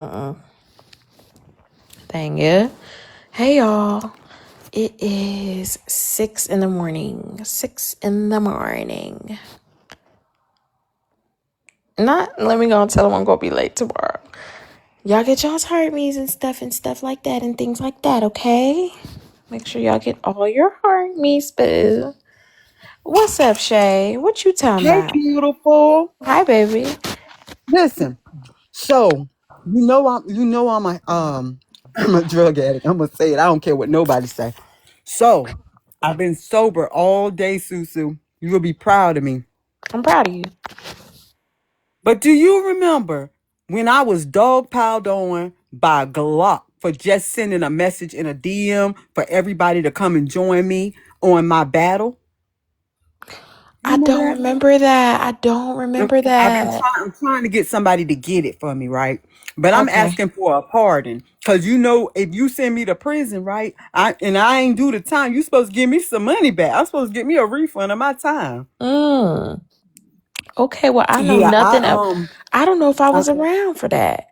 Uh-uh. Dang it. Hey y'all. It is 6 in the morning. 6 in the morning. Let me go and tell them I'm gonna be late tomorrow. Y'all get y'all's heart me's and stuff like that and things like that, okay? Make sure y'all get all your heart me's, boo. What's up, Shay? What you talking Hey, about? beautiful. Hi, baby. Listen, so I'm a I'm a drug addict. I'm gonna say it. I don't care what nobody say. So I've been sober all day, Susu. You will be proud of me. I'm proud of you. But do you remember when I was dog piled on by Glock for just sending a message in a DM for everybody to come and join me on my battle? You I remember don't that? remember that. I don't remember that. I'm trying to get somebody to get it for me, right? But I'm Okay. asking for a pardon. Cause if you send me to prison, right? I ain't do the time, you supposed to give me some money back. I'm supposed to get me a refund of my time. Mm. Okay, well, I know Yeah, nothing else. I don't know if I I was around for that.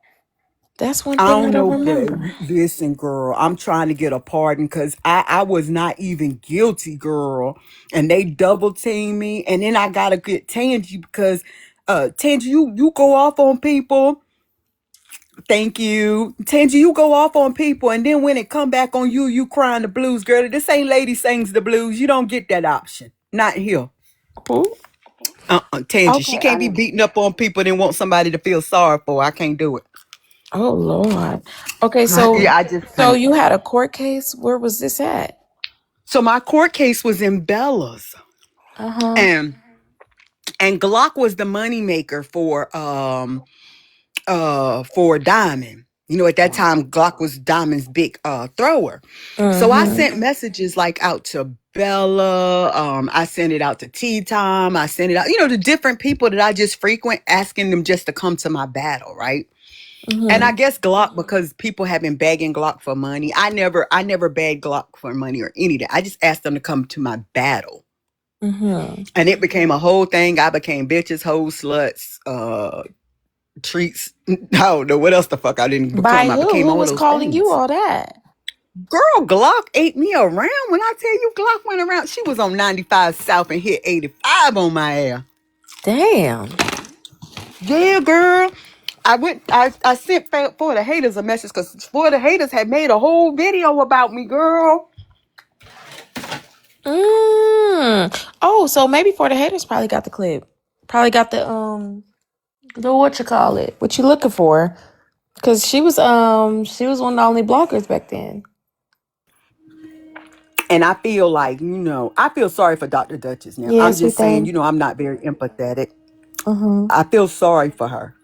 That's one I thing I don't don't know, but remember. listen, girl, I'm trying to get a pardon because I was not even guilty, girl. And they double teamed me. And then I gotta get Tangy because Tangy, you go off on people. Thank you. Tangy, you go off on people, and then when it come back on you, you crying the blues, girl. This ain't lady sings the blues. You don't get that option. Not here. Who? Tangy. She Okay, I can't be didn't. beating up on people and want somebody to feel sorry for. I can't do it. Oh Lord. Okay, so Yeah, I just so can't. you had a court case. Where was this at? So my court case was in Bella's. Uh huh. And Glock was the moneymaker for Diamond. At that time Glock was Diamond's big thrower. So I Mm-hmm. sent messages like out to Bella, I sent it out to Tea Time, I sent it out, to different people that I just frequent, asking them just to come to my battle, right? And I Mm-hmm. guess Glock, because people have been begging Glock for money. I never begged Glock for money or any of that. I just asked them to come to my battle. Mm-hmm. And it became a whole thing. I became bitches, hoes, sluts, treats. I don't know what else the fuck I didn't become. By I who? became Who all was those calling you things. all that? Girl, Glock ate me around. When I tell you Glock went around, she was on 95 South and hit 85 on my ass. Damn. Yeah, girl. I sent For the Haters a message because For the Haters had made a whole video about me, girl. Oh, so maybe For the Haters probably got the clip. Probably got the what you call it? What you looking for? Cause she was one of the only bloggers back then. And I feel like, I feel sorry for Dr. Duchess now. Yeah, I'm sweet just saying, thing. I'm not very empathetic. Mm-hmm. I feel sorry for her.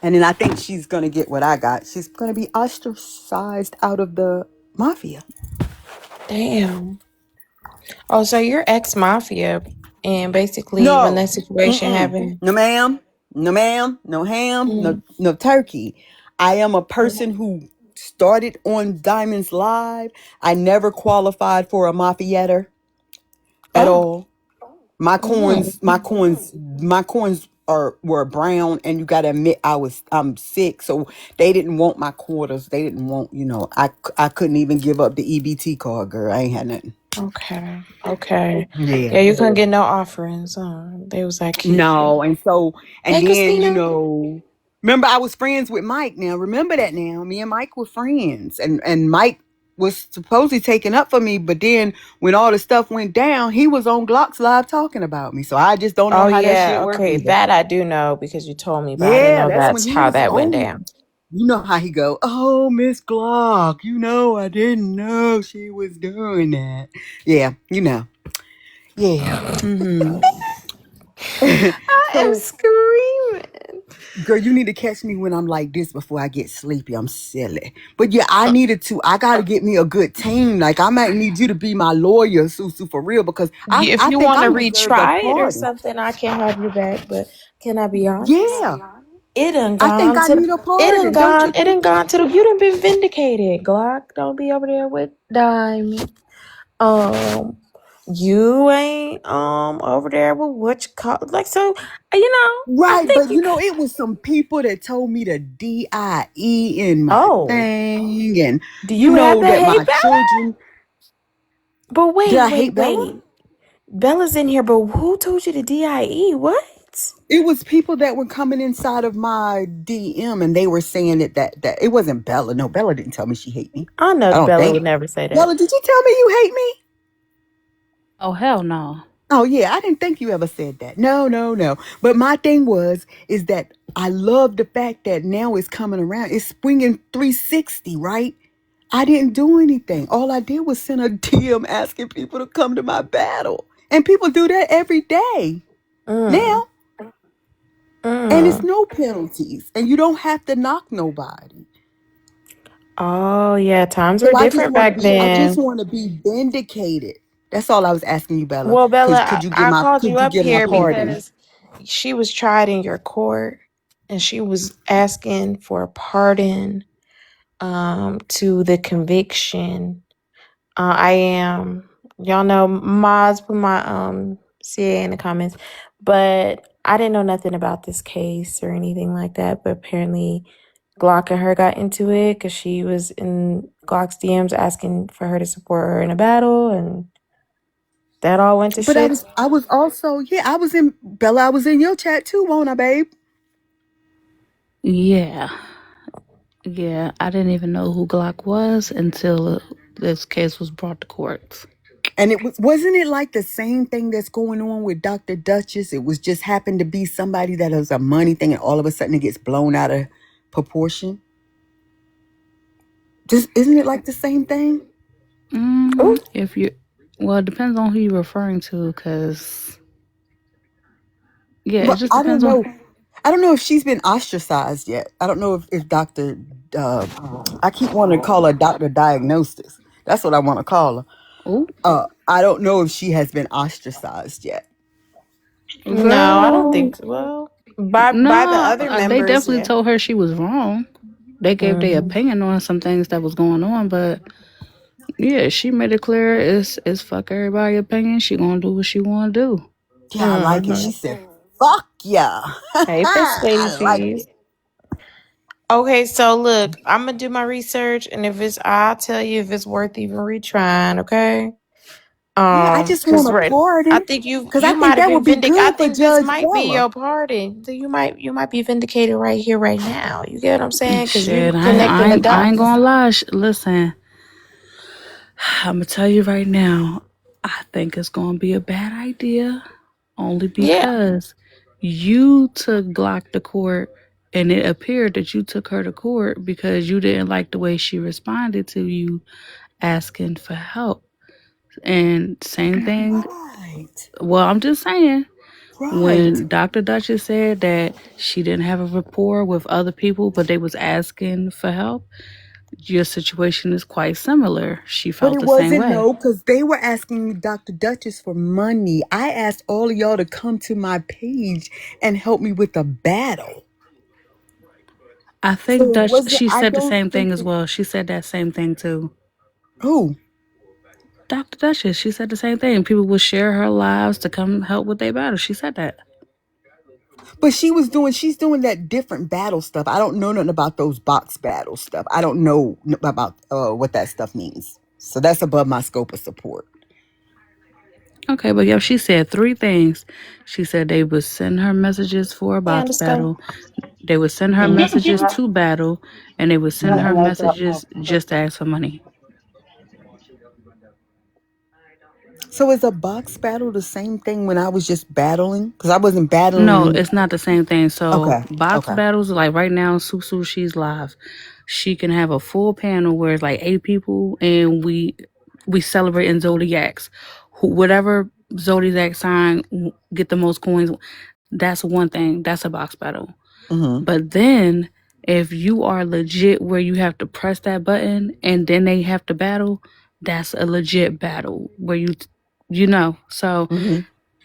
And then I think she's going to get what I got. She's going to be ostracized out of the mafia. Damn. Oh, so you're ex-mafia, and basically when No. that situation Mm-mm. happened. No, ma'am. No, ma'am. No ham. No, Mm. no turkey. I am a person who started on Diamonds Live. I never qualified for a mafiater at Oh. all. My Mm. corns, were brown, and you gotta admit I'm sick, so they didn't want my quarters. They didn't want, I couldn't even give up the EBT card, girl. I ain't had nothing. Okay. Okay. Yeah. Yeah, you couldn't get no offerings. They was like, keep it. No, and Hey, then, Christina. remember I was friends with Mike. Now, remember that now. Me and Mike were friends, and Mike was supposedly taking up for me, but then when all the stuff went down, he was on Glock's Live talking about me. So I just don't know Oh how that shit yeah. worked Okay, either. that I do know because you told me, but I didn't Yeah, know that's when that's he how was that went on. down. You know how he go, oh, Miss Glock, I didn't know she was doing that. Yeah, Yeah. Mm-hmm. I am So, screaming. girl, you need to catch me when I'm like this before I get sleepy. I'm silly. But yeah, I gotta get me a good team. Like I might need you to be my lawyer, Susu, for real, because If I you think want I to deserve a retry it or pardon. something, I can have you back. But can I be honest? Yeah. It done I think gone I to need a pardon. Don't you it think? done gone to the you done been vindicated. Glock, don't be over there with Dime. Um you ain't over there with what you call like so I Right, think but you it was some people that told me to DIE in my oh, thing, and do you have the that hey my Bella? children. But Did wait, I wait, hate Bella? wait. Bella's in here, but who told you to DIE? What? It was people that were coming inside of my DM, and they were saying that it wasn't Bella. No, Bella didn't tell me she hate me. I know I don't Bella think. would never say that. Bella, did you tell me you hate me? Oh, hell no. Oh yeah, I didn't think you ever said that. No, no, no. But my thing is that I love the fact that now it's coming around. It's springing 360, right? I didn't do anything. All I did was send a DM asking people to come to my battle. And people do that every day Mm. now. And it's Mm. no penalties. And you don't have to knock nobody. Oh yeah, times were So different back I just then. want to be vindicated. That's all I was asking you, Bella. Well, Bella, Could you get I called you up my here pardon? because she was tried in your court and she was asking for a pardon to the conviction. I am y'all know Maz put my CA in the comments, but I didn't know nothing about this case or anything like that. But apparently Glock and her got into it because she was in Glock's DMs asking for her to support her in a battle, and that all went to But shit. I was also, I was in Bella, I was in your chat too, won't I, babe? Yeah. Yeah. I didn't even know who Glock was until this case was brought to court. And wasn't it like the same thing that's going on with Dr. Duchess? It was just happened to be somebody that was a money thing, and all of a sudden it gets blown out of proportion. Just isn't it like the same thing? Ooh. If you, well, it depends on who you're referring to, because yeah, it But just depends on. I don't know if she's been ostracized yet. I don't know if Dr. I keep wanting to call her Dr. Diagnosis. That's what I want to call her. Oh, I don't know if she has been ostracized yet. No, I don't girl, think so. Well, by the no, other they members, definitely yeah. told her she was wrong. They gave their Hmm. opinion on some things that was going on, but yeah, she made it clear it's fuck everybody opinion. She gonna do what she wanna do. Yeah, I like it. Hmm. She said, "Fuck yeah." Hey, Miss Lady I like Cheese. it. Okay, so look, I'm gonna do my research, and if it's, I'll tell you if it's worth even retrying. Okay. Yeah, I just want Because a right, I pardon think you because I you think might have that been would be vindicated. I good for think this Judge might be Bella. your pardon. So you might be vindicated right here, right now. You get what I'm saying? Because you Shit, connecting the I ain't dots. gonna lie. Listen, I'm gonna tell you right now. I think it's gonna be a bad idea, only Yeah. because you took Glock to court, and it appeared that you took her to court because you didn't like the way she responded to you asking for help. And same thing. Right, Well, I'm just saying. right. When Dr. Duchess said that she didn't have a rapport with other people, but they was asking for help, your situation is quite similar. She But felt it the same wasn't way. no, because they were asking Dr. Duchess for money. I asked all of y'all to come to my page and help me with the battle. I So think it that wasn't. she I said the don't same thing think as it. well. She said that same thing too. Who? Dr. Duchess, she said the same thing. People would share her lives to come help with their battle. She said that. But she's doing that different battle stuff. I don't know nothing about those box battle stuff. I don't know about what that stuff means. So that's above my scope of support. Okay, but yeah, she said three things. She said they would send her messages for a I box understand. battle. They would send her messages to battle, and they would send her messages just to ask for money. So is a box battle the same thing when I was just battling? Because I wasn't No, battling. it's not the same thing. So Okay, box okay. battles, like right now, Susu, she's live. She can have a full panel where it's like 8 people, and we celebrate in zodiacs. Whatever zodiac sign get the most coins, that's one thing. That's a box battle. Mm-hmm. But then if you are legit where you have to press that button and then they have to battle, that's a legit battle where you know. So Mm-hmm.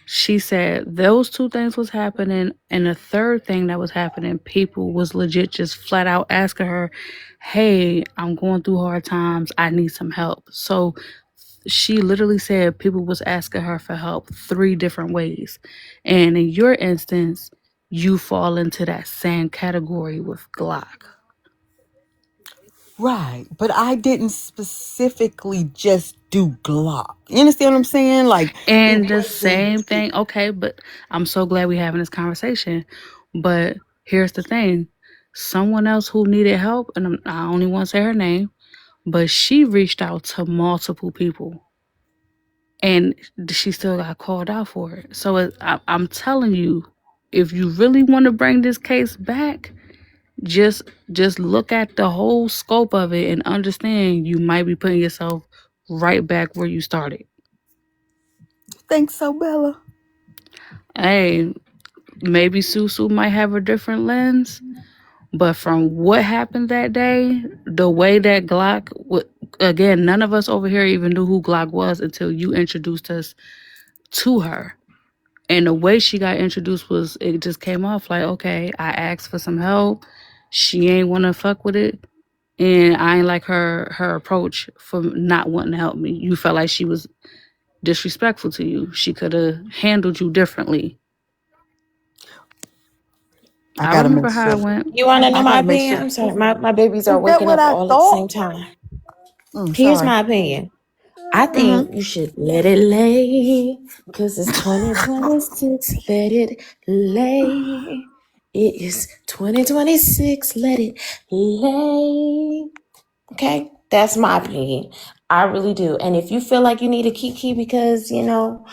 she said those two things was happening, and the third thing that was happening, people was legit just flat out asking her, "Hey, I'm going through hard times. I need some help." So she literally said people was asking her for help 3 different ways. And in your instance, you fall into that same category with Glock. Right. But I didn't specifically just do Glock. You understand what I'm saying? Like, it And the wasn't. same thing, okay, but I'm so glad we're having this conversation. But here's the thing. Someone else who needed help, and I only want to say her name, but she reached out to multiple people and she still got called out for it. So I'm telling you, if you really want to bring this case back, just look at the whole scope of it and understand you might be putting yourself right back where you started. Think so, Bella? Hey, maybe Susu might have a different lens, but from what happened that day, the way that Glock, again, none of us over here even knew who Glock was until you introduced us to her. And the way she got introduced was, it just came off like, okay, I asked for some help. She ain't want to fuck with it. And I ain't like her approach for not wanting to help me. You felt like she was disrespectful to you. She could have handled you differently. I gotta remember make how it sure. went. You want to know I my gotta make opinion? sure. I'm sorry. My babies are Is that waking what up I all at the thought? same time. Here's Sorry. my opinion. I think you should let it lay, because it's 2026. Let it lay. It is 2026. Let it lay. Okay? That's my opinion. I really do. And if you feel like you need a kiki because, you know,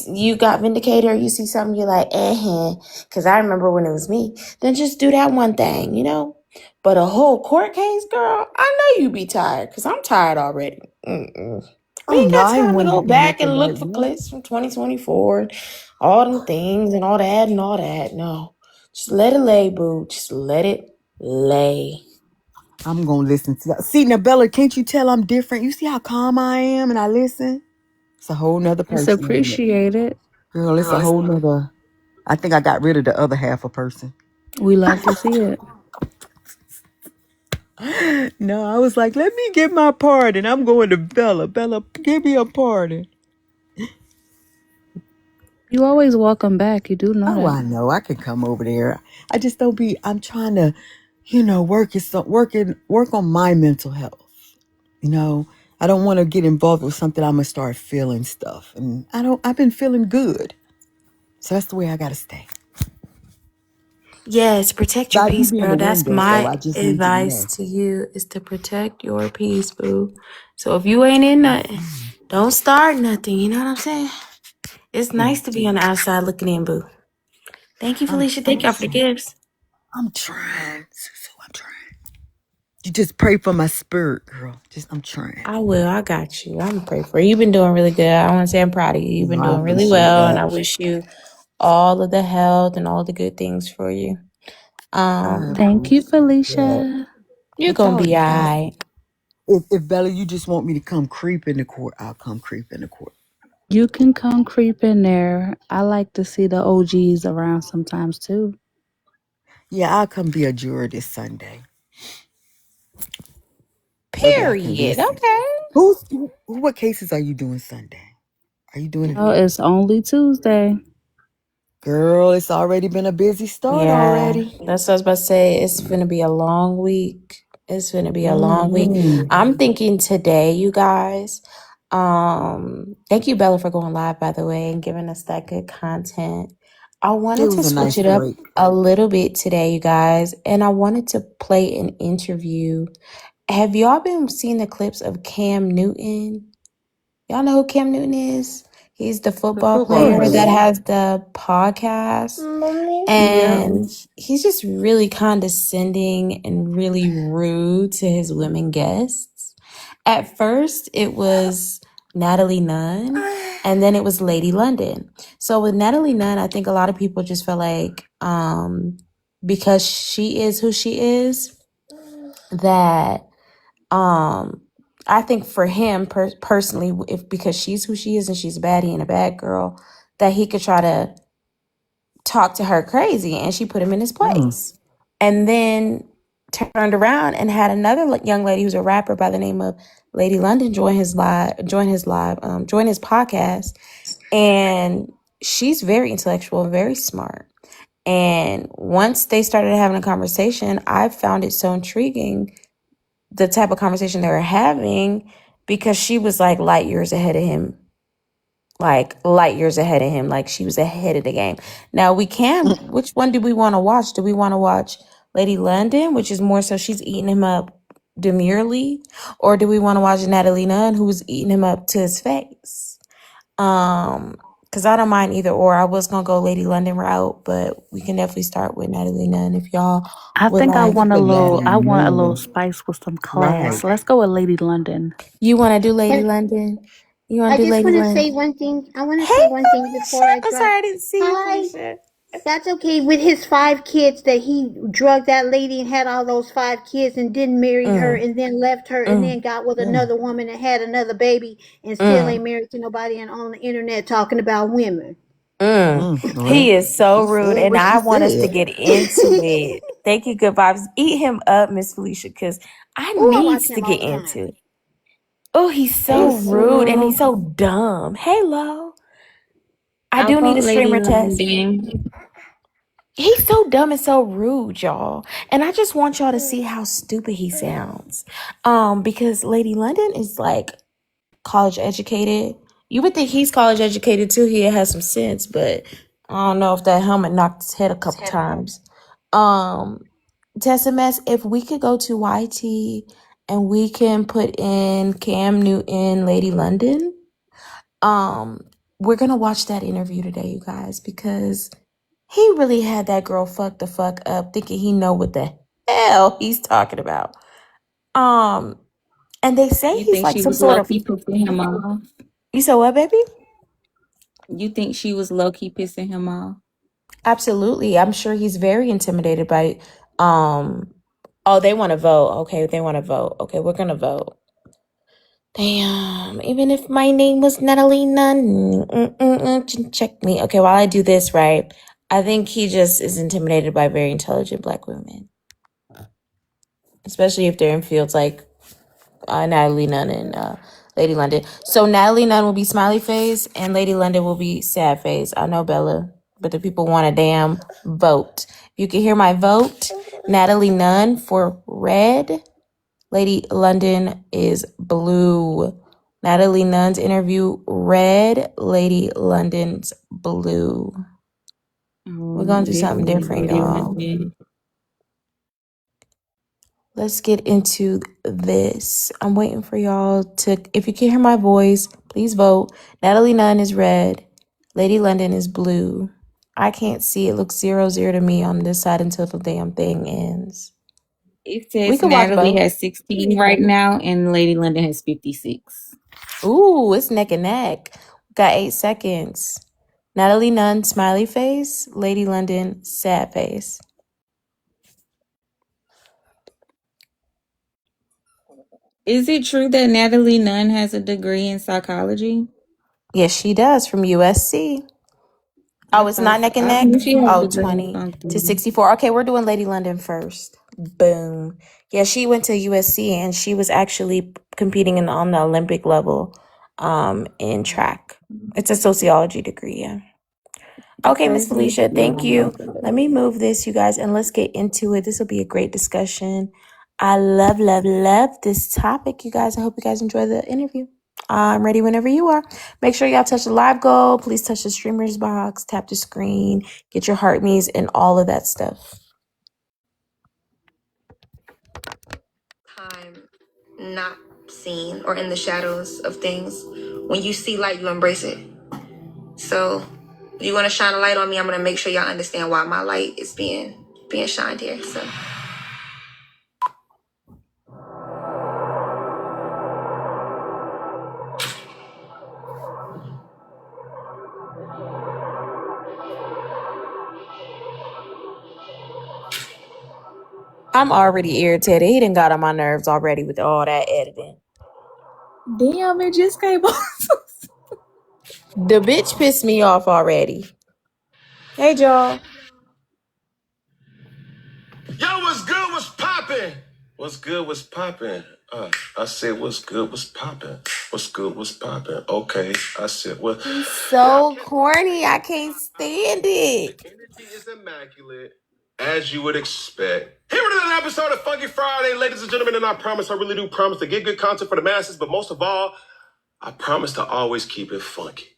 you got vindicated or you see something you're like, because I remember when it was me, then just do that one thing, you know? But a whole court case, girl, I know you be tired because I'm tired already. We Oh ain't no, got I ain't time to want to go do back nothing and look right for now. clips from 2024, all them things and all that and all that. No, just let it lay, boo. Just let it lay. I'm gonna listen to that. See, now Bella, can't you tell I'm different? You see how calm I am and I listen? It's a whole nother It's person in it. appreciated. Girl, it's a whole nother. I think I got rid of the other half a person. We love to see it. No, I was like, let me get my pardon. I'm going to Bella. Bella, give me a pardon. You always welcome back. You do know Oh, I that. know. I can come over there. I just don't be. I'm trying to, work on my mental health. You know, I don't want to get involved with something. I'm gonna start feeling stuff, and I've been feeling good, so that's the way I gotta stay. Yes, protect your By you peace, being girl. the That's window, so my I just need to advice know. to you is to protect your peace, boo. So if you ain't in nothing, don't start nothing. You know what I'm saying? It's nice to be on the outside looking in, boo. Thank you, Felicia. Thank y'all for the gifts. I'm trying. So I'm trying. You just pray for my spirit, girl. I'm trying. I will. I got you. I'm gonna pray for you. You've been doing really good. I want to say I'm proud of you. You've been I doing really appreciate well, and that. I wish you all of the health and all the good things for you. I Thank you, appreciate that. Felicia. You're gonna be all right. If Bella, you just want me to come creep in the court, I'll come creep in the court. You can come creep in there. I like to see the OGs around sometimes too. Yeah, I'll come be a juror this Sunday. Maybe I can Period. listen. Okay. What cases are you doing Sunday? Are you doing it? Oh, it's only Tuesday. Girl, it's already been a busy start Yeah, already. that's what I was about to say. It's gonna be a long week. It's gonna be a long week. Mm-hmm. I'm thinking today, you guys. Thank you, Bella, for going live, by the way, and giving us that good content. I It wanted to was a switch nice it up break. a little bit today, you guys, and I wanted to play an interview. Have y'all been seeing the clips of Cam Newton? Y'all know who Cam Newton is? He's the The football Of football player that course. player. has the podcast. Yeah. And he's just really condescending and really rude to his women guests. At first, it was Natalie Nunn, and then it was Lady London. So with Natalie Nunn, I think a lot of people just feel like because she is who she is, that I think for him personally, if because she's who she is and she's a baddie and a bad girl, that he could try to talk to her crazy, and she put him in his place. And then turned around and had another young lady who's a rapper by the name of Lady London join his podcast. And she's very intellectual and very smart. And once they started having a conversation, I found it so intriguing, the type of conversation they were having, because she was like light years ahead of him. Like she was ahead of the game. Now which one do we want to watch? Do we want to watch Lady London, which is more so she's eating him up demurely? Or do we want to watch Natalie Nunn, who's eating him up to his face? Because I don't mind either or. I was going to go Lady London route, but we can definitely start with Natalie Nunn if y'all I would think I like. want a little. Natalie I want a little Nunn. spice with some class. Right. Let's go with Lady London. You want to do Lady And London? You want I to do just Lady want to say London? one thing. I want to Hey, say one thing before I Felicia. I'm drop. sorry I didn't see you, Hi. Felicia. That's okay. With his 5 kids, that he drugged that lady and had all those 5 kids and didn't marry her and then left her and then got with another woman and had another baby and still ain't married to nobody and on the internet talking about women. He is so She rude, said and what I she want us to said. get into it. Thank you, good vibes. Eat him up, Miss Felicia, because I Oh, I needs watch to him all get the time. into it. Oh, he's so rude and he's so dumb. Hey, Lo. I do need a streamer test. He's so dumb and so rude, y'all. And I just want y'all to see how stupid he sounds. Because Lady London is like college educated. You would think he's college educated too. He has some sense, but I don't know if that helmet knocked his head a couple times. Tessa Mess, if we could go to YT and we can put in Cam Newton, Lady London, we're gonna watch that interview today, you guys, because he really had that girl fucked the fuck up, thinking he know what the hell he's talking about. And they say You he's think like she some was sort low of. key pissing him off? You said what, baby? You think she was low key pissing him off? Absolutely. I'm sure he's very intimidated by oh, they want to vote. Okay, they want to vote. Okay, we're gonna vote. Damn, even if my name was Natalie Nunn, check me. Okay, while I do this, right, I think he just is intimidated by very intelligent Black women, especially if they're in fields like Natalie Nunn and Lady London. So Natalie Nunn will be smiley face and Lady London will be sad face. I know, Bella, but the people want a damn vote. You can hear my vote. Natalie Nunn for red. Lady London is blue. Natalie Nunn's interview, red. Lady London's blue. We're going to do something different, y'all. Let's get into this. I'm waiting for y'all to, if you can hear my voice, please vote. Natalie Nunn is red. Lady London is blue. I can't see. It looks 0-0 to me on this side until the damn thing ends. It We says can watch Natalie both. has 16 right now and Lady London has 56. Ooh, it's neck and neck. Got 8 seconds. Natalie Nunn, smiley face. Lady London, sad face. Is it true that Natalie Nunn has a degree in psychology? Yes, she does, from USC. Oh, it's not neck and neck? Oh, 20 to 64. Okay, we're doing Lady London first. Boom. Yeah, she went to USC and she was actually competing on the Olympic level in track. It's a sociology degree, yeah. Okay, Miss Felicia, thank you. Let me move this, you guys, and let's get into it. This will be a great discussion. I love this topic, you guys. I hope you guys enjoy the interview. I'm ready whenever you are. Make sure y'all touch the live goal. Please touch the streamers box, tap the screen, get your heart me's, and all of that stuff. Time not seen or in the shadows of things. When you see light, you embrace it. So you want to shine a light on me, I'm going to make sure y'all understand why my light is being shined here. So I'm already irritated. He done got on my nerves already with all that editing. Damn, it just came on. The bitch pissed me off already. Hey, y'all. Yo, what's good? What's poppin'? poppin'? What's good? What's poppin'? I said, what's good? What's poppin'? What's good? What's poppin'? Okay. I said, well, He's so corny. I can't stand it. the energy is immaculate, as you would expect. Here with another episode of Funky Friday, ladies and gentlemen, and I promise, I really do promise to get good content for the masses, but most of all, I promise to always keep it funky.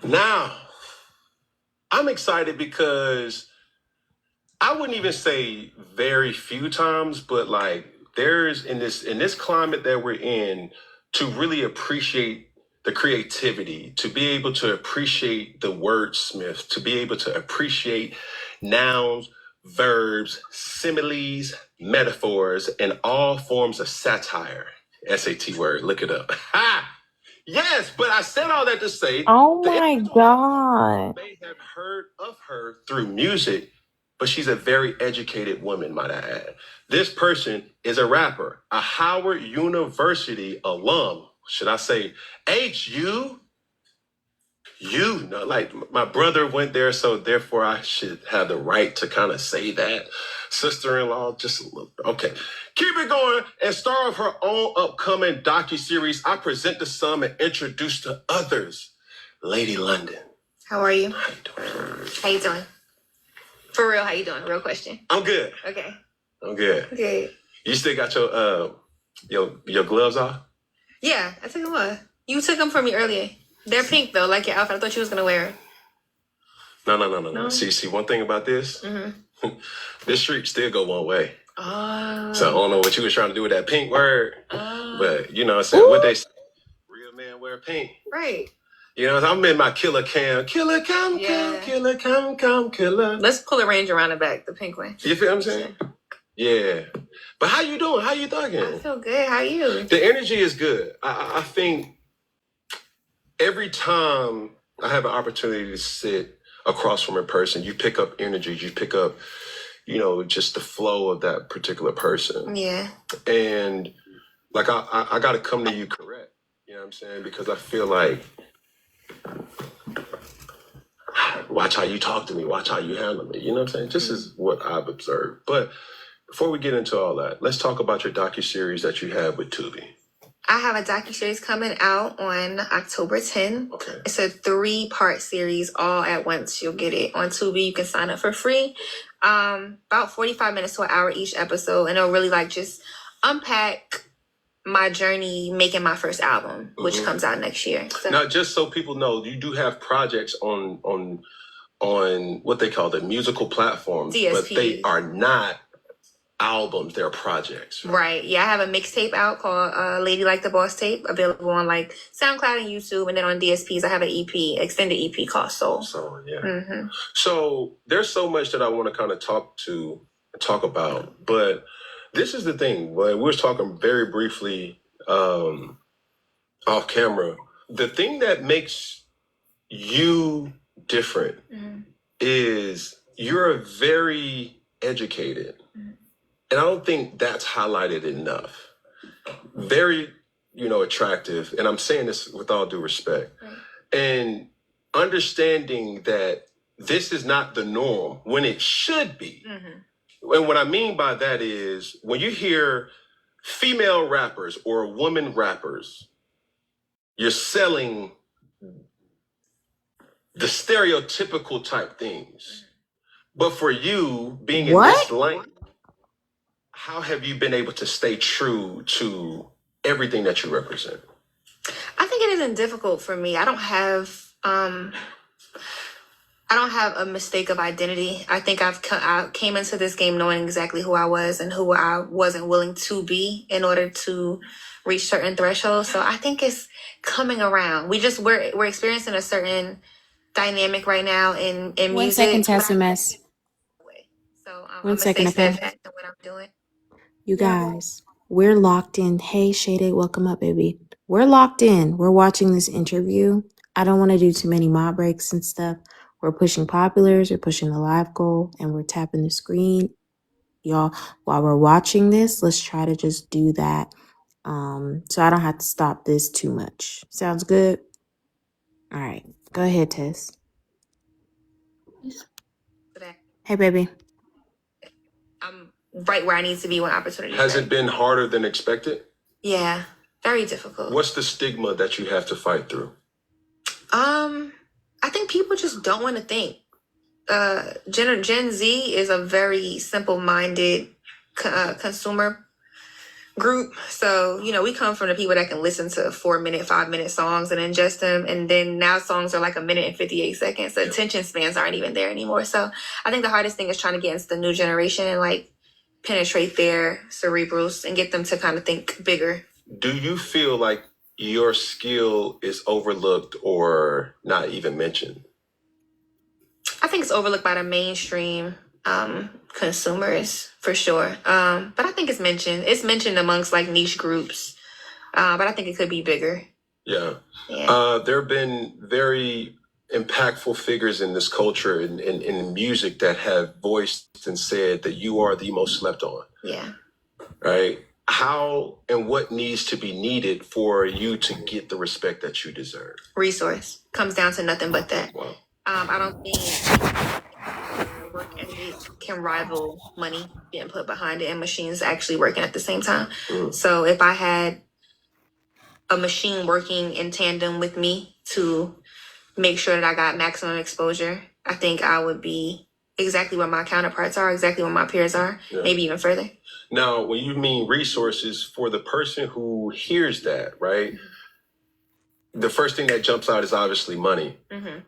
Now, I'm excited because I wouldn't even say very few times, but like there's in this climate that we're in, to really appreciate the creativity, to be able to appreciate the wordsmith, to be able to appreciate nouns, verbs, similes, metaphors, and all forms of satire. SAT word, look it up. Ha! Yes, but I said all that to say Oh the my individual God. may have heard of her through music, but she's a very educated woman, might I add. This person is a rapper, a Howard University alum. Should I say HU? You know, like my brother went there, so therefore I should have the right to kind of say that. Sister-in-law, just a little. Okay, keep it going. And star of her own upcoming docuseries, I present to some and introduce to others, Lady London. How are you? How you doing? How you doing? For real, how you doing? Real question. I'm good. Okay. I'm good. Okay. You still got your gloves off? Yeah, I took them off. You took them from me earlier. They're pink though, like your outfit. I thought you was gonna wear it. No. See, one thing about this, this street still go one way. Oh. So I don't know what you was trying to do with that pink word, but you know what I'm saying? What they say, real man wear pink. Right. You know, I'm in my killer come, killer. Let's pull a range around the back, the pink one. You feel what I'm saying? Yeah. But how you doing? How you I thugging? feel good. How are you? The energy is good. I think every time I have an opportunity to sit across from a person, you pick up energy, you pick up, you know, just the flow of that particular person. Yeah. And like, I got to come to you correct. You know what I'm saying? Because I feel like, watch how you talk to me, watch how you handle me. You know what I'm saying? Just is what I've observed. But before we get into all that, let's talk about your docuseries that you have with Tubi. I have a docuseries coming out on October 10th. Okay. It's a 3-part series all at once. You'll get it on Tubi. You can sign up for free. About 45 minutes to an hour each episode. And it'll really like just unpack my journey making my first album, which comes out next year. So. Now, just so people know, you do have projects on what they call the musical platforms, DSPs. but they are not albums, they're projects. Right. Yeah, I have a mixtape out called Lady Like the Boss Tape, available on like SoundCloud and YouTube, and then on DSPs I have an EP, extended EP called Soul. So yeah. So there's so much that I want to kind of talk about, but this is the thing. When we were talking very briefly off camera, the thing that makes you different is you're very educated. And I don't think that's highlighted enough. Very, attractive. And I'm saying this with all due respect. Right. And understanding that this is not the norm when it should be. And what I mean by that is when you hear female rappers or woman rappers, you're selling the stereotypical type things. But for you being in this lane, how have you been able to stay true to everything that you represent? I think it isn't difficult for me. I don't have a mistake of identity. I think I came into this game knowing exactly who I was and who I wasn't willing to be in order to reach certain thresholds. So I think it's coming around. We're experiencing a certain dynamic right now in music. 1 second, Tessimus. So I'm 1 second, okay. steadfast in what I'm doing. You guys, we're locked in. Hey, Shade, welcome up, baby. We're locked in. We're watching this interview. I don't want to do too many mob breaks and stuff. We're pushing populars, we're pushing the live goal, and we're tapping the screen. Y'all, while we're watching this, let's try to just do that. So I don't have to stop this too much. Sounds good? All right. Go ahead, Tess. For that. Hey, baby. I'm right where I need to be when opportunity Has strikes. it been harder than expected? Yeah, very difficult. What's the stigma that you have to fight through? I think people just don't want to think. Gen Z is a very simple-minded consumer group. So, you know, we come from the people that can listen to 4-minute, 5-minute songs and ingest them. And then now songs are like 1 minute and 58 seconds. The attention spans aren't even there anymore. So I think the hardest thing is trying to get into the new generation and like penetrate their cerebrals and get them to kind of think bigger. Do you feel like your skill is overlooked or not even mentioned? I think it's overlooked by the mainstream consumers for sure. But I think it's mentioned. It's mentioned amongst like niche groups. But I think it could be bigger. Yeah. Yeah. There have been very impactful figures in this culture and in music that have voiced and said that you are the most slept on. Yeah. Right? How and what needs to be needed for you to get the respect that you deserve? Resource. Comes down to nothing but that. Wow. I don't think work ethic can rival money being put behind it and machines actually working at the same time. So if I had a machine working in tandem with me to make sure that I got maximum exposure, I think I would be exactly where my counterparts are, exactly where my peers are, maybe even further. Now, when you mean resources, for the person who hears that, right? The first thing that jumps out is obviously money.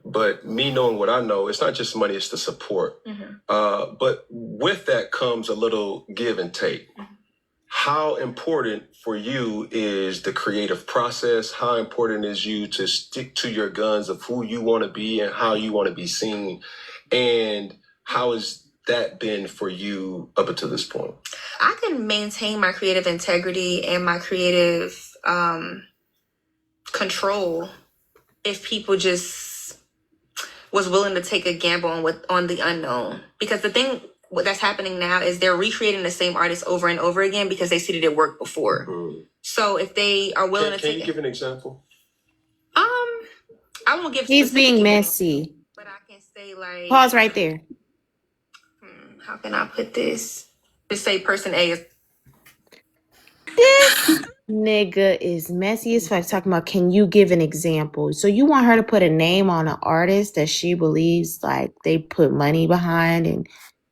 But me knowing what I know, it's not just money, it's the support. But with that comes a little give and take. How important for you is the creative process? How important is you to stick to your guns of who you want to be and how you want to be seen? And how has that been for you up until this point? I can maintain my creative integrity and my creative control if people just was willing to take a gamble on the unknown. Because the thing that's happening now is they're recreating the same artist over and over again because they see that it worked before. So if they are willing to take... Can you give an example? I won't give... He's being messy. But I can say like... Pause right there. How can I put this? Just say person A is... This nigga is messy as fuck talking about, can you give an example? So you want her to put a name on an artist that she believes like they put money behind and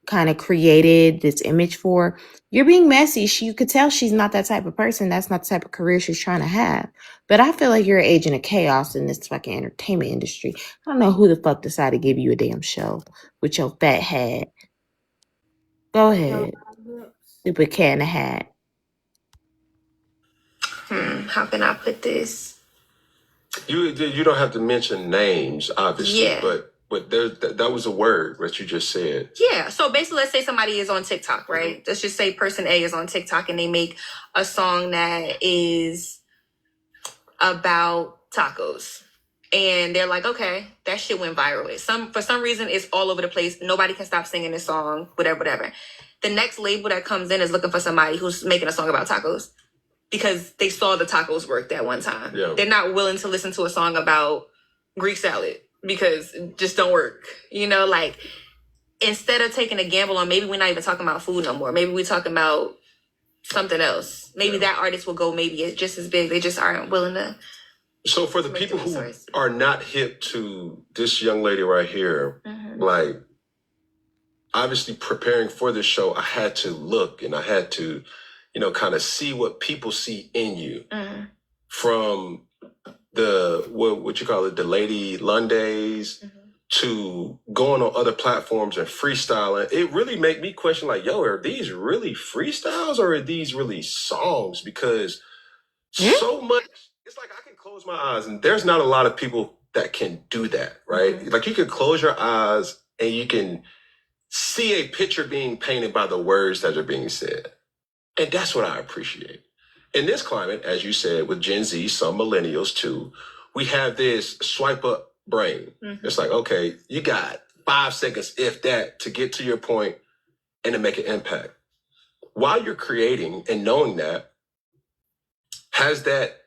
kind of created this image for? You're being messy. You could tell she's not that type of person. That's not the type of career she's trying to have. But I feel like you're an agent of chaos in this fucking entertainment industry. I don't know who the fuck decided to give you a damn show with your fat hat. Go ahead. Stupid cat in a hat. How can I put this? You don't have to mention names, obviously, but that was a word that you just said. Yeah. So basically, let's say somebody is on TikTok, right? Let's just say person A is on TikTok and they make a song that is about tacos. And they're like, okay, that shit went viral. For some reason, it's all over the place. Nobody can stop singing this song, whatever. The next label that comes in is looking for somebody who's making a song about tacos because they saw the tacos work that one time. Yeah. They're not willing to listen to a song about Greek salad because it just don't work. You know, like instead of taking a gamble on maybe we're not even talking about food no more. Maybe we're talking about something else. Maybe that artist will go maybe just as big. They just aren't willing to. So for the people who are not hip to this young lady right here, like obviously preparing for this show, I had to look and I had to, kind of see what people see in you from the, what you call it, the Lady Lundays to going on other platforms and freestyling. It really made me question like, yo, are these really freestyles or are these really songs? Because so much, it's like I can close my eyes and there's not a lot of people that can do that, right? Like you can close your eyes and you can see a picture being painted by the words that are being said. And that's what I appreciate. In this climate, as you said, with Gen Z, some millennials too, we have this swipe up brain. It's like, okay, you got 5 seconds, if that, to get to your point and to make an impact. While you're creating and knowing that, has that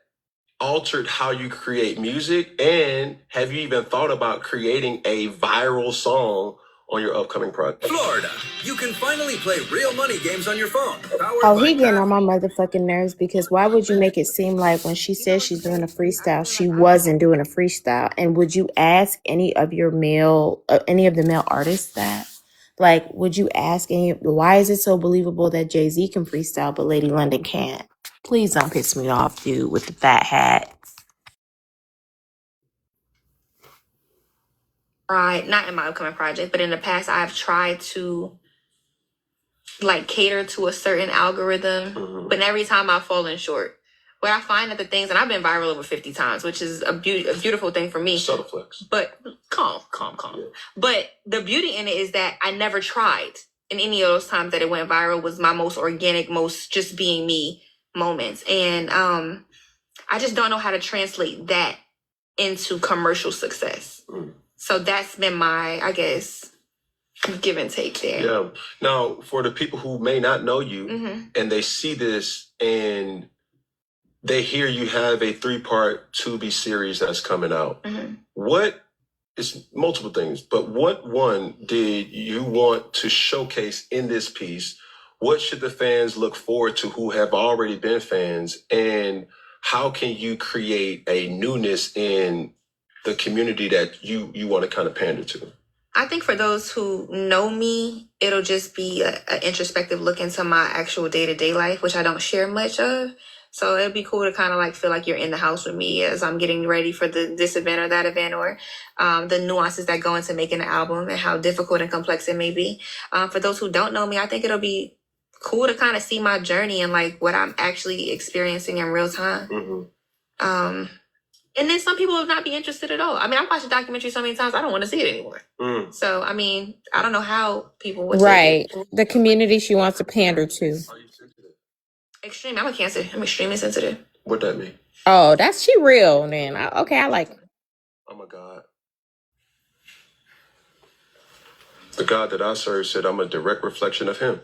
altered how you create music? And have you even thought about creating a viral song on your upcoming project. Florida, you can finally play real money games on your phone. Powered Oh, by he getting on Path. my motherfucking nerves because why would you make it seem like when she said she's doing a freestyle, she wasn't doing a freestyle? And would you ask any of the male artists that? Like, would you ask why is it so believable that Jay-Z can freestyle but Lady London can't? Please don't piss me off, dude, with the fat hat. Not in my upcoming project, but in the past, I've tried to like cater to a certain algorithm, but every time I've fallen short. But I find that the things, and I've been viral over 50 times, which is a beautiful thing for me. Subtle flex. But calm. Yeah. But the beauty in it is that I never tried. In any of those times that it went viral was my most organic, most just being me moments. And I just don't know how to translate that into commercial success. So that's been my, I guess, give and take there. Yeah. Now, for the people who may not know you and they see this and they hear you have a 3-part Tubi series that's coming out, what is multiple things, but what one did you want to showcase in this piece? What should the fans look forward to who have already been fans? And how can you create a newness in the community that you want to kind of pander to? I think for those who know me, it'll just be an introspective look into my actual day-to-day life, which I don't share much of. So it'd be cool to kind of like feel like you're in the house with me as I'm getting ready for this event or that event, or the nuances that go into making an album and how difficult and complex it may be. For those who don't know me, I think it'll be cool to kind of see my journey and like what I'm actually experiencing in real time. And then some people will not be interested at all. I mean, I've watched the documentary so many times, I don't want to see it anymore. So, I mean, I don't know how people would Right. take it. The community she wants to pander to. Are you sensitive? Extreme. I'm a Cancer. I'm extremely sensitive. What that mean? Oh, she real, man. Okay, I like her. I'm a God. The God that I serve said I'm a direct reflection of him.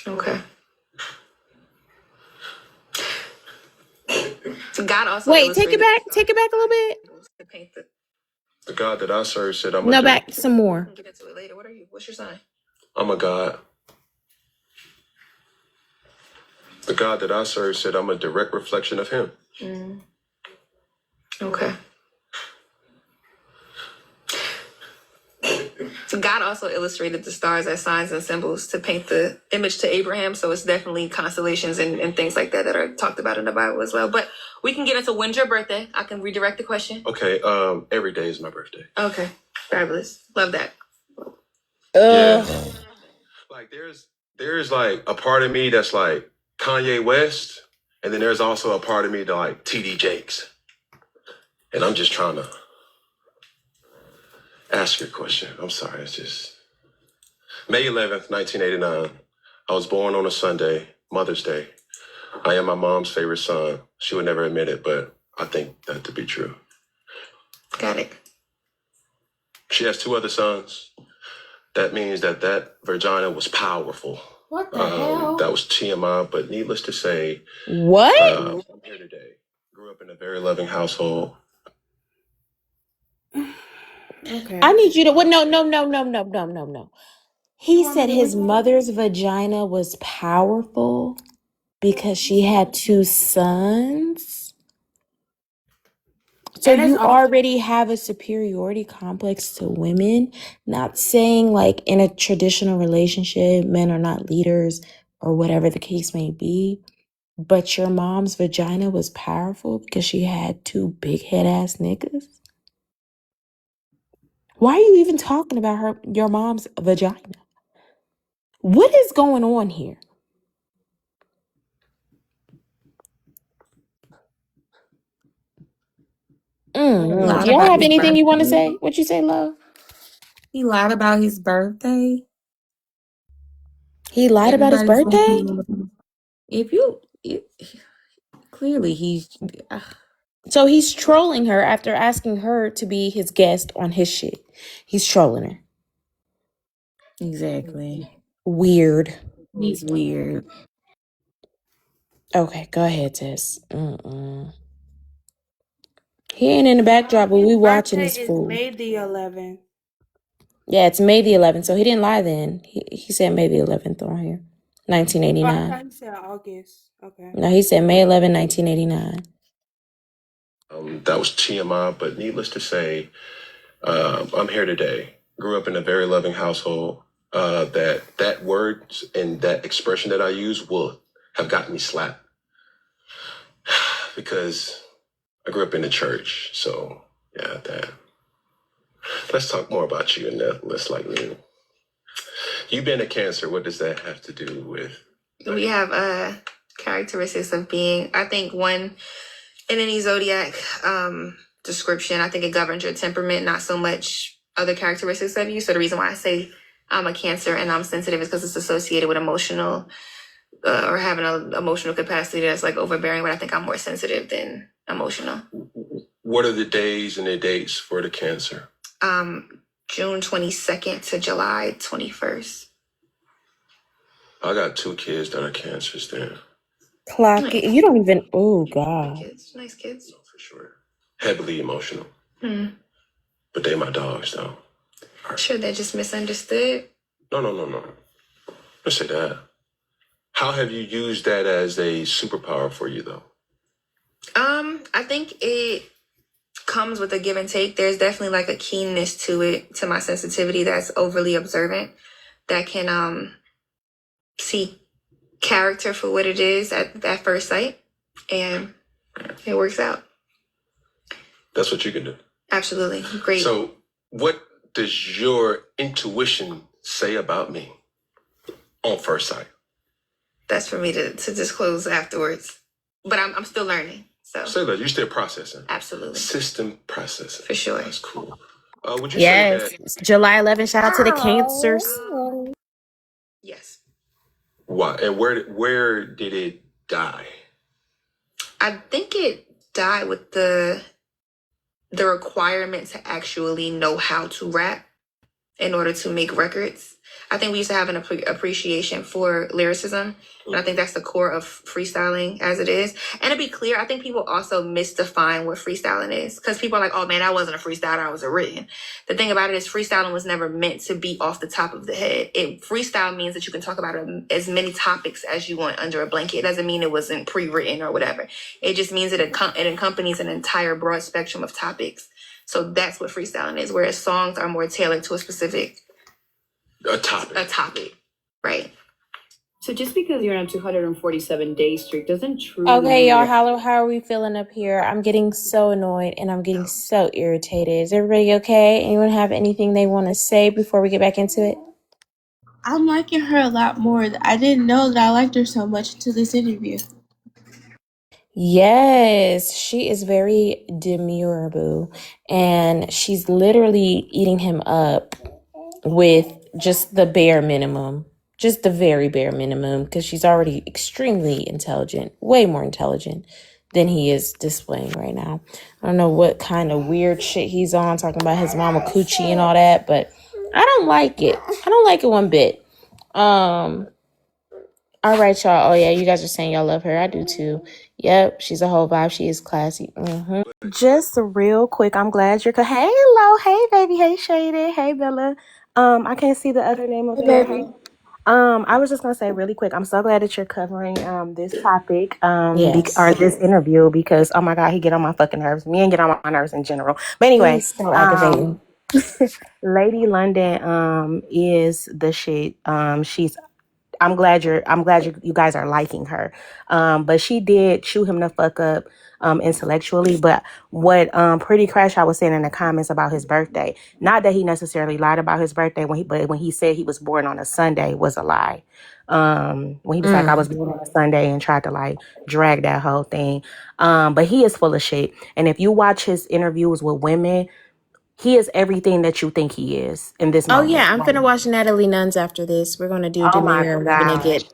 Okay. So God also Wait, take it back a little bit. to paint the. The God that I serve said I'm No, a back some more. We'll get into it later. What are you? What's your sign? I'm a God. The God that I serve said I'm a direct reflection of him. Okay. So God also illustrated the stars as signs and symbols to paint the image to Abraham. So it's definitely constellations and things like that are talked about in the Bible as well. But we can get into when's your birthday. I can redirect the question. Okay, every day is my birthday. Okay. Fabulous. Love that. Yeah. Like there's like a part of me that's like Kanye West, and then there's also a part of me that like TD Jakes. And I'm just trying to ask your question. I'm sorry, it's just May 11th, 1989. I was born on a Sunday, Mother's Day. I am my mom's favorite son. She would never admit it, but I think that to be true. Got it. She has 2 other sons. That means that vagina was powerful. What the hell? That was TMI, but needless to say, What? I'm here today. Grew up in a very loving household. Okay. I need you to. What? No. He said his mother's vagina was powerful because she had 2 sons. So you already have a superiority complex to women. Not saying like in a traditional relationship, men are not leaders or whatever the case may be. But your mom's vagina was powerful because she had 2 big head ass niggas. Why are you even talking about your mom's vagina? What is going on here? Do y'all have anything you want to say? What you say, love? He lied about his birthday. He lied about his birthday? Clearly he's. So he's trolling her after asking her to be his guest on his shit. He's trolling her. Exactly. Weird. He's weird. Okay, go ahead, Tess. He ain't in the backdrop, but we watching this fool. May the 11th. Yeah, it's May the 11th. So he didn't lie then. He said May the 11th on here. Oh, I 1989. thought he said August. Okay. No, he said May 11, 1989. That was TMI, but needless to say, I'm here today. Grew up in a very loving household. That words and that expression that I use will have gotten me slapped because I grew up in the church. So yeah, that. Let's talk more about you and that. Let's like you. You being a Cancer, what does that have to do with? We have characteristics of being, I think, one in any zodiac description, I think it governs your temperament, not so much other characteristics of you. So the reason why I say I'm a Cancer and I'm sensitive is because it's associated with emotional or having an emotional capacity that's like overbearing, but I think I'm more sensitive than emotional. What are the days and the dates for the Cancer? June 22nd to July 21st. I got 2 kids that are Cancers then. Clock it. You don't even. Oh, God. Nice kids. So for sure. Heavily emotional. But they my dogs though. Sure, they're just misunderstood. No. Let's say that. How have you used that as a superpower for you though? I think it comes with a give and take. There's definitely like a keenness to it, to my sensitivity that's overly observant, that can see character for what it is at first sight, and it works out. That's what you can do. Absolutely. Great. So what does your intuition say about me on first sight? That's for me to disclose afterwards. But I'm still learning. So Say that you're still processing. absolutely. System processing. For sure. That's cool. Would you Yes. say that? July 11th. Shout out to the Cancers. Yes. Why and where did it die? I think it died with the requirement to actually know how to rap in order to make records. I think we used to have an appreciation for lyricism. And I think that's the core of freestyling as it is. And to be clear, I think people also misdefine what freestyling is. Because people are like, oh man, that wasn't a freestyle, that was a written. The thing about it is freestyling was never meant to be off the top of the head. Freestyle means that you can talk about as many topics as you want under a blanket. It doesn't mean it wasn't pre-written or whatever. It just means that it accompanies an entire broad spectrum of topics. So that's what freestyling is, whereas songs are more tailored to a specific topic, right? So just because you're on a 247-day streak doesn't truly Okay, y'all. How are we feeling up here? I'm getting so annoyed and I'm getting so irritated. Is everybody okay? Anyone have anything they want to say before we get back into it? I'm liking her a lot more. I didn't know that I liked her so much until this interview. Yes, she is very demure, boo. And she's literally eating him up with just the bare minimum. Just the very bare minimum, because she's already extremely intelligent, way more intelligent than he is displaying right now. I don't know what kind of weird shit he's on, talking about his mama coochie and all that, but I don't like it. I don't like it one bit. All right, y'all. Oh, yeah, you guys are saying y'all love her. I do, too. Yep, she's a whole vibe. She is classy. Just real quick, I'm glad you're... Hey, Lo. Hey, baby. Hey, Shady. Hey, Bella. I can't see the other name of her. Hey. I was just gonna say really quick, I'm so glad that you're covering this topic Yes. or this interview, because oh my god, he get on my fucking nerves. Me and get on my nerves in general. But anyway, Please still aggravating. Lady London is the shit. I'm glad you guys are liking her. But she did chew him the fuck up intellectually. But what Pretty Crash I was saying in the comments about his birthday, not that he necessarily lied about his birthday, but when he said he was born on a Sunday was a lie. When he was like, I was born on a Sunday, and tried to like drag that whole thing. But he is full of shit. And if you watch his interviews with women, he is everything that you think he is in this moment. Oh yeah, I'm gonna watch Natalie Nuns after this. We're gonna do Demir.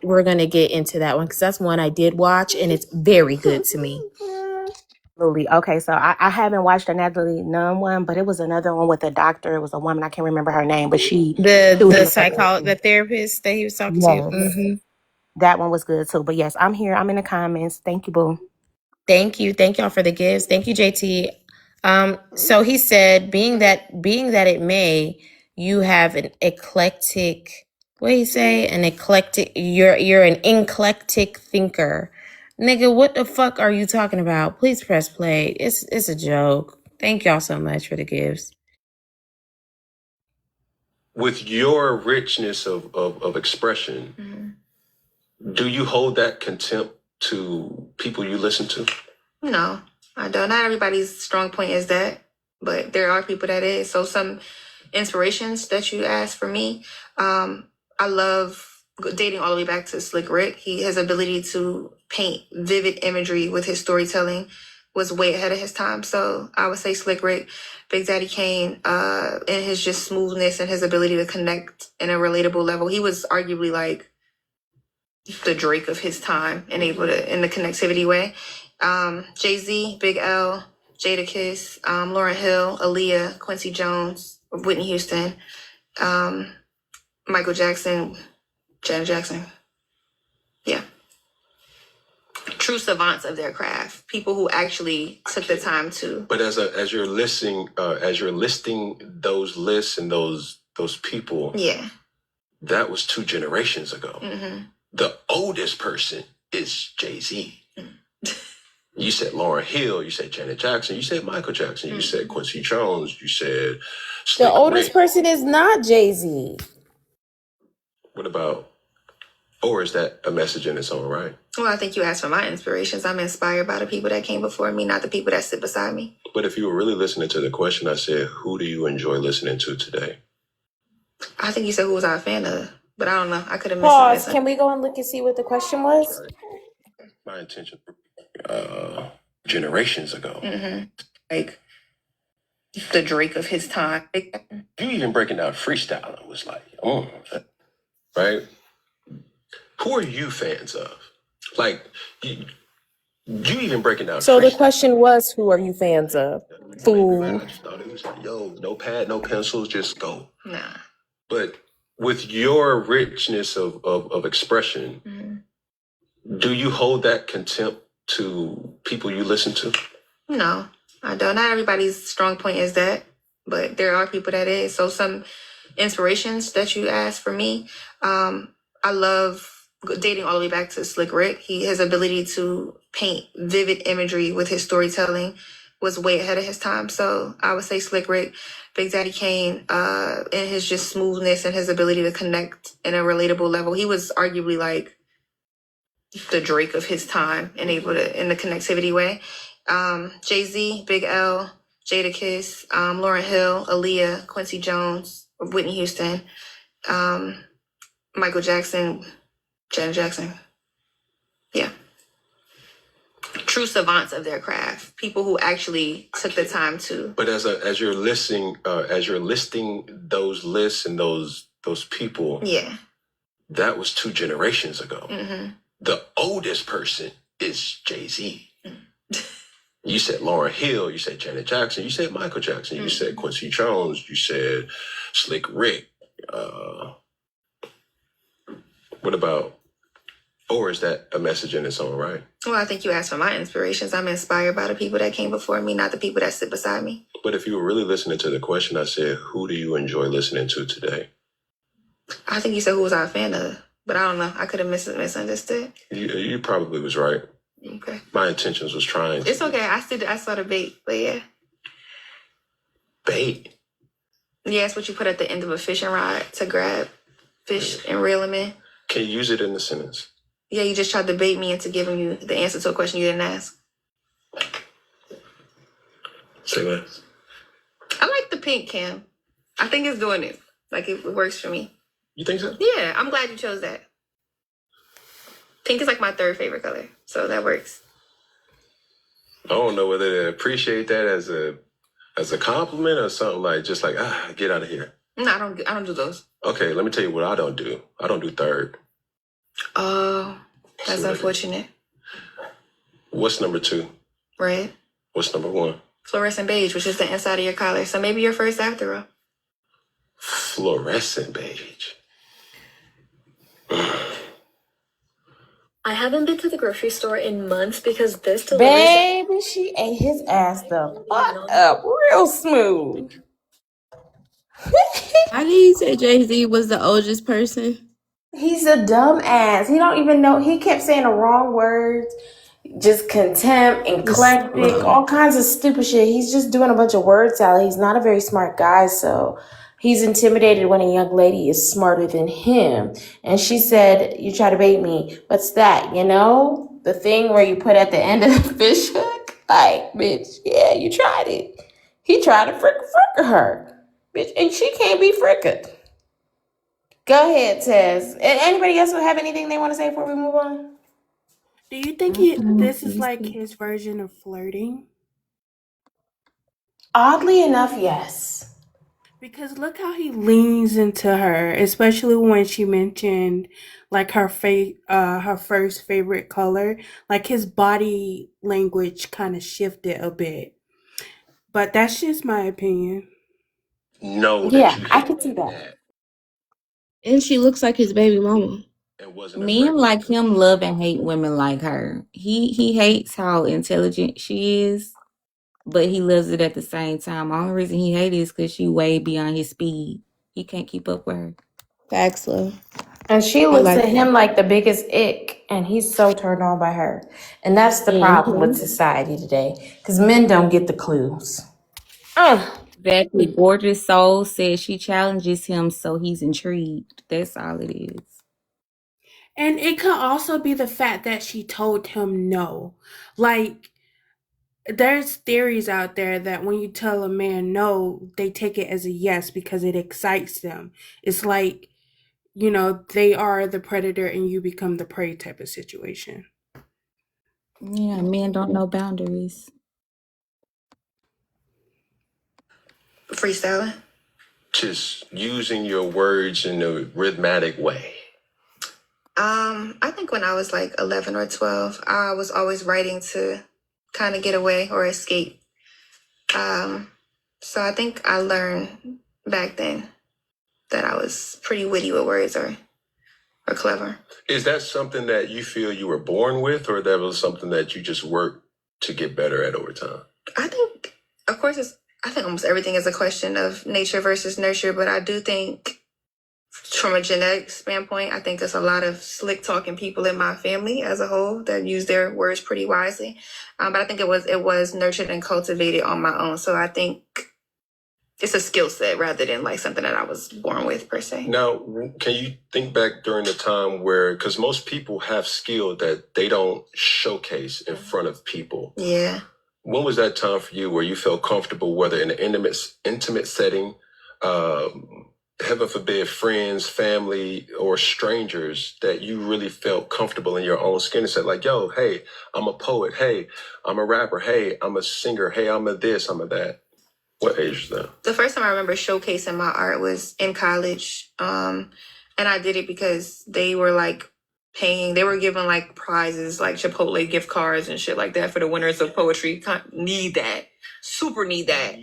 We're gonna get into that one because that's one I did watch and it's very good to me. Absolutely. Okay, so I haven't watched the Natalie Nunn one, but it was another one with a doctor. It was a woman, I can't remember her name, but she the therapist that he was talking to. That one was good too. But yes, I'm here. I'm in the comments. Thank you, boo. Thank y'all for the gifts. Thank you, JT. So he said, being that it may, you have an eclectic, what do you say? An eclectic, you're an eclectic thinker. Nigga, what the fuck are you talking about? Please press play. It's a joke. Thank y'all so much for the gifts. With your richness of expression, do you hold that contempt to people you listen to? No, I don't. Not everybody's strong point is that, but there are people that is. So some inspirations that you asked for me, I love dating all the way back to Slick Rick. His ability to paint vivid imagery with his storytelling was way ahead of his time. So I would say Slick Rick, Big Daddy Kane, and his just smoothness and his ability to connect in a relatable level. He was arguably like the Drake of his time and able to, in the connectivity way. Jay-Z, Big L, Jadakiss, Lauryn Hill, Aaliyah, Quincy Jones, Whitney Houston, Michael Jackson, Janet Jackson. Yeah. True savants of their craft. People who actually took the time to. But as you're listing those lists and those people, Yeah. that was 2 generations ago. Mm-hmm. The oldest person is Jay-Z. You said Lauryn Hill, you said Janet Jackson, you said Michael Jackson, you said Quincy Jones, you said Slick The oldest Rick. person is not Jay-Z. What about, or is that a message in its own right? Well, I think you asked for my inspirations. I'm inspired by the people that came before me, not the people that sit beside me. But if you were really listening to the question, I said, who do you enjoy listening to today? I think you said who was I a fan of, but I don't know. I could have Pause. missed Can we go and look and see what the question was? My intention, generations ago. Mm-hmm. Like the Drake of his time. You even breaking down freestyle, I was like, oh, right? Who are you fans of? Like, you even breaking down So the freestyle. question was, who are you fans of? Fool. I just thought it was like, yo, no pad, no pencils, just go. Nah. But with your richness of expression, do you hold that contempt to people you listen to? No, I don't. Not everybody's strong point is that, but there are people that is. So some inspirations that you asked for me, I love dating all the way back to Slick Rick. His ability to paint vivid imagery with his storytelling was way ahead of his time. So I would say Slick Rick, Big Daddy Kane, and his just smoothness and his ability to connect in a relatable level. He was arguably like the Drake of his time and able to, in the connectivity way. Jay-Z, Big L, Jadakiss, Lauryn Hill, Aaliyah, Quincy Jones, Whitney Houston, Michael Jackson, Janet Jackson. Yeah. True savants of their craft. People who actually took the time to. But as you're listing those lists and those people, Yeah. that was 2 generations ago. Mm-hmm. The oldest person is Jay-Z. You said Lauryn Hill, you said Janet Jackson, you said Michael Jackson, you said Quincy Jones, you said Slick Rick. What about, or is that a message in its own right? Well, I think you asked for my inspirations. I'm inspired by the people that came before me, not the people that sit beside me. But if you were really listening to the question, I said, who do you enjoy listening to today? I think you said who was I a fan of, but I don't know. I could have misunderstood. You probably was right. Okay. My intentions was trying to. It's okay. I saw the bait, but yeah. Bait? Yeah, it's what you put at the end of a fishing rod to grab fish and reel them in. Can you use it in the sentence? Yeah, you just tried to bait me into giving you the answer to a question you didn't ask. Say what? I like the pink, Cam. I think it's doing it. Like, it works for me. You think so? Yeah, I'm glad you chose that. Pink is like my 3rd favorite color, so that works. I don't know whether to appreciate that as a compliment or something like, just like, get out of here. No, I don't do those. Okay, let me tell you what I don't do. I don't do 3rd. Oh, that's unfortunate. What's number 2? Red. What's number 1? Fluorescent beige, which is the inside of your collar. So maybe you're first after all. Fluorescent beige. I haven't been to the grocery store in months because this delivers. Baby, she ate his ass the fuck up real smooth. Why did you say Jay-Z was the oldest person? He's a dumbass. He don't even know. He kept saying the wrong words. Just contempt, eclectic, all kinds of stupid shit. He's just doing a bunch of word salad. He's not a very smart guy, so he's intimidated when a young lady is smarter than him. And she said, "You try to bait me." What's that? You know? The thing where you put at the end of the fish hook? Like, bitch, yeah, you tried it. He tried to frick her. Bitch, and she can't be frickered. Go ahead, Tess. Anybody else have anything they want to say before we move on? Do you think this is like his version of flirting? Oddly enough, yes. Because look how he leans into her, especially when she mentioned like her first favorite color. Like his body language kind of shifted a bit. But that's just my opinion. No, Yeah, that you I hate can see that. And she looks like his baby mama. and wasn't Men afraid. like him love and hate women like her. He hates how intelligent she is, but he loves it at the same time. The only reason he hates it is because she way beyond his speed. He can't keep up with her. Facts, love. And she I looks like at him that. like the biggest ick, and he's so turned on by her. And that's the problem with society today, because men don't get the clues. Exactly. Gorgeous Soul says she challenges him, so he's intrigued. That's all it is. And it could also be the fact that she told him no. Like, there's theories out there that when you tell a man no, they take it as a yes because it excites them. It's like, you know, they are the predator and you become the prey type of situation. Yeah, men don't know boundaries. Freestyling. Just using your words in a rhythmic way. I think when I was like 11 or 12, I was always writing to kind of get away or escape. So I think I learned back then that I was pretty witty with words or clever. Is that something that you feel you were born with, or that was something that you just worked to get better at over time? I think, of course, I think almost everything is a question of nature versus nurture, but I do think from a genetic standpoint, I think there's a lot of slick talking people in my family as a whole that use their words pretty wisely. But I think it was nurtured and cultivated on my own. So I think it's a skill set rather than like something that I was born with per se. Now, can you think back during the time where, because most people have skill that they don't showcase in front of people. Yeah. When was that time for you where you felt comfortable, whether in an intimate setting, heaven forbid, friends, family, or strangers, that you really felt comfortable in your own skin and said like, yo, hey, I'm a poet. Hey, I'm a rapper. Hey, I'm a singer. Hey, I'm a this, I'm a that. What age was that? The first time I remember showcasing my art was in college. And I did it because they were like they were giving like prizes, like Chipotle gift cards and shit like that for the winners of poetry. Need that. Super need that.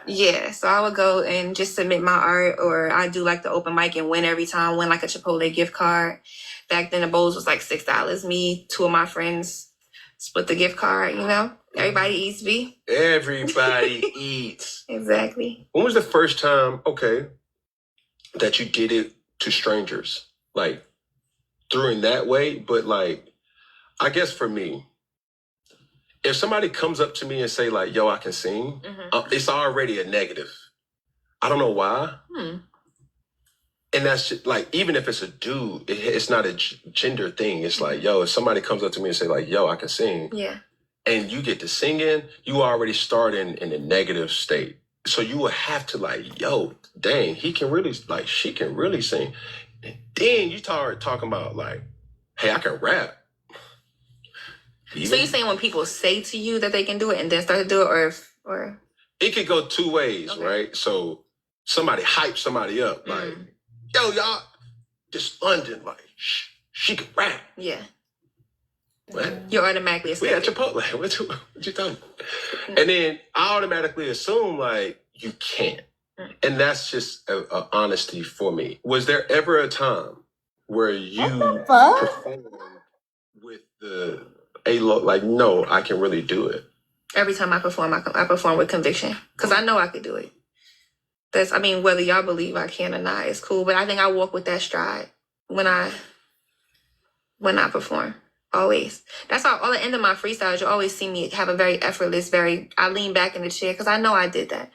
Yeah. So I would go and just submit my art, or I do like the open mic and win every time, win like a Chipotle gift card. Back then the bowls was like $6. Me, two of my friends split the gift card, you know? Everybody eats, B. Everybody eats. Exactly. When was the first time, that you did it to strangers? Like, through in that way, but like, I guess for me, if somebody comes up to me and say like, yo, I can sing, it's already a negative. I don't know why. And that's just, like, even if it's a dude, it's not a gender thing. It's like, yo, if somebody comes up to me and say like, yo, I can sing. Yeah. And you get to singing, you already start in a negative state. So you will have to like, yo, dang, he can really, like, she can really sing. And then you start talking about like, hey, I can rap. So you're saying when people say to you that they can do it and then start to do it, or it could go two ways, right? So somebody hype somebody up, like, yo, y'all, this London, like, she can rap. Yeah. What? You're automatically We at Chipotle. What you talking about? And then I automatically assume like you can't. And that's just a honesty for me. Was there ever a time where you performed with like, no, I can really do it? Every time I perform with conviction, because I know I could do it. Whether y'all believe I can or not, it's cool. But I think I walk with that stride when I perform. Always. That's all the end of my freestyles. You always see me have a very effortless, I lean back in the chair because I know I did that.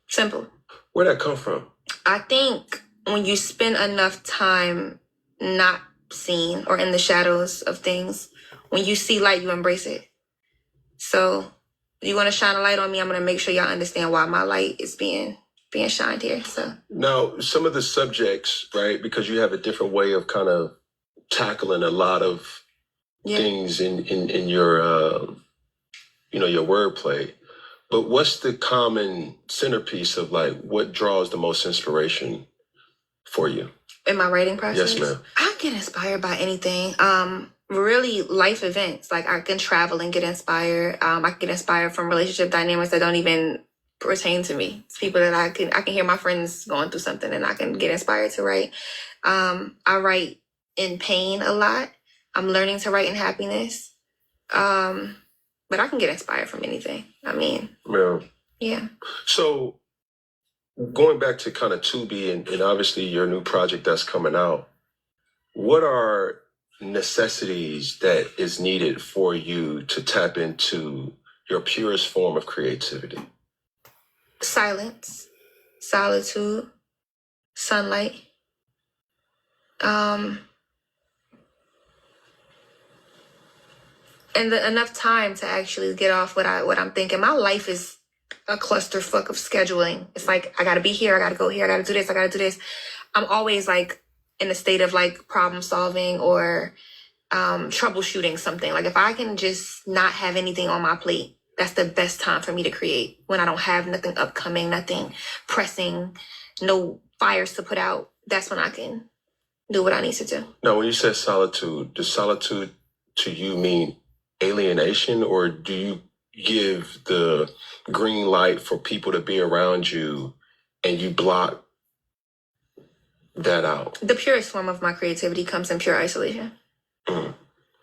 Simple. Where'd that come from? I think when you spend enough time not seen or in the shadows of things, when you see light, you embrace it. So you want to shine a light on me, I'm going to make sure y'all understand why my light is being shined here. So now, some of the subjects, right? Because you have a different way of kind of tackling a lot of things in your your wordplay. But what's the common centerpiece of like what draws the most inspiration for you in my writing process? Yes, ma'am. I get inspired by anything. Really life events. Like I can travel and get inspired. I can get inspired from relationship dynamics that don't even pertain to me. It's people that I can hear my friends going through something and I can get inspired to write. I write in pain a lot. I'm learning to write in happiness. But I can get inspired from anything. Yeah. So going back to kind of Tubi and obviously your new project that's coming out, what are necessities that is needed for you to tap into your purest form of creativity? Silence, solitude, sunlight. And enough time to actually get off what I'm thinking. My life is a clusterfuck of scheduling. It's like, I gotta be here, I gotta go here, I gotta do this, I gotta do this. I'm always like in a state of like problem solving or troubleshooting something. Like if I can just not have anything on my plate, that's the best time for me to create. When I don't have nothing upcoming, nothing pressing, no fires to put out, that's when I can do what I need to do. Now, when you said solitude, does solitude to you mean alienation, or do you give the green light for people to be around you and you block that out? The purest form of my creativity comes in pure isolation. Mm.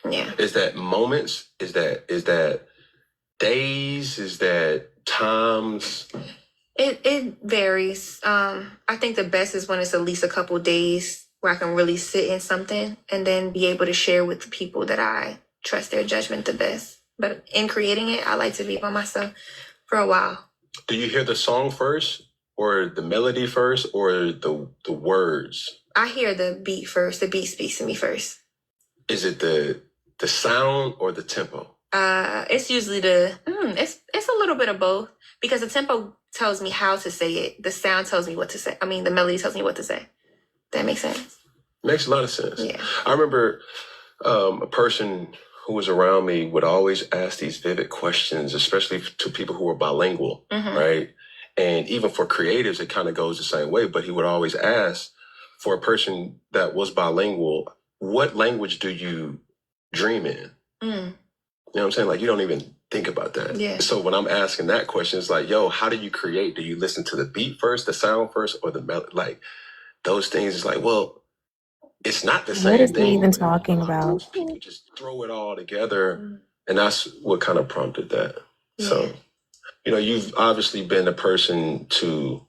Yeah. Is that moments? Is that days? Is that times? It varies. I think the best is when it's at least a couple days where I can really sit in something and then be able to share with the people that I trust their judgment the best. But in creating it, I like to be by myself for a while. Do you hear the song first, or the melody first, or the words? I hear the beat first. The beat speaks to me first. Is it the sound or the tempo? It's usually it's a little bit of both, because the tempo tells me how to say it. The sound tells me what to say. The melody tells me what to say. That makes sense? Makes a lot of sense. Yeah. I remember a person who was around me would always ask these vivid questions, especially to people who were bilingual, right? And even for creatives, it kind of goes the same way, but he would always ask for a person that was bilingual, what language do you dream in? You know what I'm saying? Like, you don't even think about that. Yeah. So when I'm asking that question, it's like, yo, how do you create? Do you listen to the beat first, the sound first, or the melody? Like, those things is like, well, it's not the same What is he thing. even talking about? People just throw it all together. And that's what kind of prompted that. Yeah. So, you've obviously been a person to,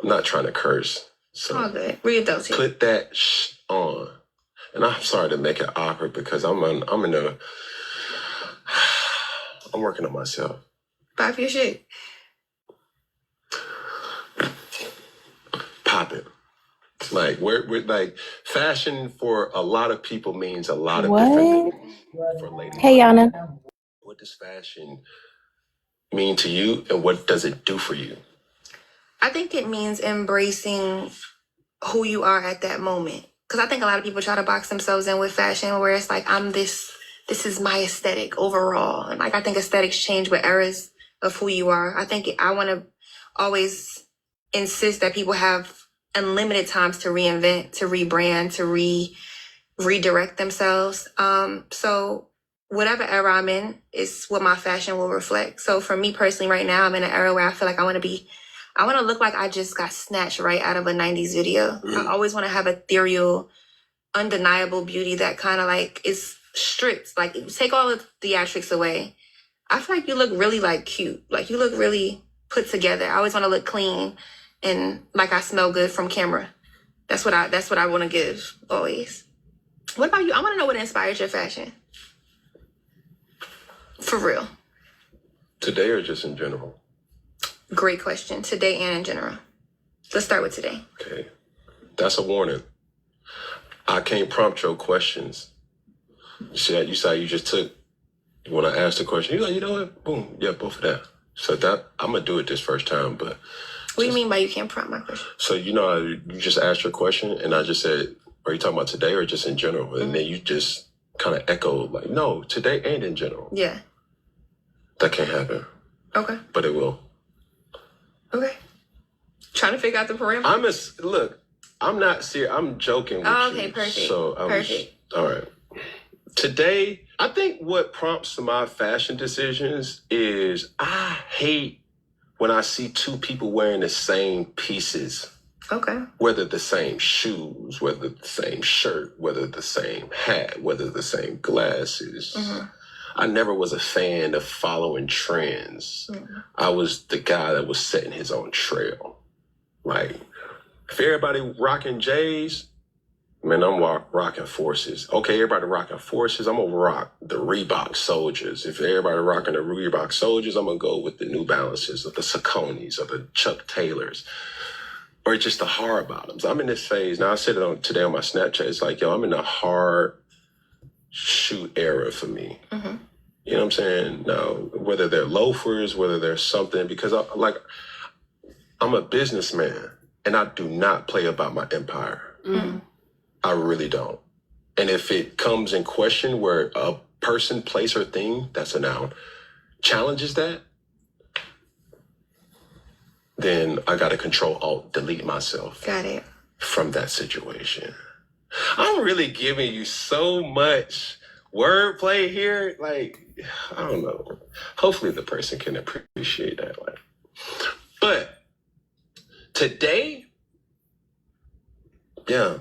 I'm not trying to curse. So all good. Read those here. Put that on. And I'm sorry to make it awkward because I'm working on myself. Pop your shit. Pop it. Like we're like, fashion for a lot of people means a lot of different things for ladies. Hey, Yana. What does fashion mean to you, and what does it do for you? I think it means embracing who you are at that moment. Because I think a lot of people try to box themselves in with fashion, where it's like, this is my aesthetic overall. And like, I think aesthetics change with eras of who you are. I want to always insist that people have unlimited times to reinvent, to rebrand, to redirect themselves. So whatever era I'm in is what my fashion will reflect. So for me personally, right now, I'm in an era where I feel like I want to look like I just got snatched right out of a 90s video. I always want to have ethereal, undeniable beauty that kind of like is stripped. Like, take all the theatrics away. I feel like you look really like cute. Like, you look really put together. I always want to look clean and like I smell good from camera. That's what I want to give always. What about you? I want to know what inspires your fashion. For real. Today or just in general? Great question. Today and in general. Let's start with today. Okay. That's a warning. I can't prompt your questions. You said you just took, when I asked the question, you're like, you know what? Boom. Yeah, both of that. So that, I'm going to do it this first time, but. What do you mean by you can't prompt my question? So, you just asked your question and I just said, are you talking about today or just in general? And then you just kind of echoed like, no, today and in general. Yeah. That can't happen. Okay. But it will. Okay. Trying to figure out the parameters. Look, I'm not serious. I'm joking with you. Okay, perfect. So perfect. All right. Today, I think what prompts my fashion decisions is I hate when I see two people wearing the same pieces. Okay. Whether the same shoes, whether the same shirt, whether the same hat, whether the same glasses. Mm-hmm. I never was a fan of following trends. Mm-hmm. I was the guy that was setting his own trail. Like, if everybody rocking J's, man, I'm rocking Forces. Okay, everybody rocking Forces, I'm gonna rock the Reebok Soldiers. If everybody rocking the Reebok Soldiers, I'm gonna go with the New Balances or the Sauconys or the Chuck Taylors. Or just the hard bottoms. I'm in this phase. Now, I said it today on my Snapchat. It's like, yo, I'm in a hard shoe era for me. Mm-hmm. You know what I'm saying? Now, whether they're loafers, whether they're something, because I'm a businessman and I do not play about my empire. Mm-hmm. I really don't. And if it comes in question where a person, place, or thing, that's a noun, challenges that, then I got to Control-Alt-Delete myself. Got it. From that situation. I'm really giving you so much wordplay here. Like, I don't know. Hopefully the person can appreciate that. But today, yeah,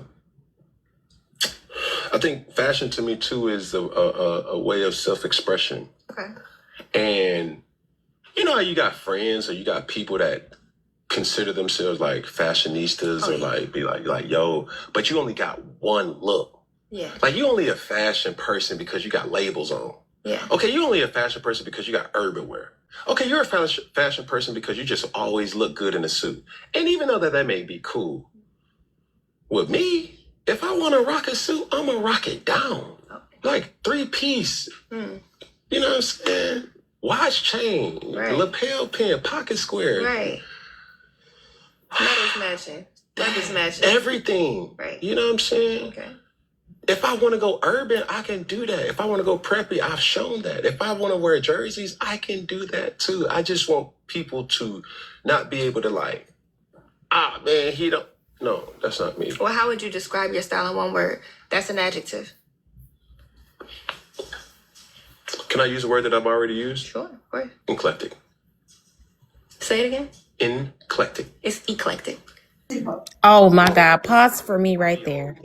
I think fashion to me too is a way of self-expression. Okay. And you know how you got friends or you got people that consider themselves like fashionistas or like be like, yo, but you only got one look. Yeah. Like you only a fashion person because you got labels on. Yeah. Okay, you only a fashion person because you got urban wear. Okay, you're a fashion person because you just always look good in a suit. And even though that may be cool, with me, if I want to rock a suit, I'm going to rock it down. Like 3-piece. Mm. You know what I'm saying? Watch chain, right. Lapel pin, pocket square. Right. Leathers matching. Everything. Right. You know what I'm saying? Okay. If I want to go urban, I can do that. If I want to go preppy, I've shown that. If I want to wear jerseys, I can do that too. I just want people to not be able to like, man, he don't. No, that's not me. Well, how would you describe your style in one word? That's an adjective. Can I use a word that I've already used? Sure, of course. Eclectic. Say it again. Eclectic. It's eclectic. Oh my God. Pause for me right there.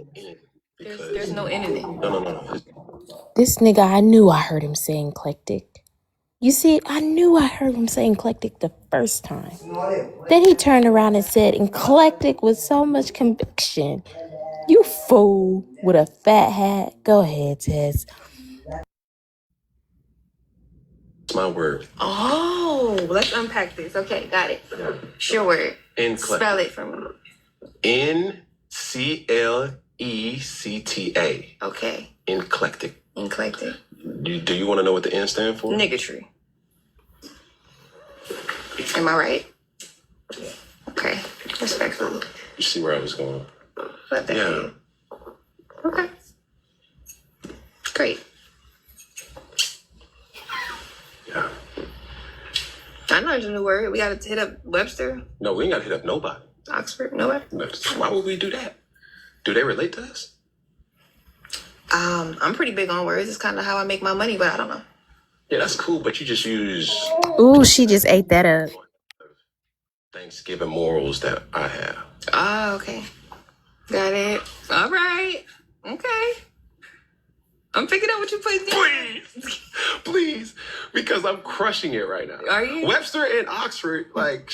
There's no N in it. No. This nigga, I knew I heard him say eclectic. You see, I knew I heard him say eclectic the first time. Then he turned around and said eclectic with so much conviction. You fool with a fat hat. Go ahead, Tess. My word. Oh, let's unpack this. Okay, got it. Sure word. Eclectic. Spell it for me. N-C-L-E-C-T-A. Okay. Eclectic. Eclectic. Do you want to know what the N stand for? Niggatry. Am I right? Okay. Respectful. You see where I was going? What the hell? Okay. Great. Yeah. I know there's a new word. We got to hit up Webster. No, we ain't got to hit up nobody. Oxford? Nobody? Why would we do that? Do they relate to us? I'm pretty big on words. It's kind of how I make my money, but I don't know. Yeah, that's cool, but you just use... Ooh, she just ate that up. Thanksgiving morals that I have. Oh, okay. Got it. All right. Okay. I'm picking up what you put there. Please, because I'm crushing it right now. Are you? Webster and Oxford, like,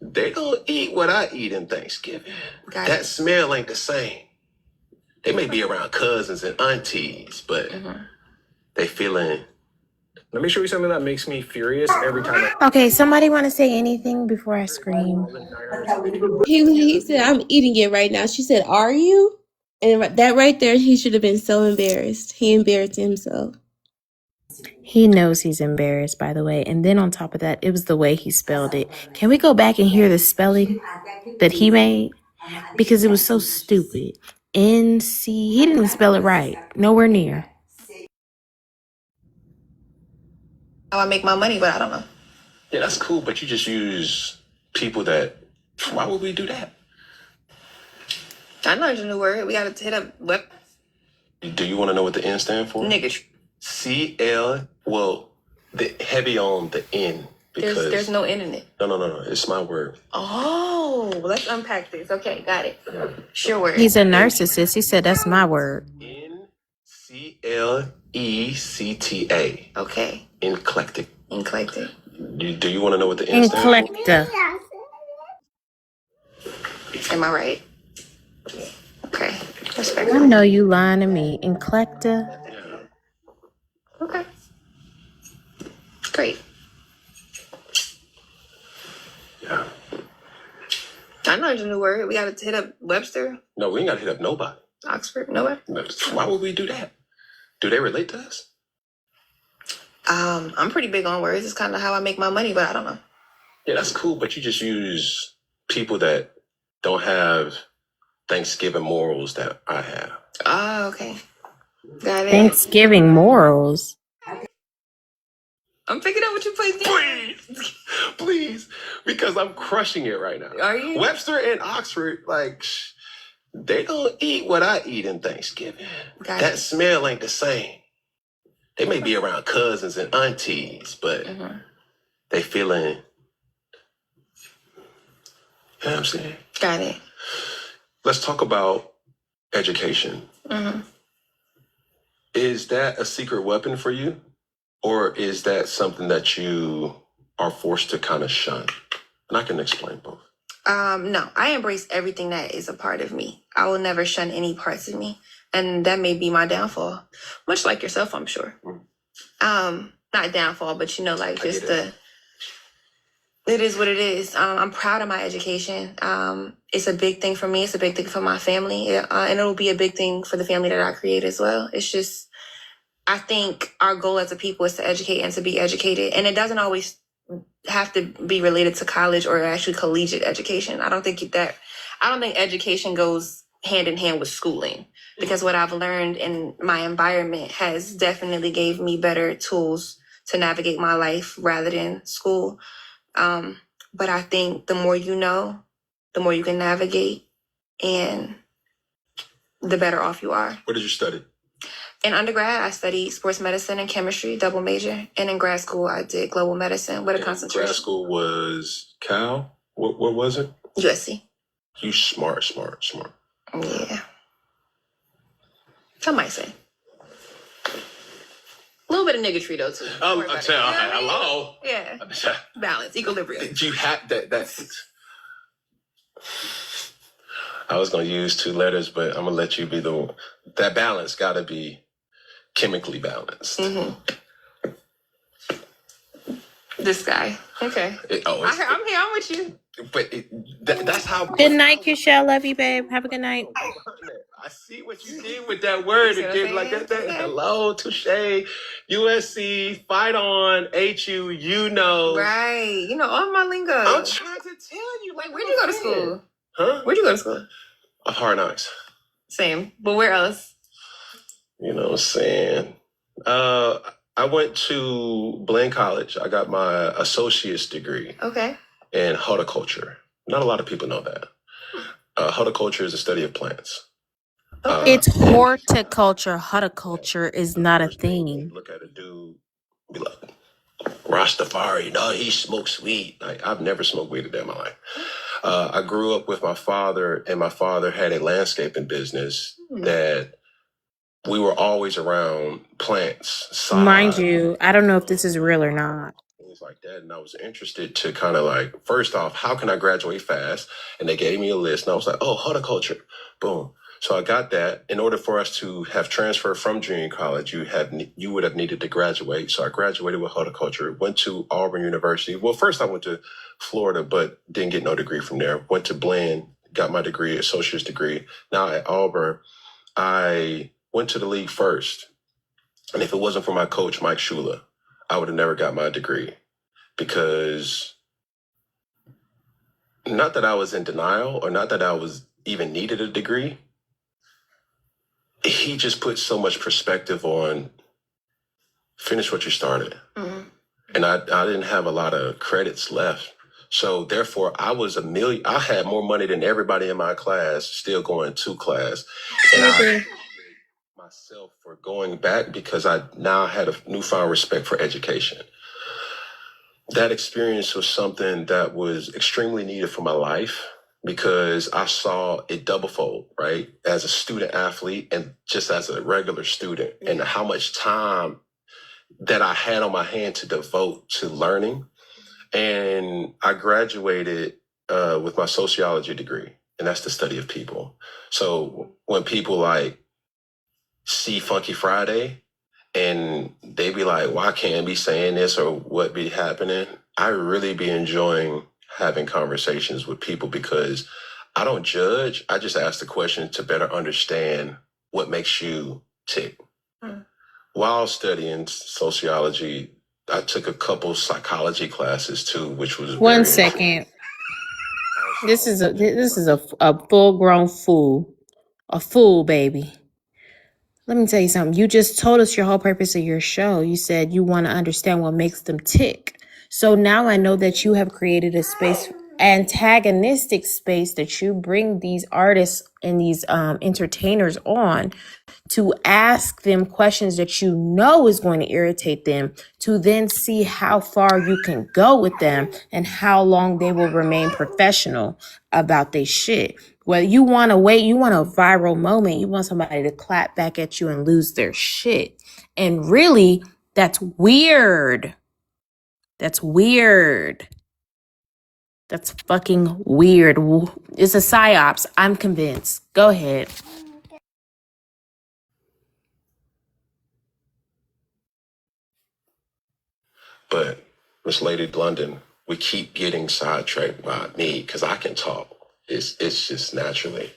they don't eat what I eat in Thanksgiving. Got That it. smell ain't the same. They may be around cousins and aunties, but they feeling. Let me show you something that makes me furious every time Okay, somebody want to say anything before I scream? He said, I'm eating it right now. She said, are you? And that right there, he should have been so embarrassed. He embarrassed himself. He knows he's embarrassed, by the way. And then on top of that, it was the way he spelled it. Can we go back and hear the spelling that he made? Because it was so stupid. N-C, he didn't spell it right. Nowhere near. How I make my money, but I don't know. Yeah, that's cool, but you just use people that. Why would we do that? I know there's a new word. We gotta hit up web Do you want to know what the N stand for? niggas. CL. Well, the heavy on the N because There's no N in it. No. It's my word. Oh, let's unpack this. Okay, got it. Sure word. He's a narcissist. He said, that's my word. NCLECTA. Okay. Eclectic. Eclectic. Do you want to know what the N stands for? Eclecta. Am I right? Okay. Respect. I know you lying to me. Eclecta. Okay. Great. Yeah. I know there's a new word. We gotta hit up Webster, No, we ain't got to hit up nobody. Oxford, nowhere. Why would we do that? Do they relate to us? I'm pretty big on words. It's kind of how I make my money, but I don't know. Yeah, that's cool, but you just use people that don't have Thanksgiving morals that I have. Oh, okay. Got it. Thanksgiving morals. I'm picking up what you put there. Please, because I'm crushing it right now. Are you? Webster and Oxford, like, they don't eat what I eat in Thanksgiving. Got That it. smell ain't the same. They may be around cousins and aunties, but they feeling. You know what I'm saying? Got it. Let's talk about education. Is that a secret weapon for you? Or is that something that you are forced to kind of shun? And I can explain both. No, I embrace everything that is a part of me. I will never shun any parts of me. And that may be my downfall. Much like yourself, I'm sure. Not downfall, but like just it is what it is. I'm proud of my education. It's a big thing for me. It's a big thing for my family. And it'll be a big thing for the family that I create as well. It's just, I think our goal as a people is to educate and to be educated. And it doesn't always have to be related to college or actually collegiate education. I don't think education goes hand in hand with schooling, because what I've learned in my environment has definitely gave me better tools to navigate my life rather than school. But I think the more you know, the more you can navigate, and the better off you are. What did you study? In undergrad, I studied sports medicine and chemistry, double major. And in grad school, I did global medicine with a concentration. Grad school was Cal? What was it? USC. You smart. Yeah. Some might say. A little bit of niggatry, though, too. Hello? Yeah. Balance, equilibrium. You have that's. I was going to use 2 letters, but I'm going to let you be the one. That balance got to be chemically balanced. This guy. Okay. I'm here. I'm with you. But that's how. Good night, Kishelle. Love you, babe. Have a good night. I see what you did with that word. It did like that. Hello, touche. USC, fight on. HU, you know. Right. All my lingo. I'm trying to tell you. Like, where'd you go to school? Huh? Where'd you go to school? Hard Knocks. Same. But where else? You know what I'm saying? I went to Blaine College. I got my associate's degree in horticulture. Not a lot of people know that. Horticulture is the study of plants. It's horticulture. Horticulture is not a thing. Look at a dude, be like, Rastafari, he smokes weed. I've never smoked weed a day in my life. I grew up with my father, and my father had a landscaping business that we were always around plants, Mind sod, you, I don't know if this is real or not. things like that. And I was interested to kind of like, first off, how can I graduate fast? And they gave me a list, and I was like, oh, horticulture, boom. So I got that. In order for us to have transferred from junior college, you would have needed to graduate. So I graduated with horticulture, went to Auburn University. Well, first I went to Florida, but didn't get no degree from there. Went to Blinn, got my degree, associate's degree. Now at Auburn, I went to the league first. And if it wasn't for my coach, Mike Shula, I would have never got my degree, because not that I was in denial or not that I was even needed a degree. He just put so much perspective on finish what you started. Mm-hmm. And I didn't have a lot of credits left. So therefore I had more money than everybody in my class still going to class. And I myself for going back because I now had a newfound respect for education. That experience was something that was extremely needed for my life, because I saw it doublefold, right? As a student athlete and just as a regular student, and how much time that I had on my hand to devote to learning. And I graduated with my sociology degree, and that's the study of people. So when people like see Funky Friday and they be like, why can't I be saying this or what be happening? I really be enjoying having conversations with people, because I don't judge. I just ask the question to better understand what makes you tick. While studying sociology, I took a couple psychology classes too, which was 1 second. This is a full grown fool, a fool, baby. Let me tell you something. You just told us your whole purpose of your show. You said you want to understand what makes them tick. So now I know that you have created a space, antagonistic space, that you bring these artists and these entertainers on to ask them questions that you know is going to irritate them, to then see how far you can go with them and how long they will remain professional about their shit. Whether you want to wait, you want a viral moment, you want somebody to clap back at you and lose their shit. And really, that's weird. That's weird. That's fucking weird. It's a psyops. I'm convinced. Go ahead. But Miss Lady London, we keep getting sidetracked by me because I can talk. It's just naturally.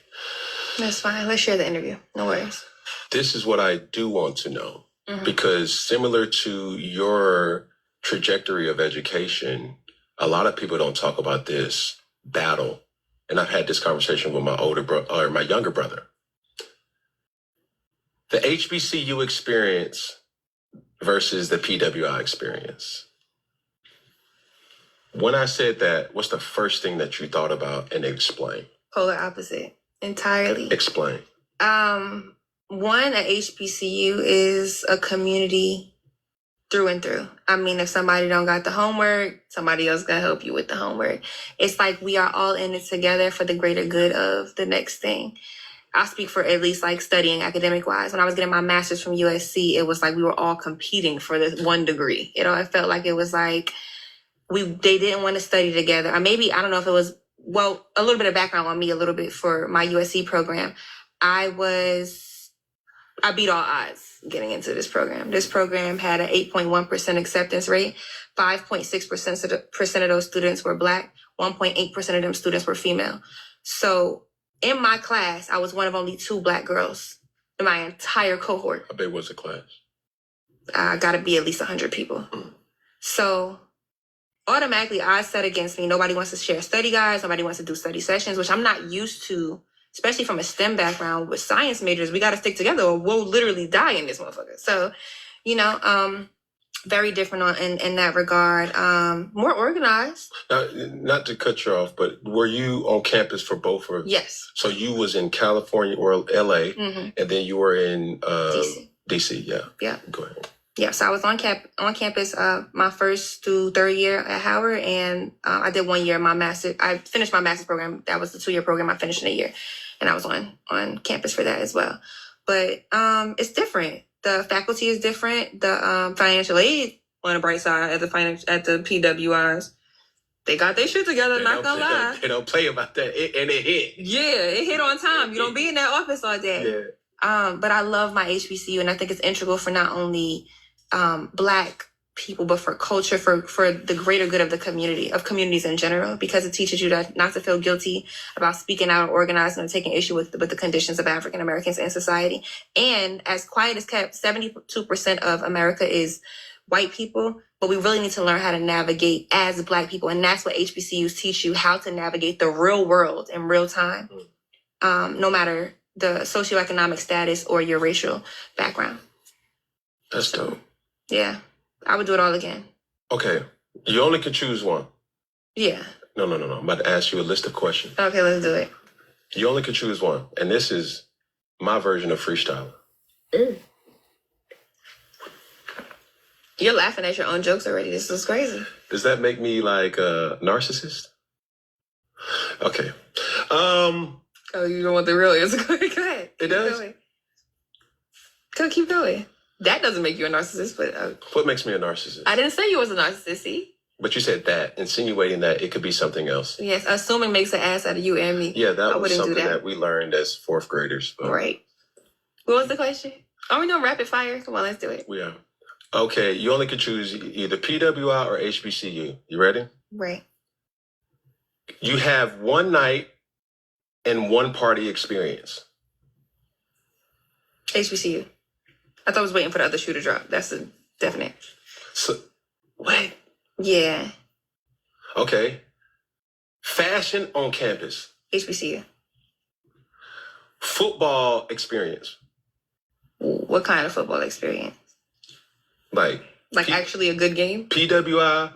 That's fine. Let's share the interview. No worries. This is what I do want to know, because similar to your trajectory of education, a lot of people don't talk about this battle. And I've had this conversation with my my younger brother. The HBCU experience versus the PWI experience. When I said that, what's the first thing that you thought about, and explain? Polar opposite. Entirely. Explain. One, a HBCU is a community through and through. I mean, if somebody don't got the homework, somebody else gonna help you with the homework. It's like we are all in it together for the greater good of the next thing. I speak for at least like studying academic wise. When I was getting my master's from USC, it was like we were all competing for this one degree. You know, it felt like it was like they didn't want to study together. Or maybe, I don't know if it was, well, a little bit of background on me a little bit for my USC program. I beat all odds getting into this program. This program had an 8.1% acceptance rate. 5.6% of those students were Black. 1.8% of them students were female. So in my class, I was one of only 2 Black girls in my entire cohort. How big was the class? I got to be at least 100 people. So automatically odds set against me. Nobody wants to share study guides. Nobody wants to do study sessions, which I'm not used to, especially from a STEM background with science majors. We got to stick together or we'll literally die in this motherfucker. So, you know, very different in that regard. More organized. Now, not to cut you off, but were you on campus for both? Yes. So you was in California or LA, and then you were in DC. Yeah. Yeah. Go ahead. Yeah, so I was on campus my first through 3rd year at Howard, and I did 1 year of my master. I finished my master's program. That was the 2-year program. I finished in a year, and I was on campus for that as well. but it's different. The faculty is different. The financial aid on the bright side at the PWIs, they got their shit together. Not gonna lie, they don't play about that, and it hit. Yeah, it hit on time. You don't be in that office all day. Yeah. But I love my HBCU, and I think it's integral for not only Black people, but for culture, for the greater good of the community, of communities in general, because it teaches you not to feel guilty about speaking out or organizing or taking issue with the conditions of African Americans in society. And as quiet as kept, 72% of America is white people, but we really need to learn how to navigate as Black people. And that's what HBCUs teach you, how to navigate the real world in real time, no matter the socioeconomic status or your racial background. That's dope. Yeah, I would do it all again. Okay, you only can choose one. Yeah. No. I'm about to ask you a list of questions. Okay, let's do it. You only can choose one, and this is my version of freestyle. You're laughing at your own jokes already. This is crazy. Does that make me like a narcissist? Okay. Oh, you don't want the real answer? Go ahead. It does? Keep going. That doesn't make you a narcissist, but... What makes me a narcissist? I didn't say you was a narcissist, see? But you said that, insinuating that it could be something else. Yes, assuming makes an ass out of you and me. Yeah, that was something that we learned as fourth graders. But... Right. What was the question? Are we doing rapid fire? Come on, let's do it. Yeah. Okay, you only could choose either PWI or HBCU. You ready? Right. You have one night and one party experience. HBCU. I thought I was waiting for the other shoe to drop. That's a definite. So, what? Yeah. Okay. Fashion on campus. HBCU. Football experience. What kind of football experience? Like actually a good game? PWI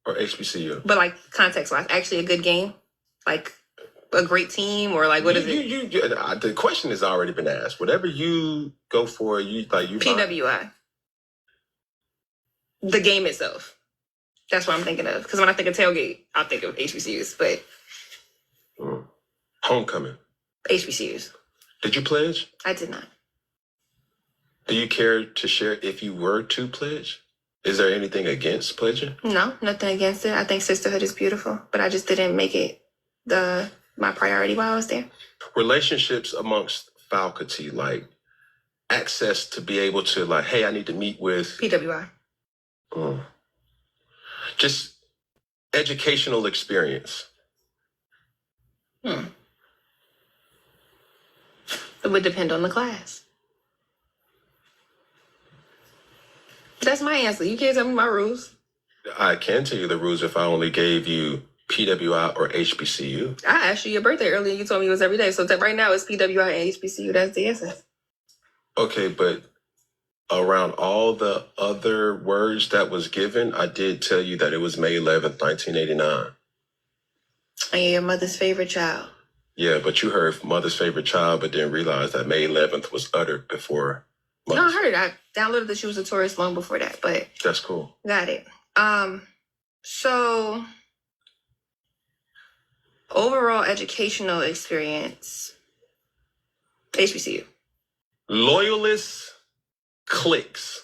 or HBCU? But like context-wise, actually a good game? Like a great team, or like what is it? The question has already been asked. Whatever you go for, you PWI. The game itself. That's what I'm thinking of. Because when I think of tailgate, I think of HBCUs, but... Homecoming. HBCUs. Did you pledge? I did not. Do you care to share if you were to pledge? Is there anything against pledging? No, nothing against it. I think sisterhood is beautiful, but I just didn't make it my priority while I was there. Relationships amongst faculty, like access to be able to like, hey, I need to meet with... PWI. Just educational experience. It would depend on the class. That's my answer. You can't tell me my rules. I can tell you the rules if I only gave you PWI or HBCU. I asked you your birthday earlier. You told me it was every day. So right now it's PWI and HBCU. That's the answer. Okay, but around all the other words that was given, I did tell you that it was May 11th, 1989. And you're your mother's favorite child. Yeah, but you heard mother's favorite child, but didn't realize that May 11th was uttered before. No, I heard it. I downloaded that she was a tourist long before that, but... That's cool. Got it. So... Overall educational experience... HBCU. Loyalist cliques.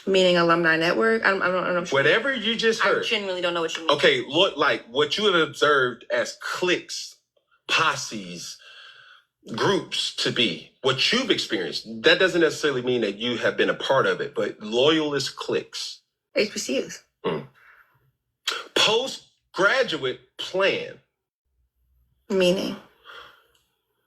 Meaning alumni network? I don't know. Whatever you just heard. I genuinely don't know what you mean. Okay, look, like what you have observed as cliques, posses, groups to be, what you've experienced, that doesn't necessarily mean that you have been a part of it, but loyalist cliques. HBCUs. Postgraduate plan. Meaning?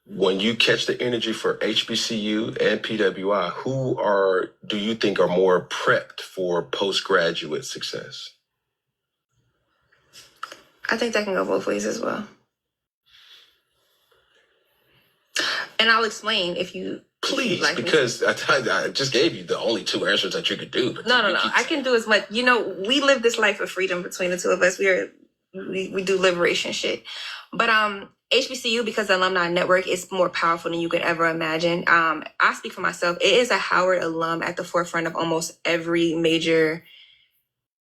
When you catch the energy for HBCU and PWI, who do you think are more prepped for postgraduate success? I think that can go both ways as well. And I'll explain if you... Please, like because I just gave you the only two answers that you could do. But no. I can do as much. You know, we live this life of freedom between the two of us. We do liberation shit. But HBCU, because the alumni network is more powerful than you could ever imagine. I speak for myself. It is a Howard alum at the forefront of almost every major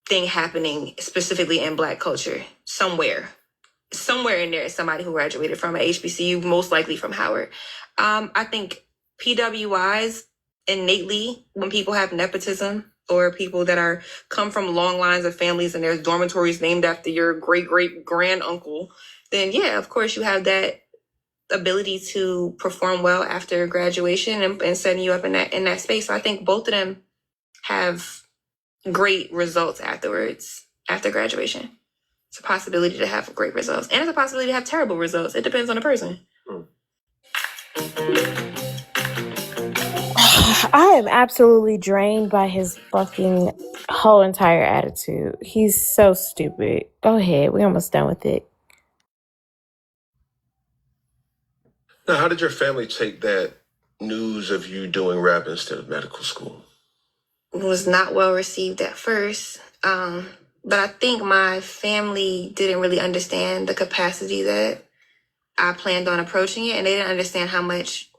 thing happening, specifically in Black culture, somewhere. somewhere in there is somebody who graduated from an HBCU, most likely from Howard. I think PWIs innately, when people have nepotism or people that come from long lines of families and there's dormitories named after your great-great-grand uncle, then yeah, of course you have that ability to perform well after graduation and setting you up in that space. So I think both of them have great results afterwards, after graduation. It's a possibility to have great results, and it's a possibility to have terrible results. It depends on the person. I am absolutely drained by his fucking whole entire attitude. He's so stupid. Go ahead. We're almost done with it. Now, how did your family take that news of you doing rap instead of medical school? It was not well received at first. But I think my family didn't really understand the capacity that I planned on approaching it, and they didn't understand how much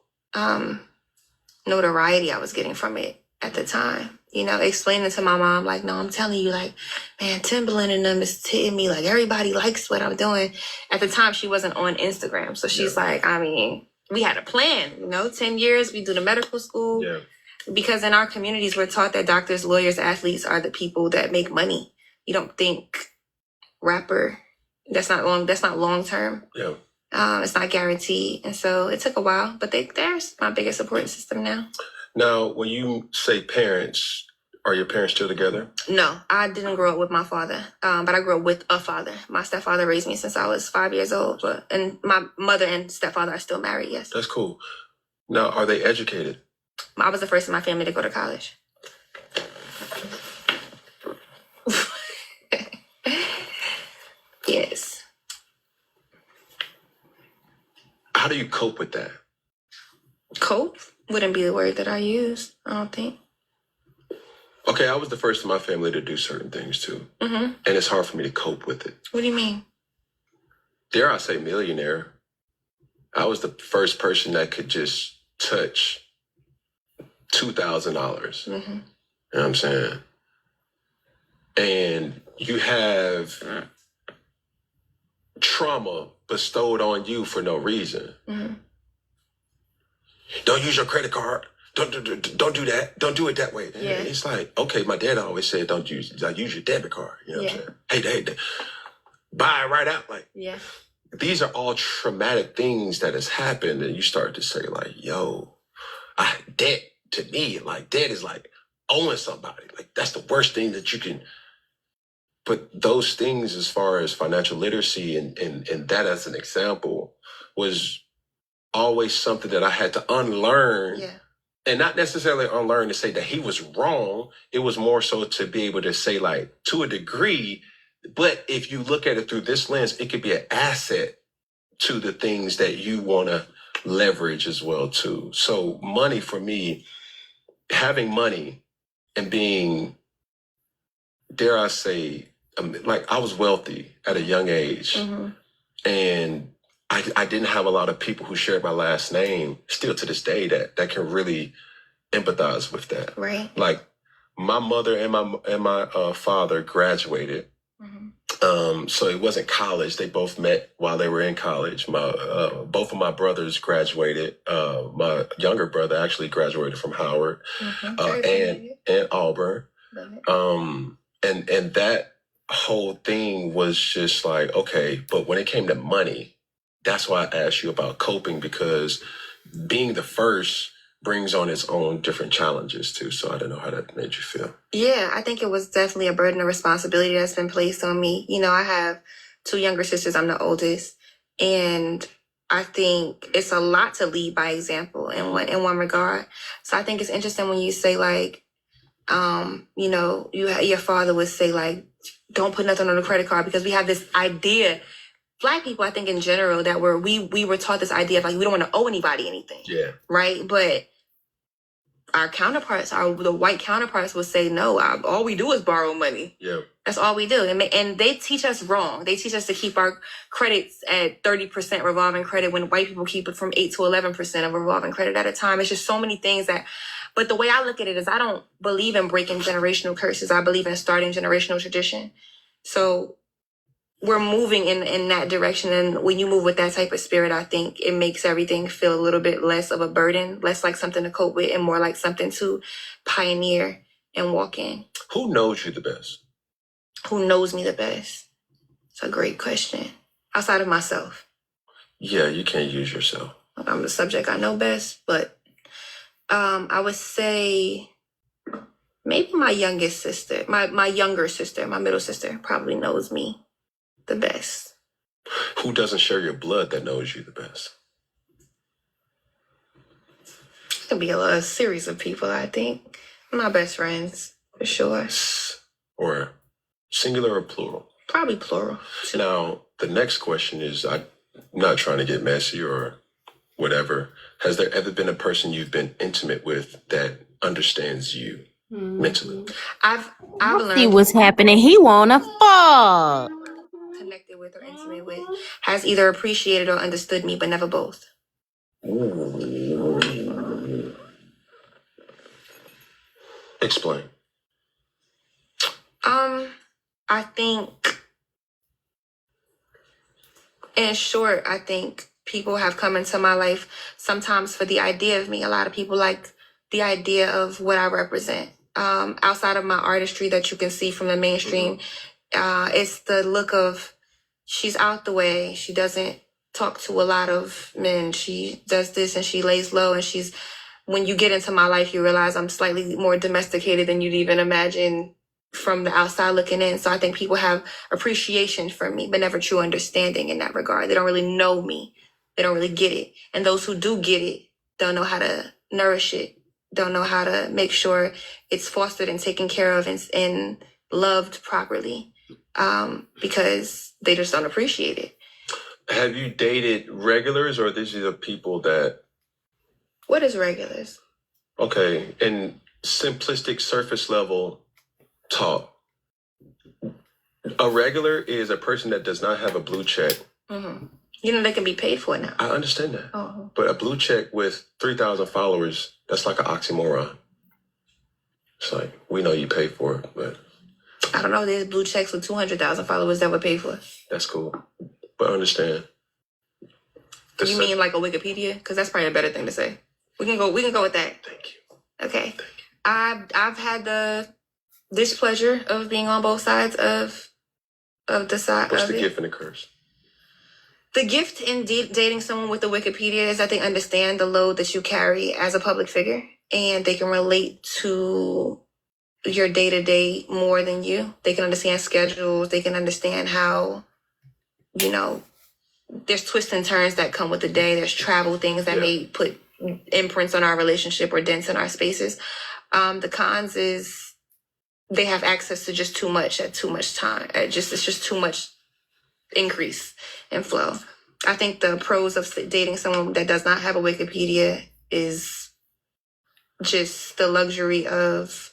notoriety I was getting from it at the time. You know, explaining to my mom, like, no, I'm telling you, like, man, Timberland and them is hitting me, like, everybody likes what I'm doing. At the time, she wasn't on Instagram, so she's like, I mean, we had a plan, 10 years, we do the medical school. Yeah. Because in our communities, we're taught that doctors, lawyers, athletes are the people that make money. You don't think rapper, that's not long term. Yeah. It's not guaranteed. And so it took a while, but they're my biggest support system now. Now, when you say parents, are your parents still together? No, I didn't grow up with my father, but I grew up with a father. My stepfather raised me since I was 5 years old, and my mother and stepfather are still married, yes. That's cool. Now, are they educated? I was the first in my family to go to college. Yes. How do you cope with that? Cope wouldn't be the word that I use, I don't think. Okay, I was the first in my family to do certain things too. Mm-hmm. And it's hard for me to cope with it. What do you mean? Dare I say millionaire? I was the first person that could just touch $2,000. Mm-hmm. You know what I'm saying? And you have trauma bestowed on you for no reason. Mm-hmm. Don't use your credit card. Don't do that. Don't do it that way. Yeah. It's like, okay, my dad always said, use your debit card. You know what I'm saying? Hey, buy it right out. Like, yeah. These are all traumatic things that has happened. And you start to say like, yo, debt to me, like debt is like owing somebody. Like that's the worst thing that you can. But those things, as far as financial literacy and that as an example, was always something that I had to unlearn. Yeah. And not necessarily unlearn to say that he was wrong. It was more so to be able to say, like, to a degree, but if you look at it through this lens, it could be an asset to the things that you want to leverage as well, too. So money for me, having money and being, dare I say, like I was wealthy at a young age. Mm-hmm. And I didn't have a lot of people who shared my last name still to this day that can really empathize with that. Right. Like my mother and my father graduated. Mm-hmm. So it wasn't college. They both met while they were in college. Both of my brothers graduated. My younger brother actually graduated from Howard, and Auburn. And that whole thing was just like, okay, but when it came to money, that's why I asked you about coping, because being the first brings on its own different challenges too. So I don't know how that made you feel. Yeah, I think it was definitely a burden of responsibility that's been placed on me. You know, I have 2 younger sisters. I'm the oldest. And I think it's a lot to lead by example in one regard. So I think it's interesting when you say like, you know, your father would say like, don't put nothing on the credit card, because we have this idea, Black people, I think in general, that we were taught this idea of like, we don't want to owe anybody anything. Yeah. Right. But our counterparts, the white counterparts will say, no, all we do is borrow money. Yeah. That's all we do. And they teach us wrong. They teach us to keep our credits at 30% revolving credit when white people keep it from 8 to 11% of revolving credit at a time. It's just so many things but the way I look at it is I don't believe in breaking generational curses. I believe in starting generational tradition. So we're moving in that direction. And when you move with that type of spirit, I think it makes everything feel a little bit less of a burden, less like something to cope with, and more like something to pioneer and walk in. Who knows you the best? Who knows me the best? It's a great question. Outside of myself. Yeah, you can't use yourself. I'm the subject I know best, but I would say maybe my youngest sister, my younger sister, my middle sister probably knows me the best. Who doesn't share your blood that knows you the best? It could be a series of people, I think. My best friends, for sure. Or singular or plural? Probably plural. Now, the next question is, I'm not trying to get messy or whatever. Has there ever been a person you've been intimate with that understands you mentally? I've learned. See what's happening. He wanna fuck. Connected with or intimate with has either appreciated or understood me, but never both. Explain. I think, in short, I think people have come into my life sometimes for the idea of me. A lot of people like the idea of what I represent. Outside of my artistry that you can see from the mainstream, it's the look of, she's out the way. She doesn't talk to a lot of men. She does this and she lays low, and when you get into my life, you realize I'm slightly more domesticated than you'd even imagine from the outside looking in. So I think people have appreciation for me, but never true understanding in that regard. They don't really know me. They don't really get it. And those who do get it don't know how to nourish it, don't know how to make sure it's fostered and taken care of and loved properly, because they just don't appreciate it. Have you dated regulars, or these are the people that... What is regulars? Okay, in simplistic surface level talk, a regular is a person that does not have a blue check. Mm-hmm. You know, they can be paid for now. I understand that. Oh. But a blue check with 3,000 followers, that's like an oxymoron. It's like, we know you pay for it, but... I don't know, there's blue checks with 200,000 followers that were paid for. That's cool. But understand. You mean like a Wikipedia? Because that's probably a better thing to say. We can go with that. Thank you. Okay. I've had the displeasure of being on both sides of the side. What's the gift and the curse? The gift in dating someone with a Wikipedia is that they understand the load that you carry as a public figure, and they can relate to your day-to-day more than you. They can understand schedules. They can understand how, there's twists and turns that come with the day. There's travel things that may put imprints on our relationship or dents in our spaces. The cons is they have access to just too much at too much time. It's just too much increase in flow. I think the pros of dating someone that does not have a Wikipedia is just the luxury of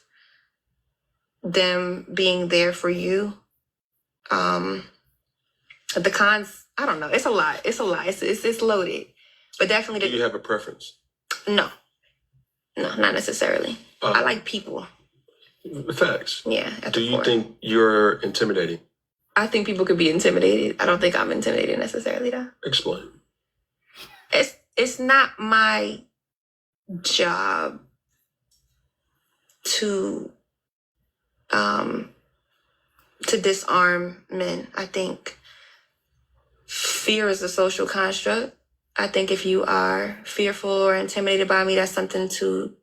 them being there for you. The cons, I don't know. It's a lot. It's loaded, but definitely. Do you have a preference? No, not necessarily. I like people. Facts. Yeah. Do you think you're intimidating? I think people could be intimidated. I don't think I'm intimidated necessarily, though. Explain. It's not my job to disarm men. I think fear is a social construct. I think if you are fearful or intimidated by me, that's something to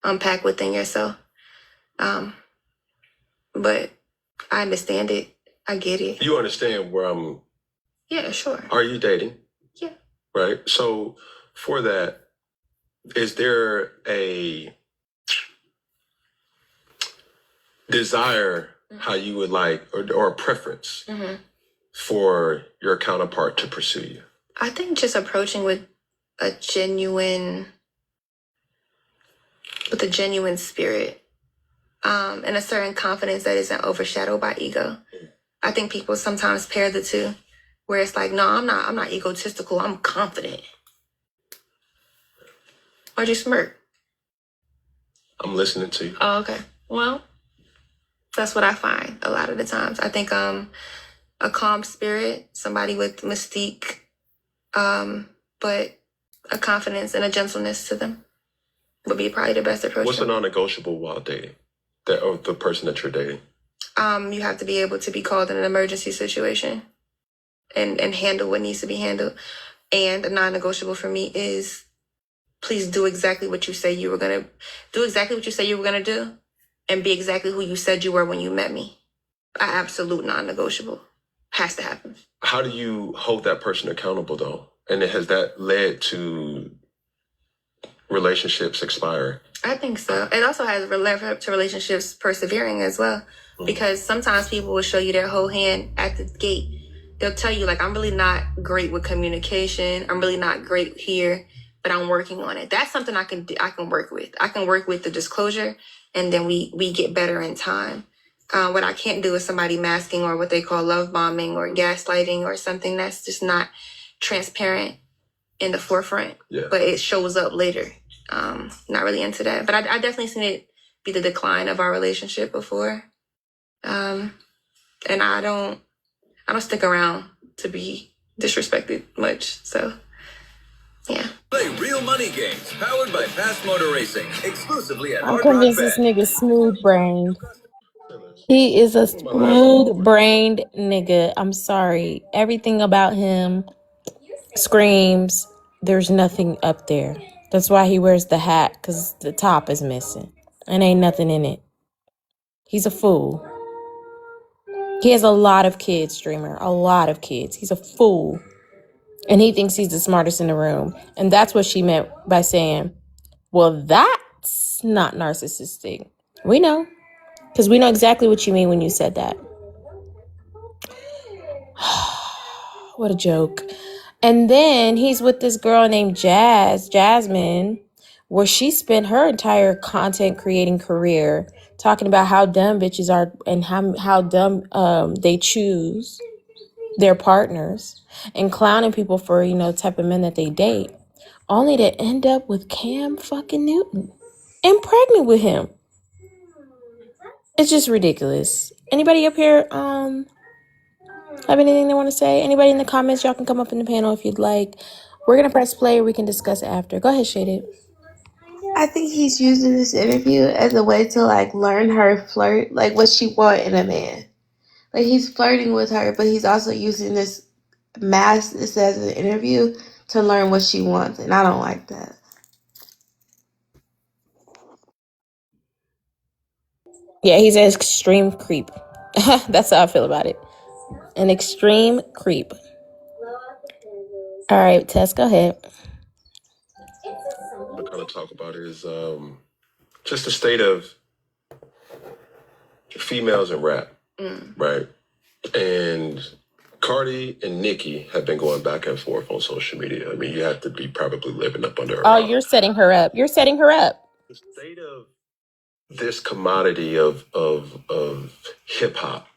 unpack within yourself. But I understand it. I get it. You understand where I'm... Yeah, sure. Are you dating? Yeah. Right? So for that, is there a desire how you would like, or a preference for your counterpart to pursue you? I think just approaching with a genuine spirit, and a certain confidence that isn't overshadowed by ego. I think people sometimes pair the two, where it's like, no, I'm not egotistical. I'm confident. Why'd you smirk? I'm listening to you. Oh, okay. Well, that's what I find a lot of the times. I think a calm spirit, somebody with mystique, but a confidence and a gentleness to them would be probably the best approach. What's for a me. non-negotiable while dating? The person that you're dating. You have to be able to be called in an emergency situation and handle what needs to be handled. And a non-negotiable for me is please do exactly what you say you were gonna do, exactly what you say you were gonna do, and be exactly who you said you were when you met me. An absolute non-negotiable. Has to happen. How do you hold that person accountable though? And has that led to relationships expiring? I think so. It also has led to relationships persevering as well. Because sometimes people will show you their whole hand at the gate. They'll tell you, like, I'm really not great with communication. I'm really not great here, but I'm working on it. That's something I can work with. I can work with the disclosure, and then we get better in time. What I can't do is somebody masking or what they call love bombing or gaslighting or something that's just not transparent in the forefront, but it shows up later. Not really into that, but I definitely seen it be the decline of our relationship before. And I don't stick around to be disrespected much. So, yeah. Play real money games powered by Fast Motor Racing exclusively at I'm Hard Rock convinced this Bet. nigga smooth brained. He is a smooth brained nigga. I'm sorry. Everything about him screams there's nothing up there. That's why he wears the hat, because the top is missing. And ain't nothing in it. He's a fool. He has a lot of kids, Dreamer. A lot of kids. He's a fool. And he thinks he's the smartest in the room. And that's what she meant by saying, well, that's not narcissistic. We know. Because we know exactly what you mean when you said that. What a joke. And then he's with this girl named Jasmine, where she spent her entire content creating career talking about how dumb bitches are and how dumb they choose their partners and clowning people for, the type of men that they date, only to end up with Cam fucking Newton and pregnant with him. It's just ridiculous. Anybody up here have anything they want to say? Anybody in the comments? Y'all can come up in the panel if you'd like. We're gonna press play, or we can discuss it after. Go ahead, Shaded. I think he's using this interview as a way to learn her flirt, what she want in a man. He's flirting with her, but he's also using this as an interview to learn what she wants, and I don't like that. Yeah, he's an extreme creep. That's how I feel about it. An extreme creep. All right, Tess, go ahead. What I kind of talk about is just the state of females in rap, right? And Cardi and Nicki have been going back and forth on social media. I mean, you have to be probably living up under a rock. You're setting her up. You're setting her up. The state of this commodity of hip hop,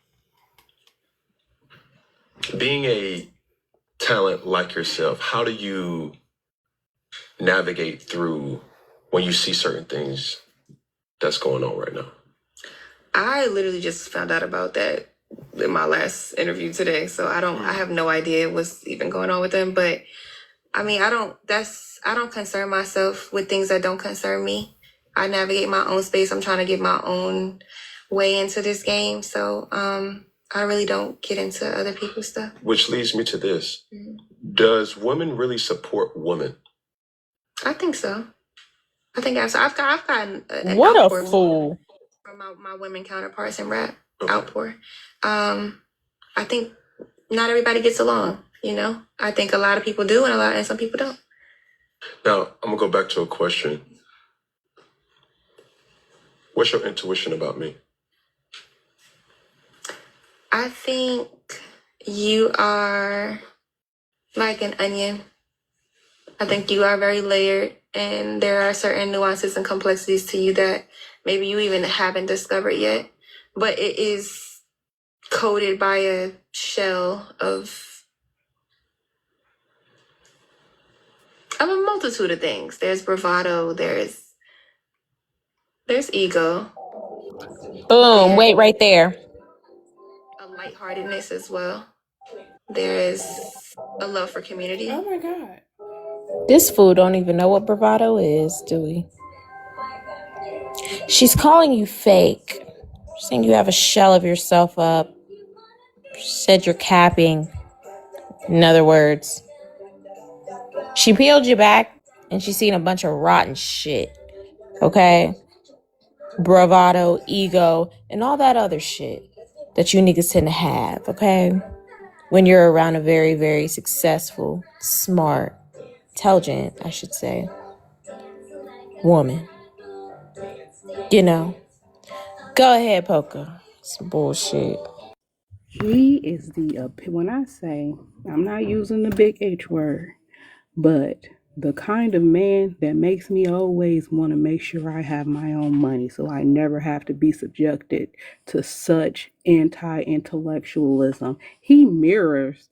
being a talent like yourself, how do you navigate through when you see certain things that's going on right now? I literally just found out about that in my last interview today. So I have no idea what's even going on with them. But I mean, I don't concern myself with things that don't concern me. I navigate my own space. I'm trying to get my own way into this game. So I really don't get into other people's stuff. Which leads me to this. Does women really support women? I think so. I think I've gotten an What outpour a fool. from my women counterparts in rap. Outpour. I think not everybody gets along, I think a lot of people do and some people don't. Now, I'm gonna go back to a question. What's your intuition about me? I think you are like an onion. I think you are very layered, and there are certain nuances and complexities to you that maybe you even haven't discovered yet. But it is coated by a shell of a multitude of things. There's bravado, there's ego. Boom, wait right there. A lightheartedness as well. There is a love for community. Oh my God. This fool don't even know what bravado is, do we? She's calling you fake. She's saying you have a shell of yourself up. She said you're capping. In other words, she peeled you back and she's seen a bunch of rotten shit. Okay? Bravado, ego, and all that other shit that you niggas tend to have, okay? When you're around a very, very successful, smart, intelligent, I should say, woman. You know? Go ahead, Poker. Some bullshit. He is when I say, I'm not using the big H word, but the kind of man that makes me always want to make sure I have my own money so I never have to be subjected to such anti-intellectualism. He mirrors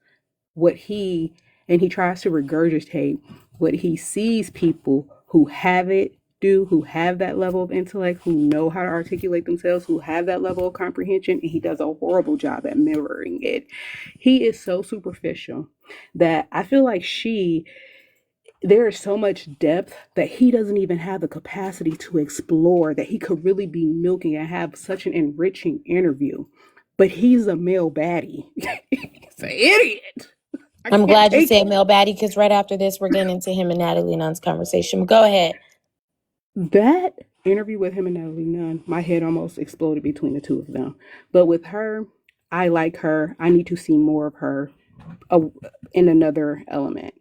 and he tries to regurgitate what he sees people who have it do, who have that level of intellect, who know how to articulate themselves, who have that level of comprehension, and he does a horrible job at mirroring it. He is so superficial that I feel like there is so much depth that he doesn't even have the capacity to explore, that he could really be milking and have such an enriching interview. But he's a male baddie. He's an idiot. I'm glad you said Mel Batty, because right after this, we're getting into him and Natalie Nunn's conversation. Go ahead. That interview with him and Natalie Nunn, my head almost exploded between the two of them. But with her, I like her. I need to see more of her in another element.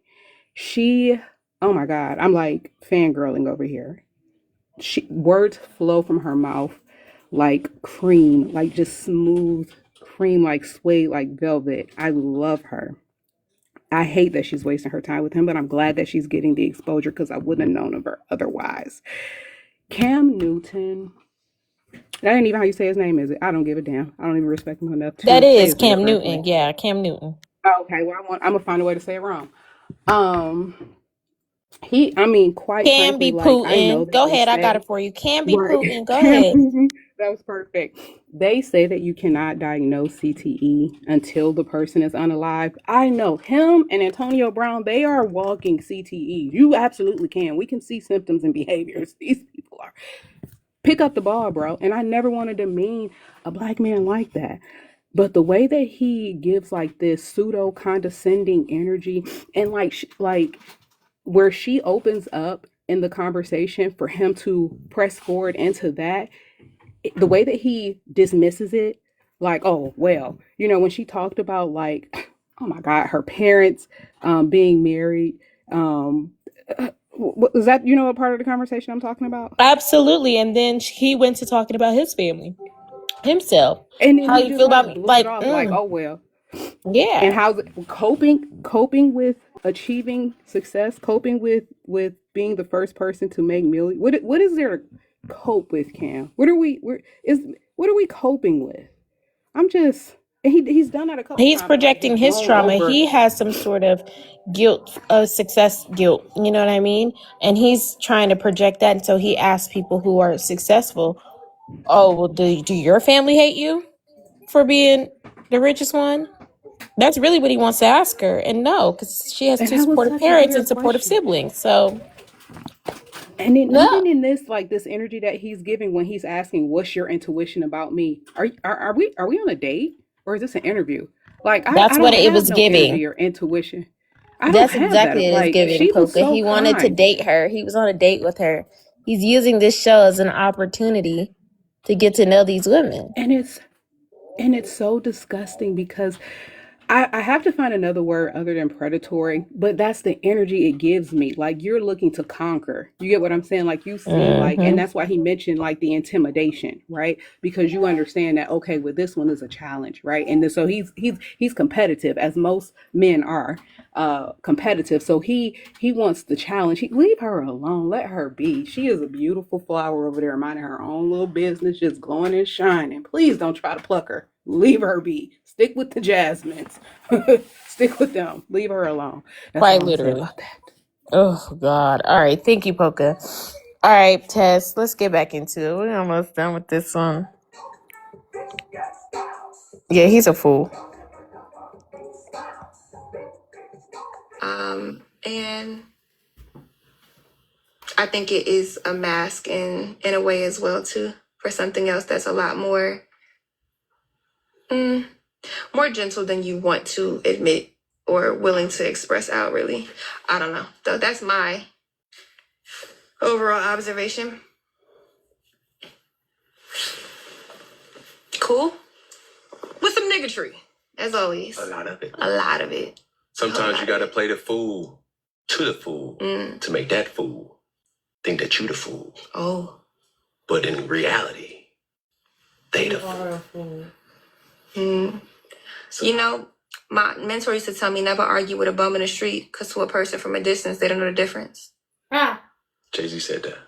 Oh my God, I'm like fangirling over here. Words flow from her mouth like cream, like just smooth cream, like suede, like velvet. I love her. I hate that she's wasting her time with him, but I'm glad that she's getting the exposure because I wouldn't have known of her otherwise. Cam Newton. That ain't even how you say his name, is it? I don't give a damn. I don't even respect him enough to. That is Cam Newton. Yeah, Cam Newton. Okay, well, I'm gonna find a way to say it wrong. Quite Can frankly, be Putin. Go ahead, I got it for you. Can be Putin. Go ahead. That was perfect. They say that you cannot diagnose CTE until the person is unalive. I know him and Antonio Brown, they are walking CTE. You absolutely can. We can see symptoms and behaviors. These people are. Pick up the ball, bro. And I never wanted to demean a black man like that. But the way that he gives like this pseudo condescending energy and like where she opens up in the conversation for him to press forward into that, the way that he dismisses it, like, oh, well, when she talked about like, oh my God, her parents being married, was that, a part of the conversation I'm talking about? Absolutely. And then he went to talking about his family, himself. And then how you feel about like oh well. Yeah. And how coping with achieving success, coping with being the first person to make millions. What is there to cope with, Cam? What are we coping with? He's done that a couple times. He's projecting his trauma. He has some sort of guilt, success guilt. You know what I mean? And he's trying to project that. And so he asks people who are successful, oh, well, do your family hate you for being the richest one? That's really what he wants to ask her. And no, because she has two supportive parents and supportive siblings. So, and then even in this, like this energy that he's giving when he's asking, "What's your intuition about me?" Are we on a date or is this an interview? Like that's what it was giving. Your intuition. That's exactly what it was giving. Poker. He wanted to date her. He was on a date with her. He's using this show as an opportunity to get to know these women. And it's so disgusting because I have to find another word other than predatory, but that's the energy it gives me. Like you're looking to conquer. You get what I'm saying? Like you see, like, and that's why he mentioned like the intimidation, right? Because you understand that, okay, well, this one is a challenge, right? And so he's competitive, as most men are competitive. So he wants the challenge. Leave her alone. Let her be. She is a beautiful flower over there, minding her own little business, just glowing and shining. Please don't try to pluck her. Leave her be. Stick with the Jasmines. Stick with them. Leave her alone. That's quite literally. Oh, God. All right. Thank you, Poca. All right, Tess, let's get back into it. We're almost done with this one. Yeah, he's a fool. And I think it is a mask in a way as well too, for something else that's a lot more more gentle than you want to admit or willing to express out, really. I don't know. So that's my overall observation. Cool. With some niggatry, as always. A lot of it. A lot of it. Sometimes you gotta play the fool to the fool to make that fool think that you the fool. Oh. But in reality, they the fool. So, you know, my mentor used to tell me never argue with a bum in the street, because to a person from a distance, they don't know the difference. Jay-Z said that.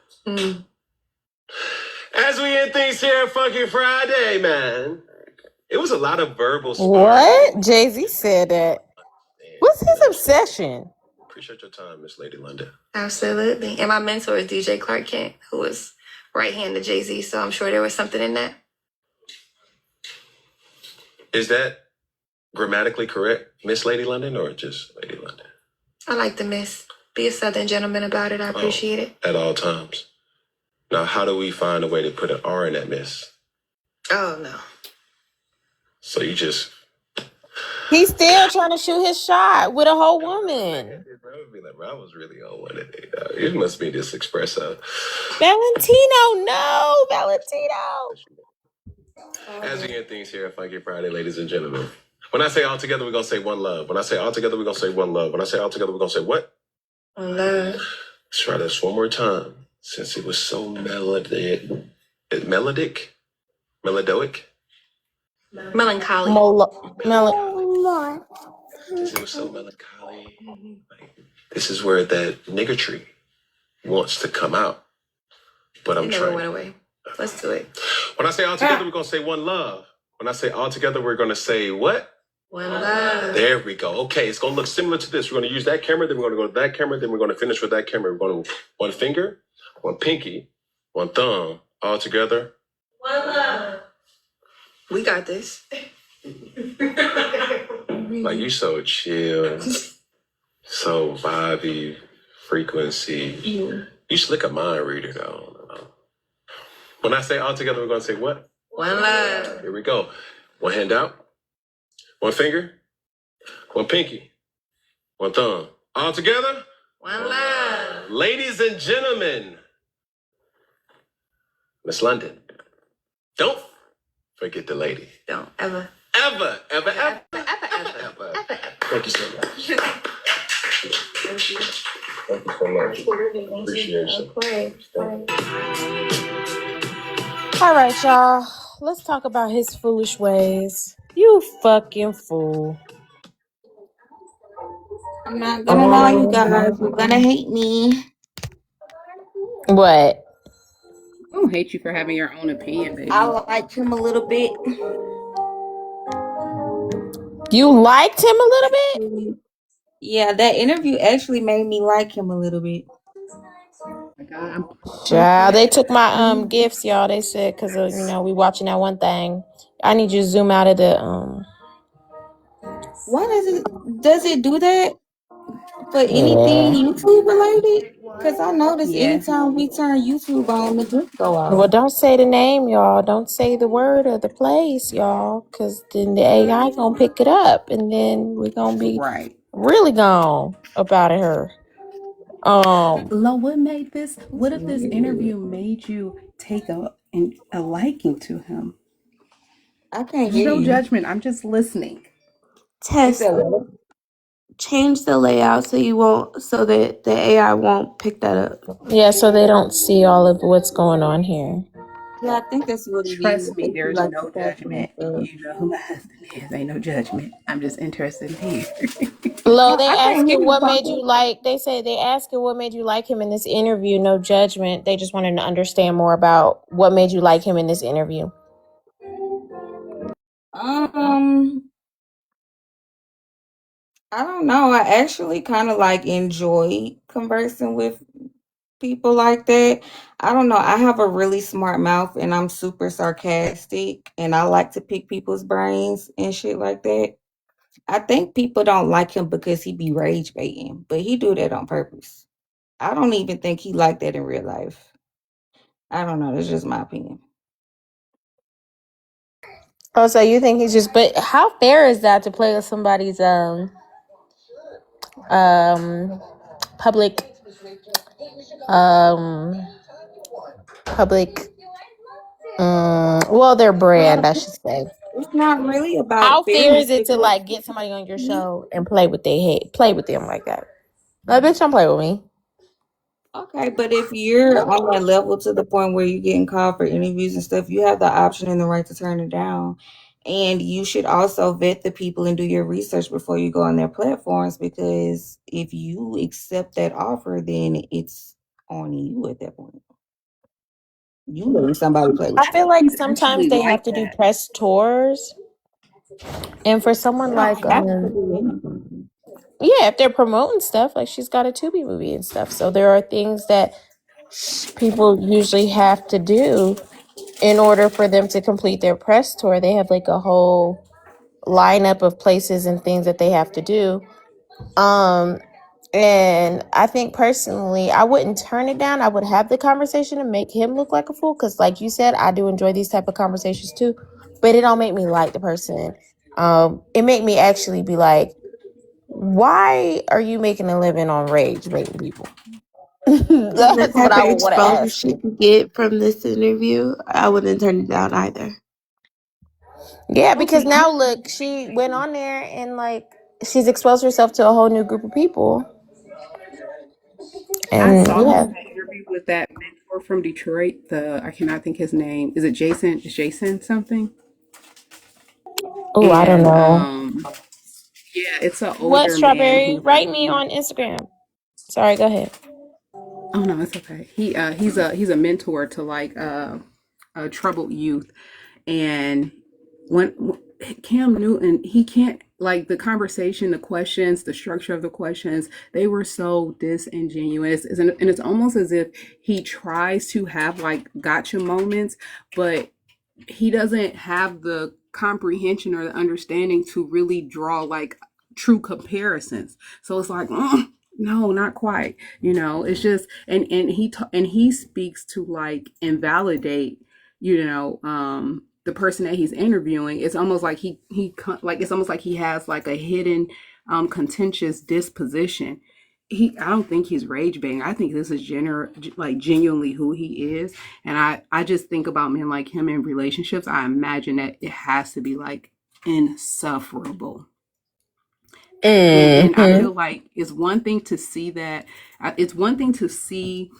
As we end things here, fucking Friday, man. It was a lot of verbal sparring. What? Jay-Z said that. What's his obsession? Appreciate your time, Miss Lady London. Absolutely. And my mentor is DJ Clark Kent, who was right hand to Jay-Z, so I'm sure there was something in that. Is that grammatically correct, Miss Lady London, or just Lady London? I like the miss. Be a Southern gentleman about it. I appreciate it. At all times. Now, how do we find a way to put an R in that miss? Oh, no. So you just... He's still trying to shoot his shot with a whole woman. I was really on one of it. It must be this espresso. Valentino, no, Valentino. As we end things here at Funky Friday, ladies and gentlemen. When I say all together, we're going to say one love. When I say all together, we're going to say one love. When I say all together, we're going to say what? One love. Let's try this one more time. Since it was so melodic. Melancholy. Since it was so melancholy. This is where that niggatry wants to come out. But I'm it never went away. Let's do it. When I say all together, we're going to say one love. When I say all together, we're going to say what? One love. There we go. Okay, it's going to look similar to this. We're going to use that camera, then we're going to go to that camera, then we're going to finish with that camera. We're going to one finger, one pinky, one thumb, all together. One love. We got this. Like, you so chill, so vibey, frequency. You should look a mind reader, though. When I say all together, we're going to say what? One love. Here we go. One hand out, one finger, one pinky, one thumb. All together? One love. Ladies and gentlemen, Miss London, don't forget the lady. Don't ever. Ever. Thank you so much. Thank you. Thank you so much. Appreciation. All right, y'all. Let's talk about his foolish ways. You fucking fool. I'm not gonna lie, you guys. You're gonna hate me. What? I don't hate you for having your own opinion, baby. I liked him a little bit. You liked him a little bit? Yeah, that interview actually made me like him a little bit. Child, they took my gifts, y'all. They said because we watching that one thing. I need you to zoom out of the Why does it do that for anything YouTube related? Because I notice anytime we turn YouTube on, the gift go out. Well, don't say the name, y'all. Don't say the word or the place, y'all, because then the AI gonna pick it up, and then we're gonna be really gone about her. Lo, what made this? What if this interview made you take a liking to him? I can't hear No you. judgment. I'm just listening. Test. Change the layout so that the AI won't pick that up. Yeah, so they don't see all of what's going on here. Yeah, I think that's what it is. Trust me, there's no judgment. You know who my husband is. Ain't no judgment. I'm just interested in here. Lo, they asking what made you like. They say they asking what made you like him in this interview. No judgment. They just wanted to understand more about what made you like him in this interview. I don't know. I actually kind of enjoy conversing with people like that. I don't know. I have a really smart mouth and I'm super sarcastic and I like to pick people's brains and shit like that. I think people don't like him because he be rage baiting, but he do that on purpose. I don't even think he like that in real life. I don't know. That's just my opinion. Oh, so you think he's just? But how fair is that to play with somebody's public um public well, their brand, Well, I should say. it's not really about How fair fairness is it to because like get somebody on your show and play with their head, play with them like that? Like, bitch, don't play with me. okay, but if you're on that level to the point where you're getting called for interviews and stuff, you have the option and the right to turn it down. And you should also vet the people and do your research before you go on their platforms, because if you accept that offer, then it's on you at that point. You letting somebody play with I feel like He's sometimes actually they have like to do that. press tours, and for you. someone They like don't have to do anything. yeah, if they're promoting stuff, like she's got a Tubi movie and stuff, so there are things that people usually have to do in order for them to complete their press tour. They have like a whole lineup of places and things that they have to do. And I think personally, I wouldn't turn it down. I would have the conversation and make him look like a fool. Cause like you said, I do enjoy these type of conversations too. But it don't make me like the person. It make me actually be like, why are you making a living on rage baiting people? The That's what type I of would want to exposure ask she you. could get from this interview, I wouldn't turn it down either. Yeah, because Okay, now look, she went on there and like she's exposed herself to a whole new group of people. I And saw her yeah. in that interview with that mentor from Detroit. I cannot think his name. Is it Jason? Is Jason something? Oh, I don't And know. yeah, it's an What, older man Strawberry? who has. Write me on Instagram. Sorry, go ahead. Oh no, it's okay. He's a mentor to like troubled youth, and when Cam Newton, he can't, like, the conversation, the questions, the structure of the questions, they were so disingenuous, and it's almost as if he tries to have like gotcha moments, but he doesn't have the comprehension or the understanding to really draw like true comparisons. So it's like, no, not quite. It's just, and he speaks to like invalidate, the person that he's interviewing. It's almost like it's almost like he has like a hidden contentious disposition. I don't think he's rage baiting. I think this is genuinely who he is. And I just think about men like him in relationships. I imagine that it has to be like insufferable. And I feel like it's one thing to see that. It's one thing to see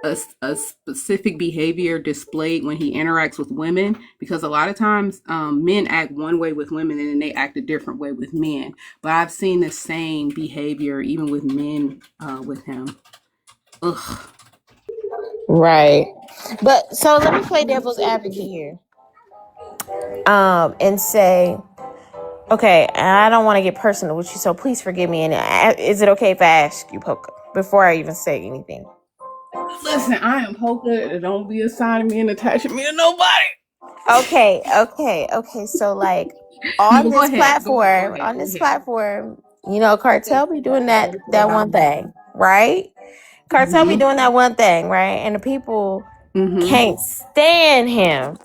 a specific behavior displayed when he interacts with women, because a lot of times men act one way with women and then they act a different way with men. But I've seen the same behavior even with men with him. Ugh. Right. But so let me play devil's advocate here. And say, okay, I don't want to get personal with you, so please forgive me. And is it okay if I ask you, Poker, before I even say anything? Listen, I am Poker. Don't be assigning me and attaching me to nobody. Okay. So like on No, this platform, Cartel be doing that one thing, right? Cartel be doing that one thing, right? And the people can't stand him.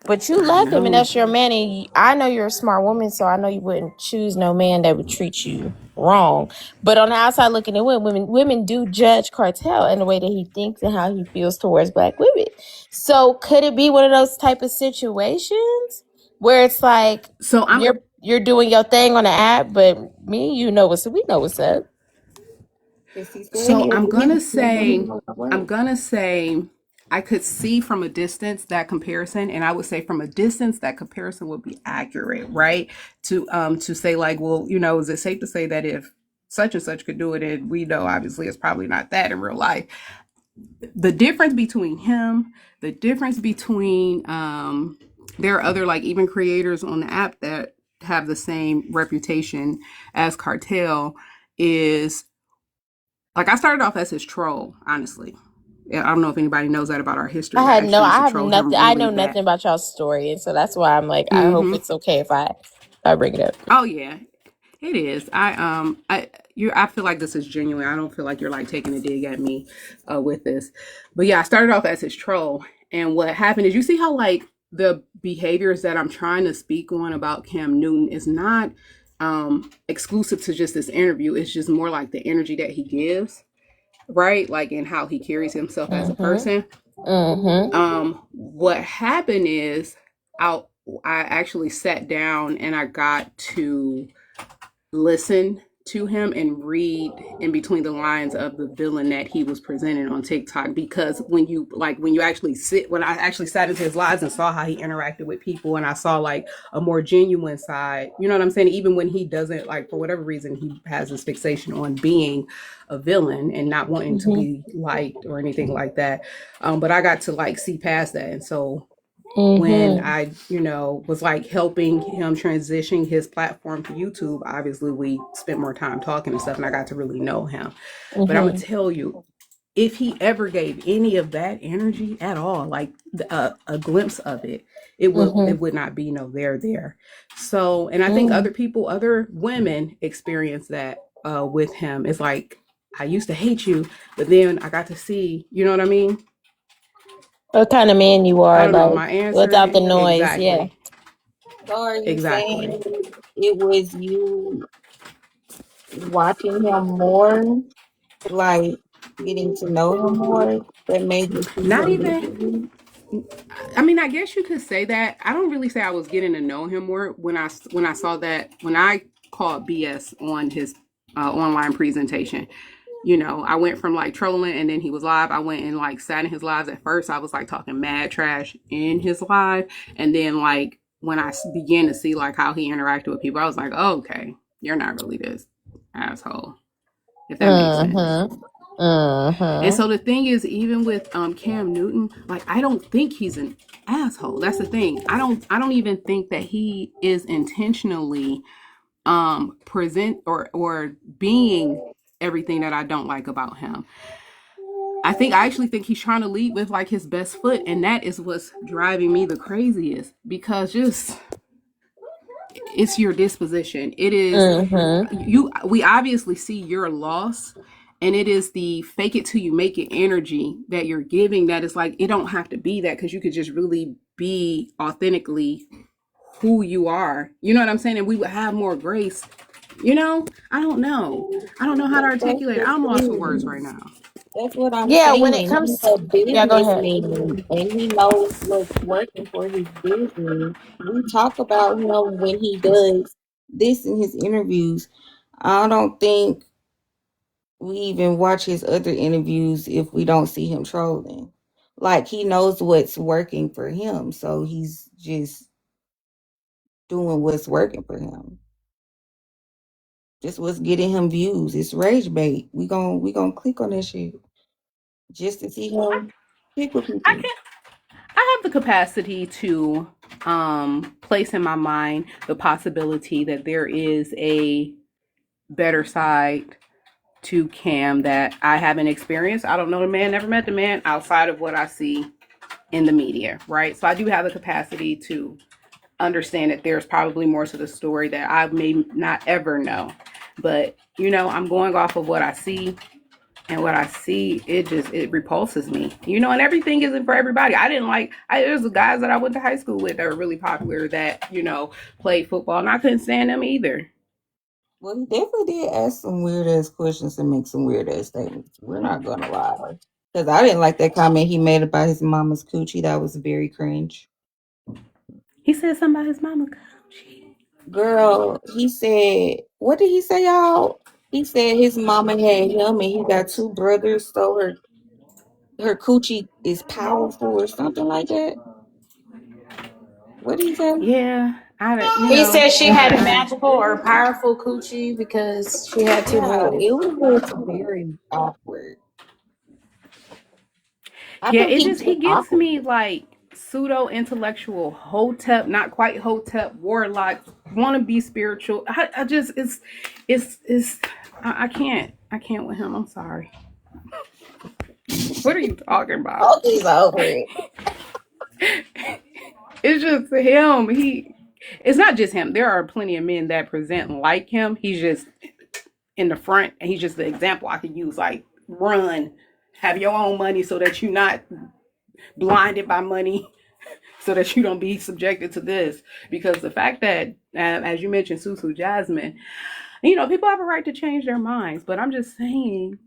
But you love him, and that's your man. And I know you're a smart woman, so I know you wouldn't choose no man that would treat you wrong. But on the outside looking in, women do judge Cartel in the way that he thinks and how he feels towards black women. So could it be one of those type of situations where it's like, so you're doing your thing on the app, but we know what's up. So I'm gonna say I could see from a distance that comparison, and I would say from a distance that comparison would be accurate, right? To say like, well, is it safe to say that if such and such could do it, and we know obviously it's probably not that in real life. The difference between him, the difference between there are other like even creators on the app that have the same reputation as Cartel is, like, I started off as his troll, honestly. I don't know if anybody knows that about our history. I know Him nothing. I really know bad. nothing about y'all's story, and so that's why I'm like, I hope it's okay if I bring it up. Oh yeah, It is. I feel like this is genuine. I don't feel like you're like taking a dig at me with this. But yeah, I started off as his troll. And what happened is you see how like the behaviors that I'm trying to speak on about Cam Newton is not exclusive to just this interview. It's just more like the energy that he gives, right? Like and how he carries himself as a person. What happened is I actually sat down and I got to listen to him and read in between the lines of the villain that he was presenting on TikTok, because when I actually sat into his lives and saw how he interacted with people, and I saw like a more genuine side, you know what I'm saying? Even when he doesn't, like, for whatever reason, he has this fixation on being a villain and not wanting to be liked or anything like that. But I got to like see past that. And so when I, was like helping him transition his platform to YouTube, obviously we spent more time talking and stuff, and I got to really know him. But I'm gonna tell you, if he ever gave any of that energy at all, like a glimpse of it, it would not be there. So, and I think other women experience that with him. It's like, I used to hate you, but then I got to see, you know what I mean? What kind of man you I are, don't know. like My answer, without the noise, exactly. yeah. So are you Exactly. saying it was you watching him more, like getting to know him more, that made you see Not him even. differently? I mean, I guess you could say that. I don't really say I was getting to know him more when I saw that, when I called BS on his online presentation. I went from like trolling, and then he was live. I went and like sat in his lives. At first I was like talking mad trash in his live, and then like when I began to see like how he interacted with people, I was like, oh, okay, you're not really this asshole, if that makes sense. And so the thing is, even with Cam Newton, like, I don't think he's an asshole. That's the thing. I don't even think that he is intentionally present or being everything that I don't like about him. I actually think he's trying to lead with like his best foot, and that is what's driving me the craziest, because just it's your disposition. It is we obviously see your loss, and it is the fake it till you make it energy that you're giving, that is like, it don't have to be that, because you could just really be authentically who you are. You know what I'm saying? And we would have more grace. I don't know how to articulate it. I'm lost for words right now. That's what I'm Yeah, saying. when it comes He's a yeah, go ahead. businessman, and he knows what's working for his business. We talk about him when he does this in his interviews. I don't think we even watch his other interviews if we don't see him trolling. Like, he knows what's working for him, so he's just doing what's working for him. Just what's getting him views. It's rage bait. We gon' click on that shit just to see him pick with people. I have the capacity to place in my mind the possibility that there is a better side to Cam that I haven't experienced. I don't know the man, never met the man outside of what I see in the media, right? So I do have the capacity to understand that there's probably more to the story that I may not ever know. But, I'm going off of what I see. And what I see, it repulses me, and everything isn't for everybody. There's the guys that I went to high school with that were really popular that, played football, and I couldn't stand them either. Well, he definitely did ask some weird ass questions and make some weird ass statements. We're not gonna lie. Because I didn't like that comment he made about his mama's coochie. That was very cringe. He said something about his mama coochie. Girl, he said, what did he say, y'all? He said his mama had him and he got two brothers, so her coochie is powerful or something like that. What did he say? Yeah, He said she had a magical or powerful coochie because she had two brothers. It was very awkward. He gets me like pseudo intellectual Hotep, not quite Hotep, warlock, want to be spiritual. I can't with him. I'm sorry. What are you talking about? Oh, he's over it. It's just him. it's not just him. There are plenty of men that present like him. He's just in the front, and he's just the example I could use. Like, run, have your own money so that you're not blinded by money, so that you don't be subjected to this. Because the fact that, as you mentioned, Susu Jasmine, you know, people have a right to change their minds. But I'm just saying,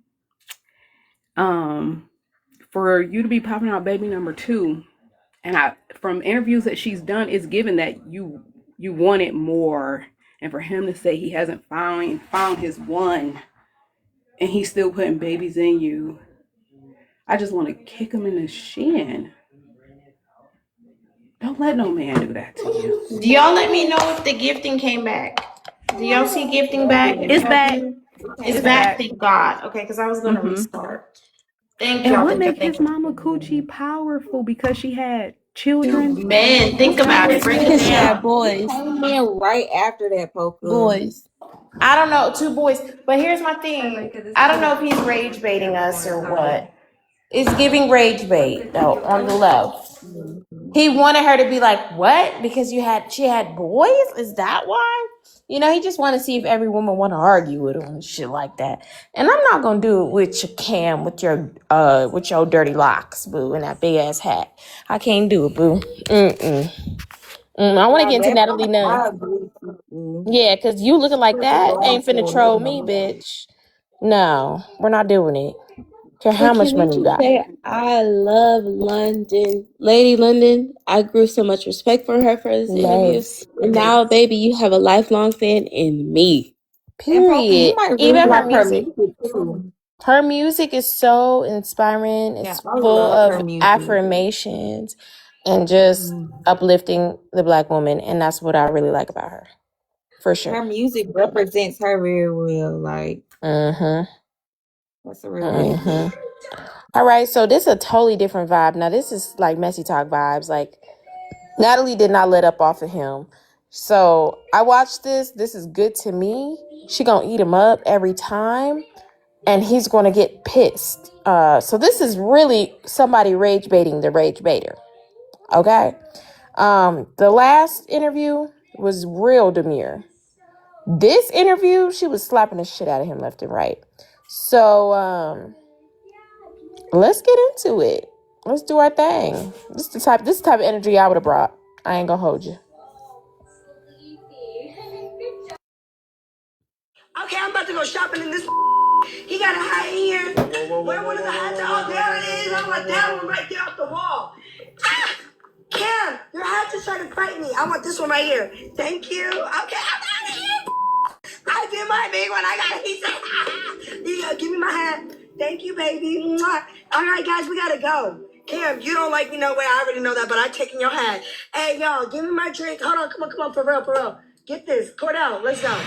for you to be popping out baby number 2, and from interviews that she's done, it's given that you wanted more. And for him to say he hasn't found his one, and he's still putting babies in you, I just want to kick him in the shin. Don't let no man do that to you. Do y'all let me know if the gifting came back? Do y'all see gifting back? It's back. It's back. Thank God. Okay, because I was gonna restart. Thank And y'all. what make his mama coochie powerful? Because she had children. Man, think about it. Break it Because she down. had boys. Came in right after that, Poker. Boys. I don't know, 2 boys. But here's my thing. I don't know if he's rage baiting us or what. It's giving rage bait though on the left. He wanted her to be like, what? Because she had boys? Is that why? You know, he just want to see if every woman want to argue with him and shit like that. And I'm not gonna do it with your Cam, with your dirty locks, boo, and that big ass hat. I can't do it, boo. I want to get into Natalie Nunn. Yeah, because you looking like that ain't finna troll me, bitch. No, we're not doing it. Care how But much can we money you just got. say I love London, Lady London. I grew so much respect for her for this interview, Yes. and now, baby, you have a lifelong fan in me. And Poker, you Period. might really Even her like her music. music too. Her music is so inspiring. Yeah, It's I full love her of music. affirmations and just uplifting the Black woman. And that's what I really like about her. For Her sure. music represents her very well. Like, that's a real big. All right, so this is a totally different vibe. Now, this is like messy talk vibes. Like, Natalie did not let up off of him. So I watched this. This is good to me. She gonna eat him up every time. And he's gonna get pissed. So this is really somebody rage baiting the rage baiter. Okay. The last interview was real demure. This interview, she was slapping the shit out of him left and right. So let's get into it. Let's do our thing. This is the type of energy I would have brought. I ain't gonna hold you. Okay, I'm about to go shopping in this. He got a hat in here. Where one of the hats? Oh, there it is. I want that one right there off the wall. Ah! Cam, your hat just tried to fight me. I want this one right here. Thank you. Okay, I'm out of here. I did my big one. I got it. He said, here you go. Give me my hat. Thank you, baby. Mwah. All right, guys, we gotta go. Cam, you don't like me no way. I already know that, but I'm taking your hat. Hey, y'all, give me my drink. Hold on, come on, for real. Get this. Cordell, let's go.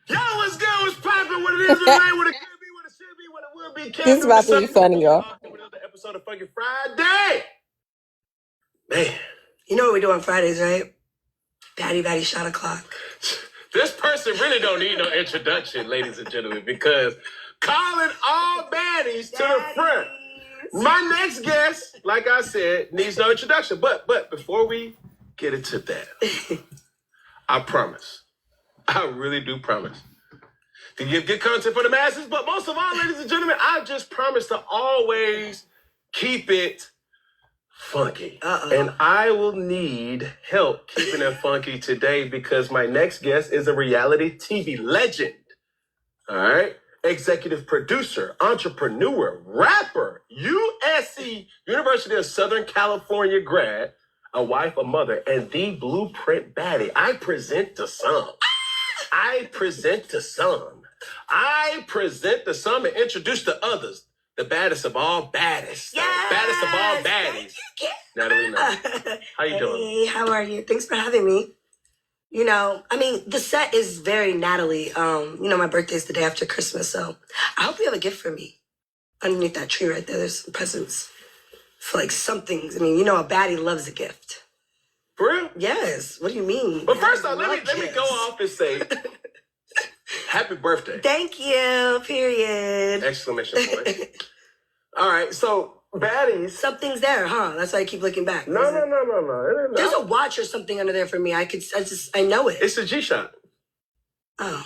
Yo, what's good? What's poppin'? What it is, what it ain't, what it could be, what it should be, what it will be. This is about to be funny, y'all. Another episode of Fucking Friday. Man, You know what we do on Fridays, right? Batty shot o'clock. this person really don't need no introduction, ladies and gentlemen, because calling all baddies to the front. My next guest, like I said, needs no introduction. But before we get into that, I promise, I really do promise to give good content for the masses. But most of all, ladies and gentlemen, I just promise to always keep it funky. And I will need help keeping it funky today because my next guest is a reality TV legend. All right. Executive producer, entrepreneur, rapper, USC, University of Southern California grad, a wife, a mother, and the blueprint baddie. I present the some. I present the some. I present the some and introduce the others. The baddest of all baddest. Yes! Baddest of all baddies. Natalie Nunn. How you doing? Hey, how are you? Thanks for having me. You know, I mean, the set is very Natalie. You know, my birthday's the day after Christmas, so I hope you have a gift for me. Underneath that tree right there, there's some presents for like some things. I mean, you know, a baddie loves a gift. For real? Yes. What do you mean? But first off, Baddies let love me gifts. go off and say, happy birthday! Thank you. Period. Exclamation point. All right, so baddies. Something's there, huh? That's why I keep looking back. No. It ain't There's no. a watch or something under there for me. I know it. It's a G-Shock. Oh.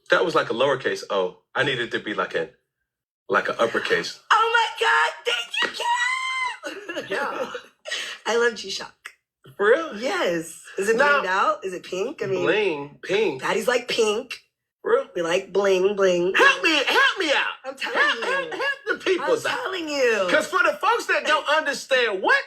That was like a lowercase O. I needed to be like an uppercase. Oh my God! Thank you, Kim. Yeah. I love G-Shock. For real? Yes. Is it Now- blinged out? Is it pink? I mean, Bling, pink. baddies like pink. For real? We like bling, bling. Help me out. I'm telling Help you. the people I'm out. telling you. Because for the folks that don't understand, what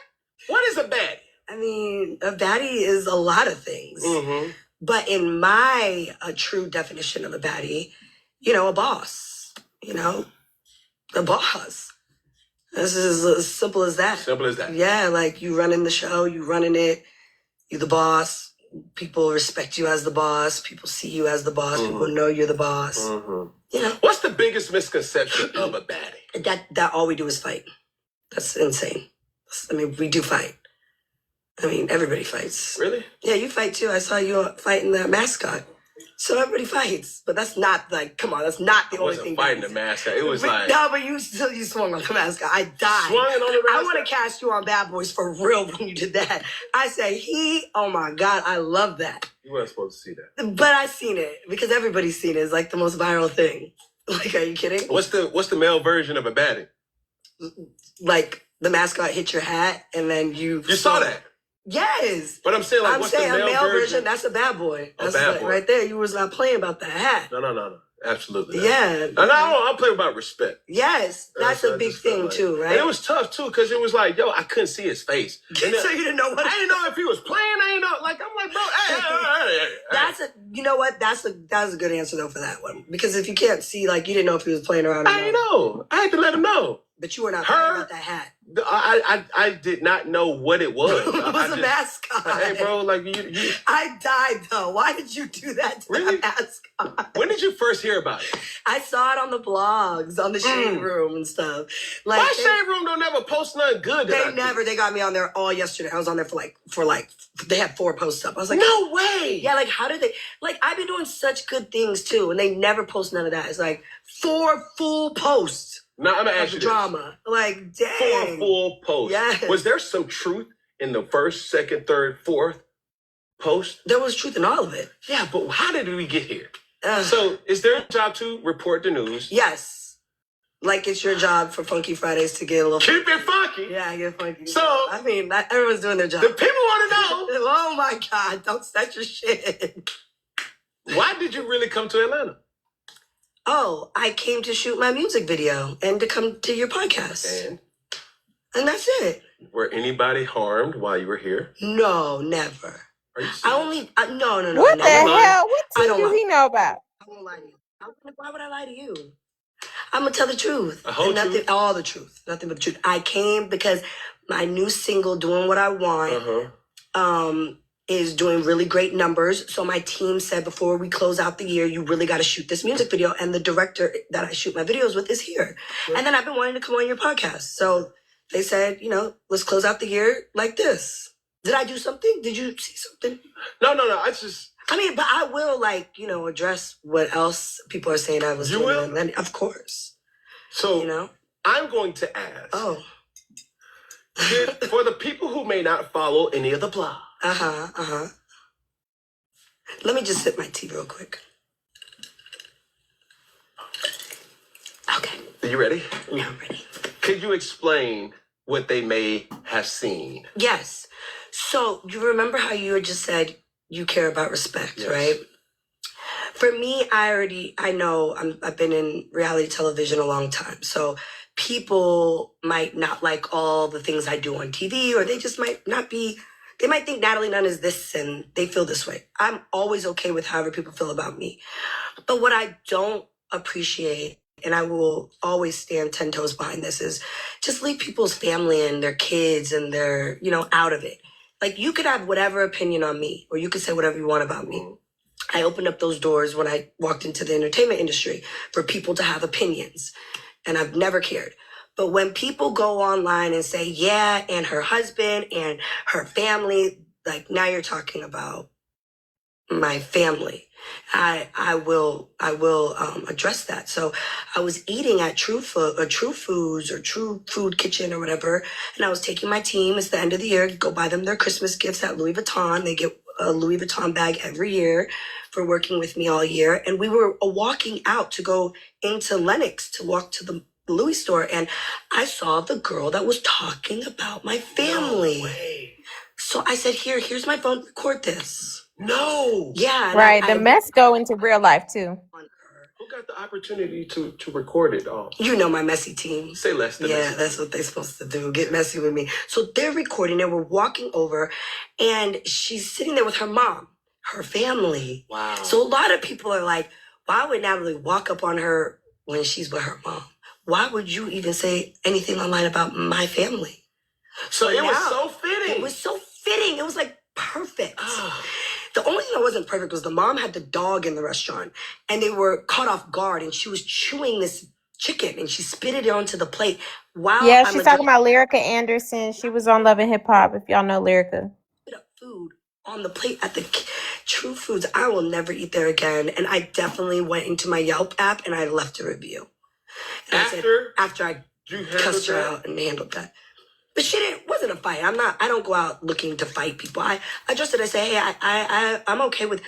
is a baddie? I mean, a baddie is a lot of things. Mm-hmm. But in my true definition of a baddie, you know, a boss. You know, a boss. This is as simple as that. Simple as that. Yeah, like you running the show, you running it, you the boss. People respect you as the boss. People see you as the boss. People know you're the boss. Mm-hmm. You know, What's the biggest misconception of a baddie? that all we do is fight. That's insane. I mean, we do fight. I mean, everybody fights. Really? Yeah, you fight too. I saw you fighting that mascot. So everybody fights, but that's not like, come on, that's not the I only wasn't thing. fighting the mascot. It was like no, but you swung on the mascot. I died. swung it on the I mascot. want to cast you on Bad Boys for real when you did that. I say oh my God, I love that. You weren't supposed to see that. But I seen it because everybody's seen it. It's like the most viral thing. Like, are you kidding? What's the male version of a baddie? Like the mascot hit your hat and then you saw that. Yes. But I'm saying, like, I'm what's saying the a male version, that's a bad boy. A That's bad like boy. right there. You was not playing about that hat. No. Absolutely not. Yeah. And I'm playing about respect. Yes. That's a big thing too, right? And it was tough too, because it was like, yo, I couldn't see his face. And So you didn't know what I didn't know if he was playing. I didn't know. Like, I'm like, bro, hey. you know what? That was a good answer though for that one. Because if you can't see, like, you didn't know if he was playing around. I didn't know. I had to let him know. But you were not playing about that hat. I did not know what it was. It was a mascot. Hey, bro, like you. I died though. Why did you do that to that mascot? When did you first hear about it? I saw it on the blogs, on the Shade Room and stuff. Like My Shade Room don't never post nothing good. They got me on there all yesterday. I was on there for like they had 4 posts up. I was like, no way. Yeah, like how did they? Like I've been doing such good things too, and they never post none of that. It's like 4 full posts. Now I'm gonna ask you this. Drama. Like, dang. 4 full posts. Yes. Was there some truth in the first, second, third, fourth post? There was truth in all of it. Yeah, but how did we get here? So is there a job to report the news? Yes. Like it's your job for Funky Fridays to get a little... Keep it funky. Yeah, get funky. So... I mean, everyone's doing their job. The people want to know... Oh my God, don't start your shit. Why did you really come to Atlanta? Oh, I came to shoot my music video and to come to your podcast. And that's it. Were anybody harmed while you were here? No, never. Are you No. What the hell? What I tea don't do lie. he know about? I won't lie to you. Why would I lie to you? I'm gonna tell the truth. The whole truth? All the truth. Nothing but the truth. I came because my new single, Doing What I Want, is doing really great numbers. So my team said before we close out the year, you really got to shoot this music video. And the director that I shoot my videos with is here. Yeah. And then I've been wanting to come on your podcast. So they said, let's close out the year like this. Did I do something? Did you see something? No. But I will address what else people are saying I was doing. You will? Of course. So, I'm going to ask. Oh. For the people who may not follow any of the blogs. Let me just sip my tea real quick. Okay. Are you ready? Yeah, I'm ready. Could you explain what they may have seen? Yes. So you remember how you had just said you care about respect, Yes. right? For me, I know I've been in reality television a long time. So people might not like all the things I do on TV, or they just might not be, they might think Natalie Nunn is this and they feel this way. I'm always okay with however people feel about me. But what I don't appreciate, and I will always stand 10 toes behind this, is just leave people's family and their kids and their, out of it. Like, you could have whatever opinion on me, or you could say whatever you want about me. I opened up those doors when I walked into the entertainment industry for people to have opinions, and I've never cared. But when people go online and say, yeah, and her husband and her family, like, now you're talking about my family. I will address that. So I was eating at True Foods or True Food Kitchen or whatever, and I was taking my team. It's the end of the year. Go buy them their Christmas gifts at Louis Vuitton. They get a Louis Vuitton bag every year for working with me all year. And we were walking out to go into Lenox to walk to the Louis store, and I saw the girl that was talking about my family. No way. So I said, here's my phone. Record this. No. Yeah. And Right. The mess go into real life too. Who got the opportunity to record it all? You know my messy team. Say less than Yeah, messy. that's what they're supposed to do. Get messy with me. So they're recording and we're walking over, and she's sitting there with her mom, her family. Wow. So a lot of people are like, why would Natalie walk up on her when she's with her mom? Why would you even say anything online about my family? So it was now, so fitting. It was so fitting. It was like perfect. The only thing that wasn't perfect was the mom had the dog in the restaurant, and they were caught off guard, and she was chewing this chicken, and she spit it onto the plate while Yeah, I'm she's talking about Lyrica Anderson. She was on Love and Hip Hop, if y'all know Lyrica. food on the plate at the True Foods. I will never eat there again. And I definitely went into my Yelp app and I left a review. And after I cussed her out and handled that. But shit, it wasn't a fight. I don't go out looking to fight people. I just said, I say, hey, I'm okay with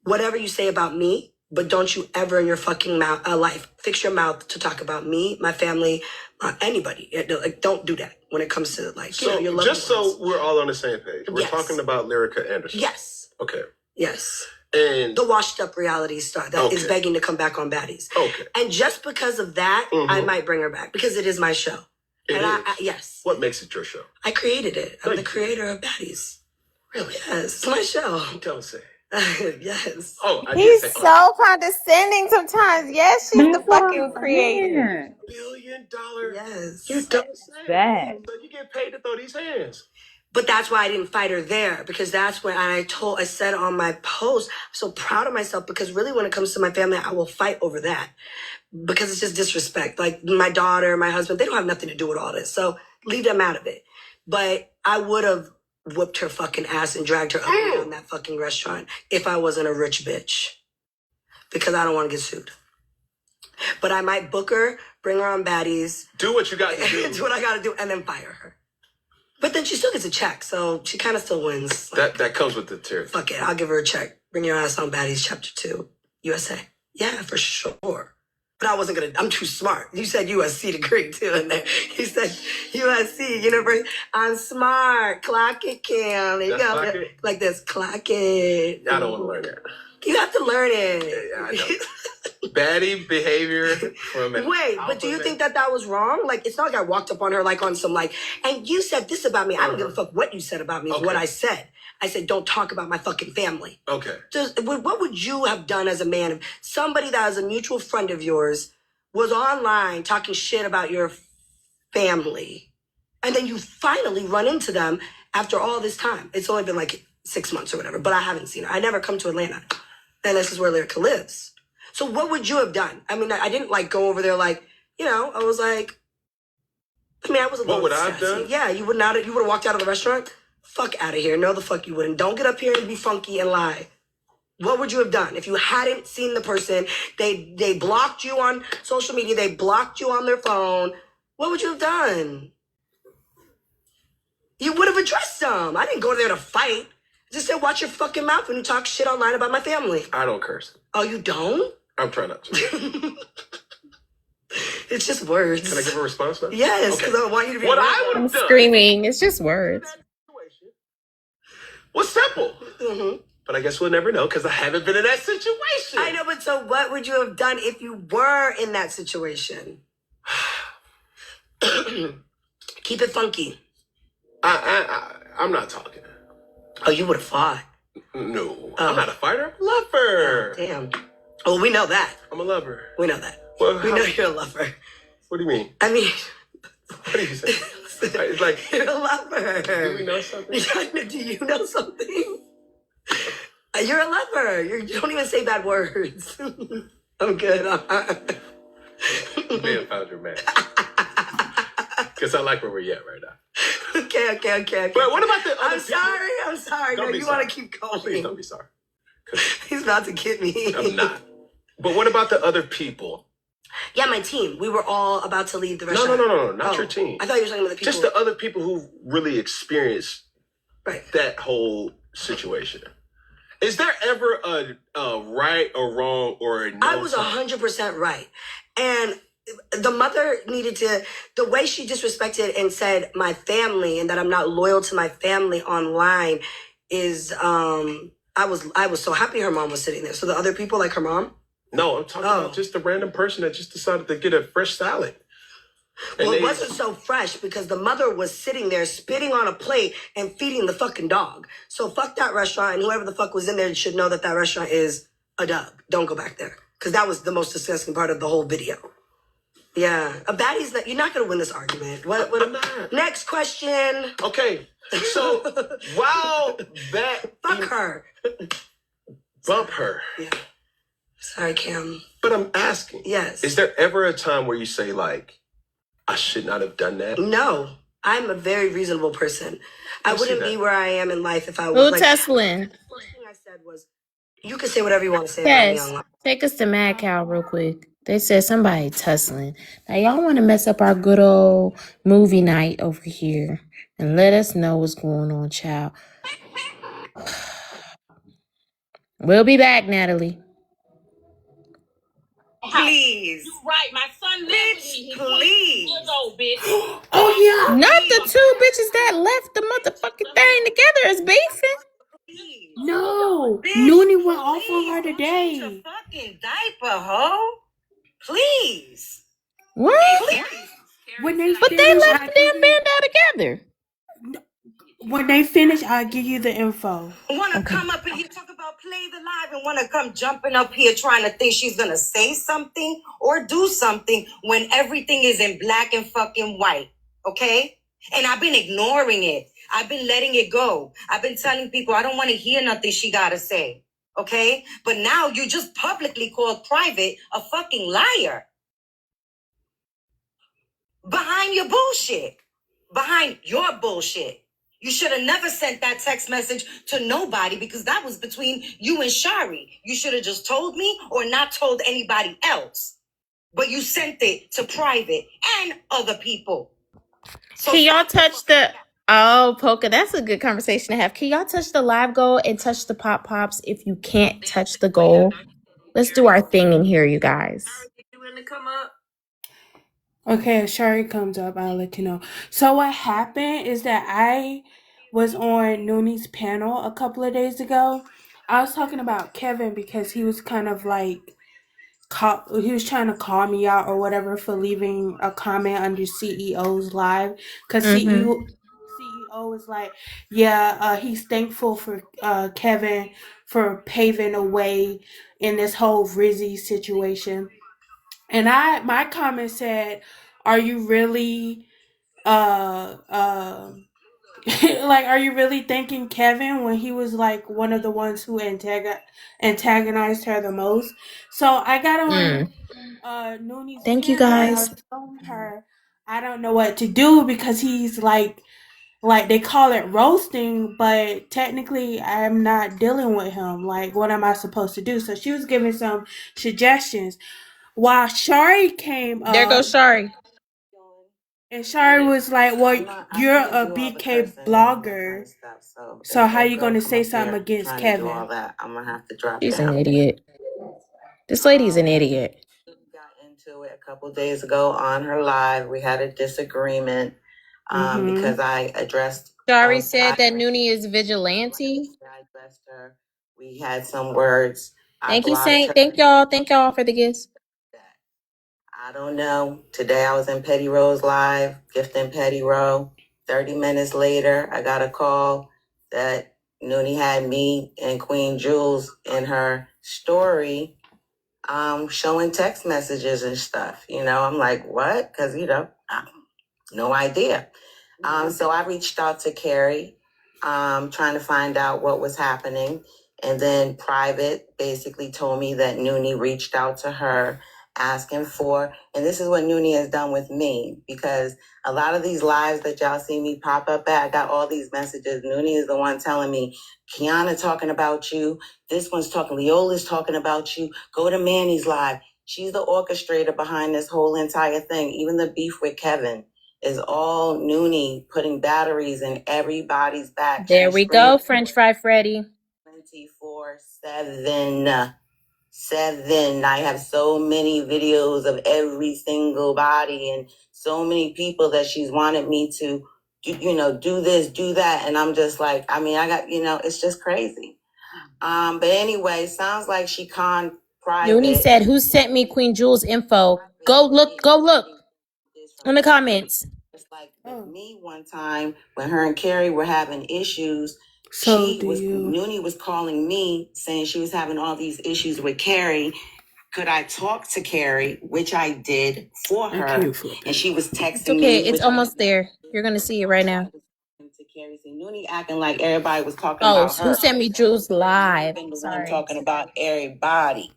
whatever you say about me, but don't you ever in your fucking life fix your mouth to talk about me, my family, anybody. Like, don't do that when it comes to, like, So your loved just ones. so we're all on the same page, we're Yes. talking about Lyrica Anderson. Yes. Okay. Yes. And the washed up reality star that is Okay. begging to come back on Baddies. Okay. And just because of that, I might bring her back because it is my show. It and is. yes, What makes it your show? I created it. I'm the creator of Baddies. Really? Yes, it's my show. Don't say. Yes. Oh, I did He's say. so condescending sometimes. Yes, she's the fucking creator. $1 billion. Yes. You don't say. That. So you get paid to throw these hands. But that's why I didn't fight her there, because that's when I said on my post, I'm so proud of myself, because really when it comes to my family, I will fight over that because it's just disrespect. Like my daughter, my husband, they don't have nothing to do with all this. So leave them out of it. But I would have whooped her fucking ass and dragged her up and down that fucking restaurant if I wasn't a rich bitch, because I don't want to get sued. But I might book her, bring her on Baddies. Do what you got to do. Do what I got to do, and then fire her. But then she still gets a check, so she kind of still wins. That comes with the territory. Fuck it, I'll give her a check. Bring your ass on Baddies Chapter 2, USA. Yeah, for sure. But I wasn't I'm too smart. You said USC degree too in there. You said USC, University. I'm smart. Clock it, Cam. There you That's go. clock it? Like this, clock it. I don't want to learn that. You have to learn it. Yeah, I know. Baddie behavior from an Wait, but do you think that was wrong? Like, it's not like I walked up on her like on some like, and you said this about me. I don't give a fuck what you said about me. Is what I said. I said, don't talk about my fucking family. Okay. What would you have done as a man if somebody that was a mutual friend of yours was online talking shit about your family, and then you finally run into them after all this time? It's only been like 6 months or whatever, but I haven't seen her. I never come to Atlanta, and this is where Lyrica lives. So what would you have done? I mean, I didn't like go over there like, I was like, I was a little What would I have sassy. done? Yeah, you would have walked out of the restaurant. Fuck out of here. No, the fuck you wouldn't. Don't get up here and be funky and lie. What would you have done if you hadn't seen the person? They blocked you on social media. They blocked you on their phone. What would you have done? You would have addressed them. I didn't go there to fight. I just said, watch your fucking mouth when you talk shit online about my family. I don't curse. Oh, you don't? I'm trying not to. It's just words. Can I give a response now? Yes, because I want you to be. What I would I'm have done screaming. It's just words. was simple. But I guess we'll never know because I haven't been in that situation. I know, but so what would you have done if you were in that situation? Keep it funky. I'm not talking. Oh, you would have fought. No, I'm not a fighter. I'm a lover. Damn. Oh, we know that. I'm a lover. We know that. Well, We know you're a lover. What do you mean? I mean, What do you say? It's like, You're a lover. do we know something? Do you know something? You're a lover. You don't even say bad words. I'm good. You may have found your man. Because I like where we're at right now. Okay. But what about the other people? I'm sorry. Don't No, be you sorry. want to keep going. Please don't be sorry. He's about to get me. I'm not. But what about the other people? Yeah, my team. We were all about to leave the restaurant. No. Not your team. I thought you were talking about the people. Just the other people who really experienced Right. that whole situation. Is there ever a right or wrong or a no? I was 100% right. And the mother needed to, the way she disrespected and said my family and that I'm not loyal to my family online is, I was so happy her mom was sitting there. So the other people, like her mom? No, I'm talking about just a random person that just decided to get a fresh salad. Well, it wasn't so fresh because the mother was sitting there spitting on a plate and feeding the fucking dog. So fuck that restaurant, and whoever the fuck was in there should know that that restaurant is a dub. Don't go back there. Because that was the most disgusting part of the whole video. Yeah. A baddie's not, you're not going to win this argument. I'm not. Next question. Okay. So while that... Fuck her. Bump her. Yeah. Sorry, Cam. But I'm asking. Yes. Is there ever a time where you say, like, I should not have done that? No. I'm a very reasonable person. I wouldn't be where I am in life if I Who was like... Teslin? The first thing I said was, you can say whatever you want to say about me Yes. online. Take us to Mad Cow real quick. They said somebody tussling. Now y'all want to mess up our good old movie night over here and let us know what's going on, child. We'll be back, Natalie. Please. You right. My son lives with me. He's 20 years old, bitch. Oh, yeah. Not the two bitches that left the motherfucking thing together is beefing. No. Noonie went off on her today. Change a fucking diaper, ho. Please. What? Please. When they But they finish, left the damn band out together. when they finish, I'll give you the info. Want to come up in here talk about Play the Live and want to come jumping up here trying to think she's going to say something or do something when everything is in black and fucking white, okay? And I've been ignoring it. I've been letting it go. I've been telling people I don't want to hear nothing she got to say, okay? But now you just publicly called Private a fucking liar. Behind your bullshit. Behind your bullshit. You should have never sent that text message to nobody because that was between you and Shari. You should have just told me or not told anybody else. But you sent it to Private and other people. So Can y'all touch the... Oh, Polka, that's a good conversation to have. Can y'all touch the live goal and touch the pop-pops if you can't touch the goal? Let's do our thing in here, you guys. You want to come up? Okay, if Shari comes up, I'll let you know. So what happened is that I was on Nooni's panel a couple of days ago. I was talking about Kevin because he was kind of like, he was trying to call me out or whatever for leaving a comment under CEO's live. Because CEO was like, yeah, he's thankful for Kevin for paving a way in this whole Rizzy situation. And my comment said, are you really like, are you really thanking Kevin when he was like one of the ones who antagonized her the most? So I got on Nooni's Thank you, panel and I guys. was telling her I don't know what to do because he's like they call it roasting, but technically I'm not dealing with him. Like, what am I supposed to do? So she was giving some suggestions. While Shari came up, There goes Shari. and Shari was like, well, you're a BK blogger, so how you going to say something against Kevin? I'm going to have to drop She's an idiot. This lady's an idiot. Got into it a couple days ago on her live. We had a disagreement because I addressed... Shari said that Noonie is vigilante. I addressed her. We had some words. Thank you, Saint. Thank y'all for the gifts. I don't know. Today I was in Petty Rose Live, gifting Petty Row. 30 minutes later, I got a call that Noonie had me and Queen Jules in her story showing text messages and stuff. You know, I'm like, what? Because, no idea. So I reached out to Carrie, trying to find out what was happening. And then Private basically told me that Noonie reached out to her asking for, and this is what Noonie has done with me, because a lot of these lives that y'all see me pop up at, I got all these messages. Noonie is the one telling me, Kiana talking about you. This one's talking, Leola's talking about you. Go to Manny's live. She's the orchestrator behind this whole entire thing. Even the beef with Kevin is all Noonie putting batteries in everybody's back. There She's we screaming go, French fry Freddy. 24/7. I have so many videos of every single body and so many people that she's wanted me to do this, do that. And I'm just like, I mean, I got, it's just crazy. But anyway, sounds like she conned Noonie Private. said, "Who sent me Queen Jules info? Go look in the comments." It's like with me one time when her and Carrie were having issues. So Noonie was calling me saying she was having all these issues with Carrie. Could I talk to Carrie, which I did for her, and she was texting It's okay. me. It's almost there. You're gonna see it right now. To Carrie, saying Noonie acting like everybody was talking Oh, about who her. sent me Jules live? Been the one Sorry. talking about everybody.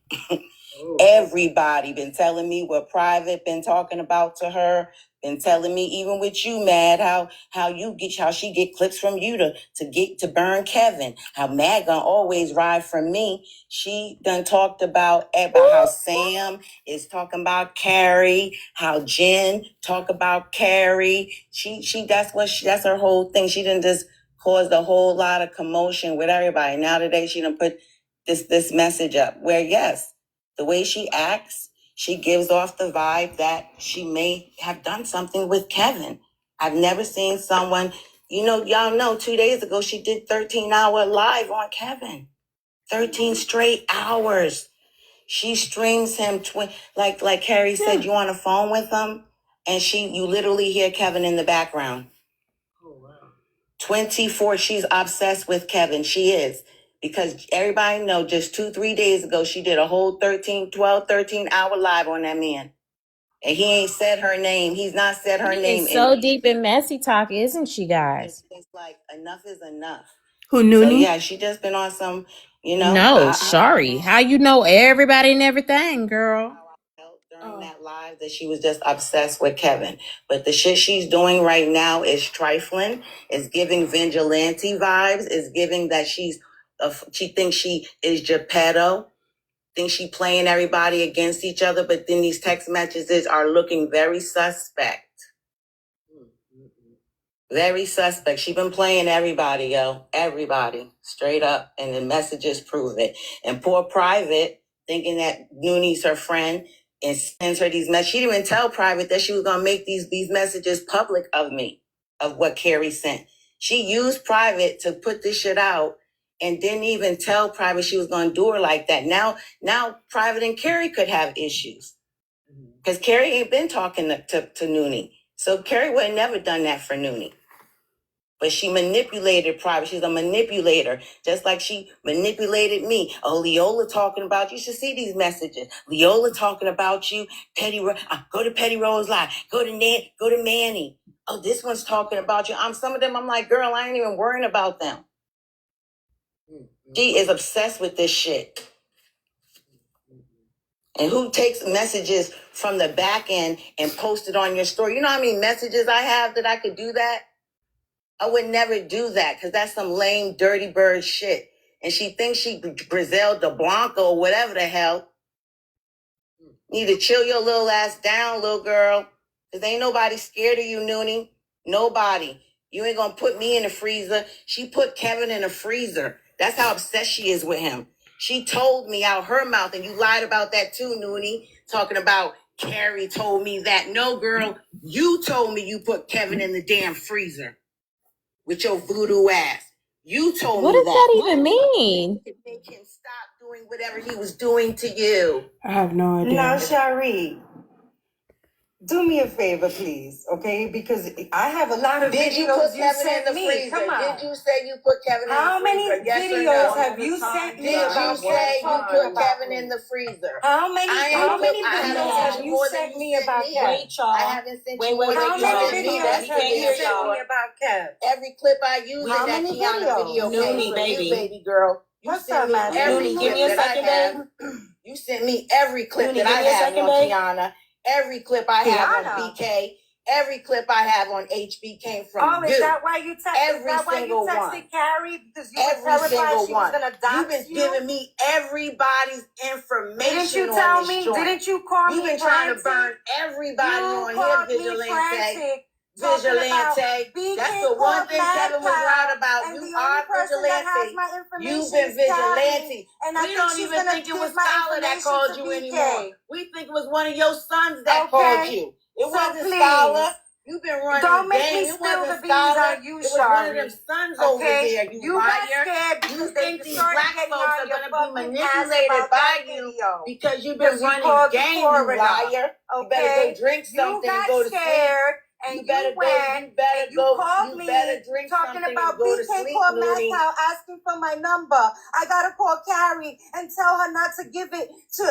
Everybody been telling me what Private been talking about to her. Been telling me, even with you, Mad, how she get clips from you to burn Kevin. How Mad gonna always ride from me. She done talked about how Sam is talking about Carrie. How Jen talk about Carrie. That's her whole thing. She done just caused a whole lot of commotion with everybody. Now today she done put this message up where yes, the way she acts, she gives off the vibe that she may have done something with Kevin. I've never seen someone, y'all know 2 days ago she did 13-hour live on Kevin. 13 straight hours. She streams him like Carrie said, you on the phone with him, and you literally hear Kevin in the background. 24, she's obsessed with Kevin. She is. Because everybody know just 2-3 days ago, she did a whole 13-hour live on that man. And he ain't said her name. He's not said her name. It's so deep in messy talk, isn't she, guys? It's like enough is enough. Who Noonie? So yeah, she just been on some, No, sorry. How you know everybody and everything, girl? During that live that she was just obsessed with Kevin. But the shit she's doing right now is trifling. It's giving vigilante vibes. It's giving that she thinks she is Geppetto. Thinks she playing everybody against each other. But then these text messages are looking very suspect. Very suspect. She been playing everybody, yo. Everybody. Straight up. And the messages prove it. And poor Private, thinking that Noonie's her friend, and sends her these messages. She didn't even tell Private that she was going to make these messages public of me, of what Carrie sent. She used Private to put this shit out and didn't even tell Private she was going to do her like that. Now Private and Carrie could have issues. Because Carrie ain't been talking to Noonie. So Carrie would have never done that for Noonie. But she manipulated Private. She's a manipulator, just like she manipulated me. Oh, Leola talking about you. You should see these messages. Leola talking about you. Go to Petty Rose Live. Go to Manny. Oh, this one's talking about you. Some of them, I'm like, girl, I ain't even worrying about them. She is obsessed with this shit. And who takes messages from the back end and post it on your story? You know how many messages I have that I could do that? I would never do that because that's some lame, dirty bird shit. And she thinks she Griselda Blanco or whatever the hell. Need to chill your little ass down, little girl. Because ain't nobody scared of you, Noonie. Nobody. You ain't going to put me in the freezer. She put Kevin in the freezer. That's how obsessed she is with him. She told me out her mouth, and you lied about that too, Noonie. Talking about Carrie told me that. No, girl, you told me you put Kevin in the damn freezer. With your voodoo ass. You told What me does that even mean? To make him stop doing whatever he was doing to you. I have no idea. No, Shari. Do me a favor, please, okay? Because I have a lot of Did videos you put you Kevin in sent the me. freezer? Come on. Did you say you put Kevin in the freezer? How many Yes or videos no? have you sent me Did you about say you Kev put talking Kevin about in me? the freezer? How many I videos haven't have sent you you more than sent you me sent about me. Kev? I haven't sent you more than How you many sent me. videos That's have you clear, sent me y'all. about Kev? Every clip I use in How that many Kiana videos? video came Noonie, from baby. you, baby girl. You What's sent up, me man? every Noonie, clip give me a that I second, have. babe. You sent me every clip Noonie, that give I me a have second, on babe. Kiana. Every clip I have on Kiana? BK. Every clip I have on HB came from Oh, you. is that why you texted? Every Is that why you single texted one. Carrie because you were Every terrified single she was one. gonna You've been dox you? giving me everybody's information Didn't you on tell this me? joint. Didn't you call You've me been trying to frantic? burn everybody You on called here, me Vigilante. frantic, talking about Vigilante. BK That's the one called thing Mad Kevin was Cow, right about. and You the only are person that has Vigilante. my information You've been is Carrie, Vigilante. and I We think don't she's even gonna think it give was my Scholar that information called to you BK. anymore. We think it was one of your sons that called Okay? you. It So wasn't please, Scholar. You've been running don't the make me game. It spill wasn't the beans Scholar. on you, It was one of them Shari. sons over Okay? there, you You got liar. scared You because think you these started black getting folks on are your going to be fucking ass manipulated about by that you video. because you've Because been you running called me game, you foreigner. liar. You better Okay? go drink You something and got go to sleep. scared and You you better go. went You better and you go. called You me better drink talking something about and go to BK sleep, called Mad Looney. Cow asking for my number. I gotta call Carrie and tell her not to give it to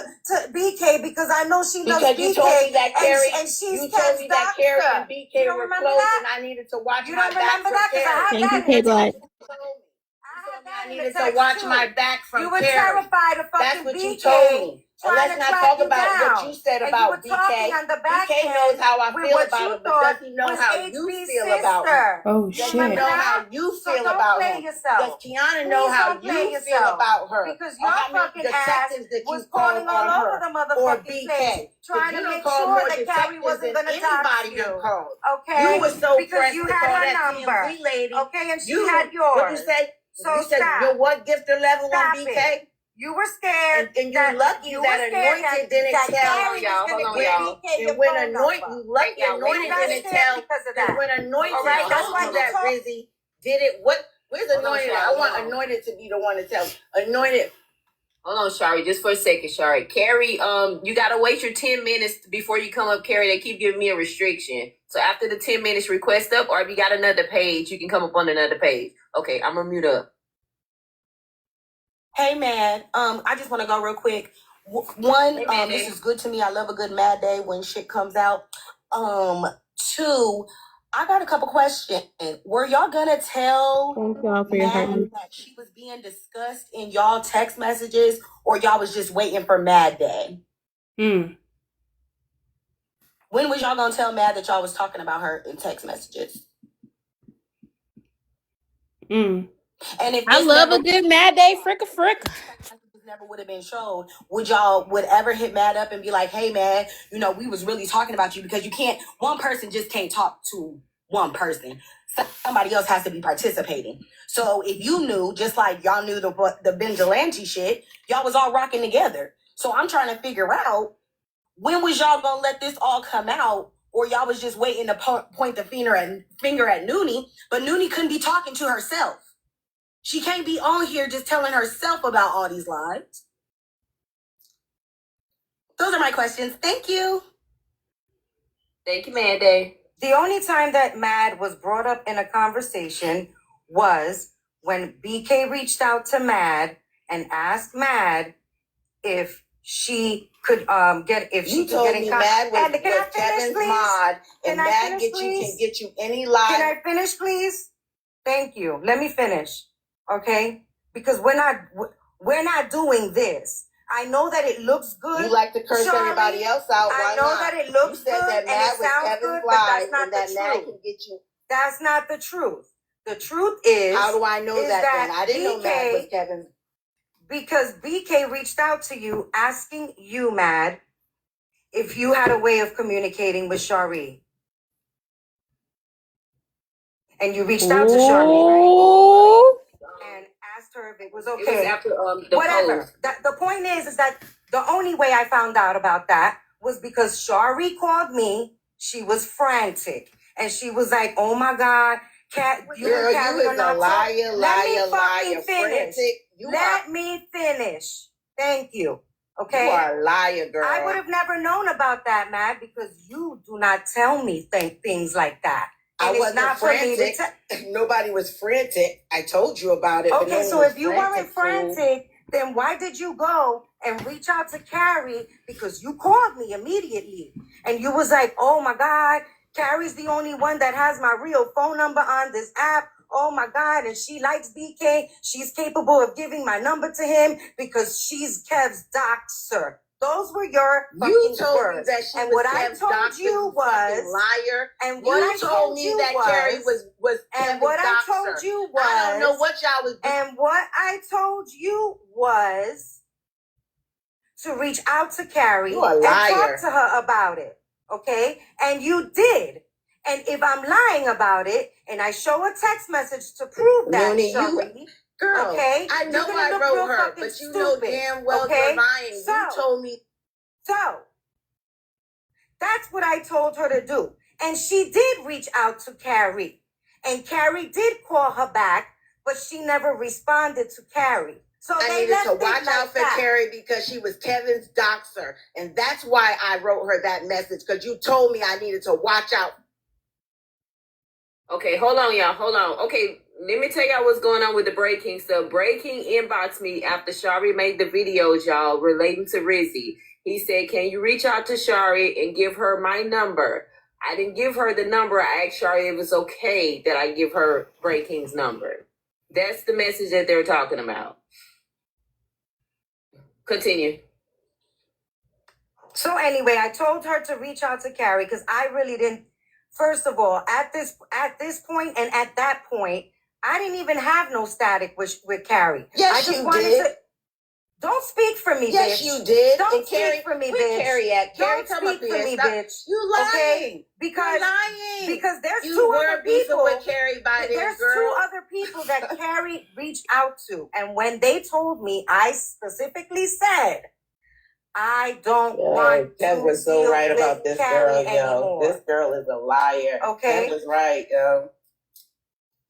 BK because I know she loves Because you told me BK that Carrie, and she's you told Kev's me that Carrie and doctor. BK You don't were remember close, that? and I needed to watch You my don't back remember from that? Because I Carrie. had Thank you, that in K the Black. text. You told me. I You had told me that I in the needed to text watch too. my back from You were Carrie. terrified of That's fucking what you BK told me. And trying let's to not track talk you about what down. you said And you were about talking BK. on the back BK knows end how I with feel what about you him, but thought does he know was how you HB's feel about him? sister. Oh You Does he remember shit. know that? how you So feel don't about play him? Does yourself. Kiana know Please how don't play you feel yourself. about her? Because Or your how many fucking ass detectives that you was called calling all on over her? the Or motherfucking place, BK? trying Because you to done make called sure more that Carrie detectives wasn't than gonna dox anybody you. done called. Okay? You were so Because pressed you to had call her that number. TMZ lady. Okay, and she You, had yours. what you say? So You said stop. your what gifter level on Stop BK? it. You were scared. And you're lucky that Anointed didn't that tell. Carrie was going to give BK your And when phone Anointed, number. you lucky Anointed You got didn't scared tell. because of Because that. when Anointed All right, that's told why you you that told. Rizzy did it, where's Anointed? I want Anointed to be the one to tell. Anointed. Hold on, Shari, just for a second, Shari. Carrie, you gotta wait your 10 minutes before you come up, Carrie. They keep giving me a restriction. So after the 10 minutes request up, or if you got another page, you can come up on another page. Okay, I'm gonna mute up. Hey, man. I just want to go real quick. One, this is good to me. I love a good Mad Day when shit comes out. Two, I got a couple questions. Were y'all gonna tell Thank y'all for your heart. Mad that she was being discussed in y'all text messages, or y'all was just waiting for Mad Day? When was y'all gonna tell Mad that y'all was talking about her in text messages? And if I this love a never good Mad Day, fricka fricka. never would have been showed, would y'all ever hit Mad up and be like, hey man, we was really talking about you? Because one person just can't talk to one person. Somebody else has to be participating. So if you knew, just like y'all knew the Vigilante shit, y'all was all rocking together. So I'm trying to figure out, when was y'all gonna let this all come out? Or y'all was just waiting to point the finger at Noonie, but Noonie couldn't be talking to herself. She can't be on here just telling herself about all these lies. Those are my questions. Thank you. Thank you, Mad Day. The only time that Mad was brought up in a conversation was when BK reached out to Mad and asked Mad if she could get in contact. Mad was Can I finish, Kevin's please? mod, and Can I Mad finish, can please? get you any live. Can I finish, please? Thank you. Let me finish, okay? Because we're not doing this. I know that it looks good. You like to curse Shari, everybody else out. Why I know not? that it looks You said good that and Mad it was sounds Kevin's good, but live, that's not and that the Mad truth. can get you. That's not the truth. The truth is, How do I know that then? I didn't know Mad was Kevin's. Because BK reached out to you asking you, Mad, if you had a way of communicating with Shari. And you reached out to Shari, right? And asked her if it was okay. It was after the whatever. post. The point is that the only way I found out about that was because Shari called me. She was frantic. And she was like, oh my God, Girl, you is a liar, Let me liar, fucking liar, finish. frantic. Let me finish. Thank you. Okay? You are a liar, girl. I would have never known about that, Matt, because you do not tell me things like that. And I wasn't not frantic. Nobody was frantic. I told you about it. Okay, but no so one was if you weren't fool. frantic, then why did you go and reach out to Carrie? Because you called me immediately. And you was like, oh my God, Carrie's the only one that has my real phone number on this app. Oh my God, and she likes BK. She's capable of giving my number to him because she's Kev's doxer. Those were your You told words. me that she and was what Kev's I told doctor, you was liar. And what you I told me you that was, Carrie was and Kevin's what I doctor. told you was, I don't know what y'all was doing. And what I told you was to reach out to Carrie You a and liar. talk to her about it. Okay? And you did. And if I'm lying about it, and I show a text message to prove that, Noonie, Shari, Girl, okay? I know you're gonna I look wrote real her, fucking but you know stupid, damn well okay? you're lying. So, you told me. So, that's what I told her to do. And she did reach out to Carrie. And Carrie did call her back, but she never responded to Carrie. So I they needed left to it watch like out for that. Carrie because she was Kevin's doxer. And that's why I wrote her that message, because you told me I needed to watch out. Okay, hold on, y'all. Hold on. Okay, let me tell y'all what's going on with the Breaking stuff. Breaking inboxed me after Shari made the videos, y'all, relating to Rizzy. He said, can you reach out to Shari and give her my number? I didn't give her the number. I asked Shari if it was okay that I give her Breaking's number. That's the message that they're talking about. Continue. So anyway, I told her to reach out to Carrie because I really didn't. First of all, at this point and at that point, I didn't even have no static with Carrie. Yes, I just you wanted did. to. Don't speak for me, Yes, bitch. you did. Don't and speak Carrie, for me, where bitch. Carrie at? Carrie, Don't come speak up for here. me, Stop. bitch. You lying. Okay? Because You're lying. Because there's you two were other beefing people. with Carrie by then, There's girl. two other people that Carrie reached out to, and when they told me, I specifically said, I don't want Kev to was so deal right with about this Carrie girl, yo. anymore. This girl is a liar. Okay. Kev was right, yo.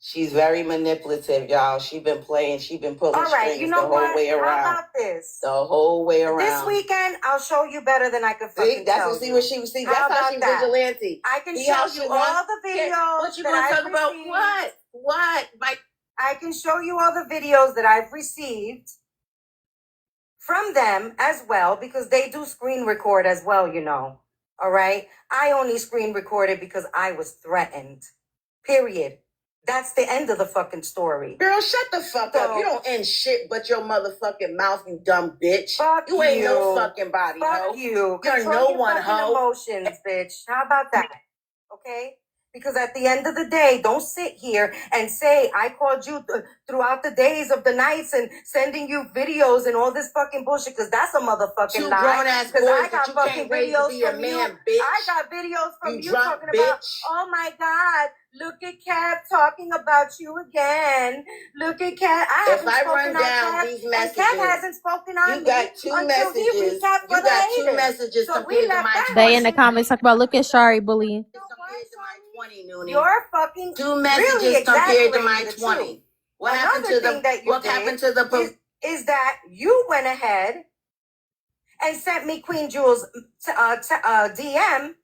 She's very manipulative, y'all. She been playing. She been pulling All right, strings you know the what? whole way around. How about this? The whole way around. This weekend, I'll show you better than I could fucking See, that's tell what, see you. what she was. See, that's How how she about that? vigilante. I can See show how you she all wants- the videos What you that gonna I've talk about? received. What? Like, I can show you all the videos that I've received from them as well, because they do screen record as well, you know. All right? I only screen recorded because I was threatened. Period. That's the end of the fucking story. girl, shut the fuck up. You don't end shit but your motherfucking mouth, you dumb bitch. Fuck you ain't no you. fucking body, Fuck ho. you. You're Control no your one, fucking ho. emotions, bitch. How about that? Okay? Because at the end of the day, don't sit here and say I called you throughout the days of the nights and sending you videos and all this fucking bullshit, because that's a motherfucking Two lie. grown-ass Because boys I got that you fucking can't raise to videos be a from man, you. bitch. I got videos from You you drunk talking about, bitch. oh my God, look at Kat talking about you again. Look at Kat. I If haven't I spoken run on down Kat, these and messages, Kat hasn't spoken on you me got two until he messages. recapped for You the got two haters. messages So we compared to left my that 20. They in the comments talk about look at Shari bullying. Compared to my 20, Noonie. You're fucking Two really messages compared to my exaggerating the 20. truth. What happened to Another thing that you what did happened to the is that you went ahead and sent me Queen Jewel's DM